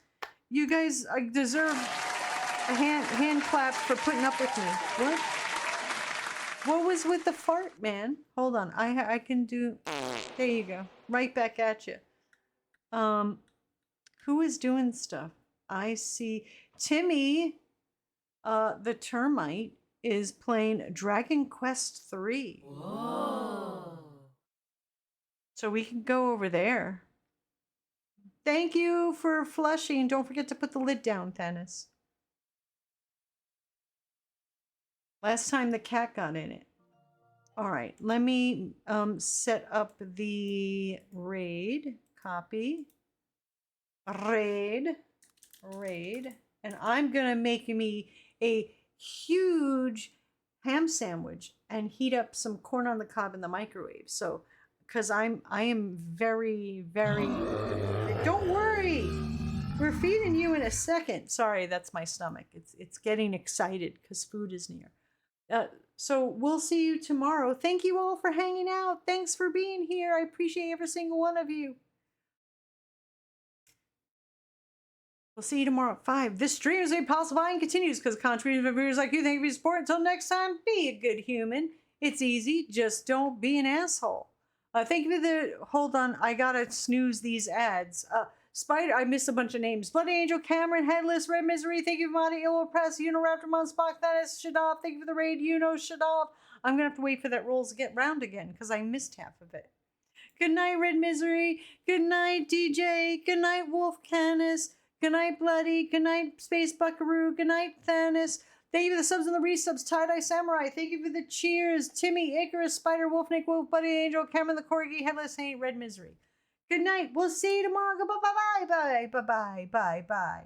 deserve a hand clap for putting up with me. What? What was with the fart, man? Hold on. I can do. There you go. Right back at you. Who is doing stuff? I see Timmy, the termite, is playing Dragon Quest III. Whoa. So we can go over there. Thank you for flushing. Don't forget to put the lid down, Thanos. Last time the cat got in it. All right, let me set up the raid. Copy. Raid. And I'm gonna make me a huge ham sandwich and heat up some corn on the cob in the microwave. So, because I am very, very. Don't worry, we're feeding you in a second. Sorry, that's my stomach. It's getting excited because food is near. So we'll see you tomorrow. Thank you all for hanging out. Thanks for being here. I appreciate every single one of you. We'll see you tomorrow at 5. This stream is made possible and continues because contrary to viewers like you, thank you for your support. Until next time, be a good human. It's easy. Just don't be an asshole. Thank you for the. Hold on. I gotta snooze these ads. Spider. I missed a bunch of names. Bloody Angel, Cameron, Headless, Red Misery. Thank you, Monty, Illo Press, Uniraptor, Monspock, that is Shadov. Thank you for the raid, Shadov. I'm gonna have to wait for that rolls to get round again because I missed half of it. Good night, Red Misery. Good night, DJ. Good night, Wolf Canis. Good night, Bloody. Good night, Space Buckaroo. Good night, Thanos. Thank you for the subs and the resubs. Tie-Dye Samurai. Thank you for the cheers. Timmy, Icarus, Spider, Wolf, Nick, Wolf, Buddy Angel, Cameron the Corgi, Headless Saint, Red Misery. Good night. We'll see you tomorrow. Bye-bye. Bye-bye. Bye-bye. Bye-bye.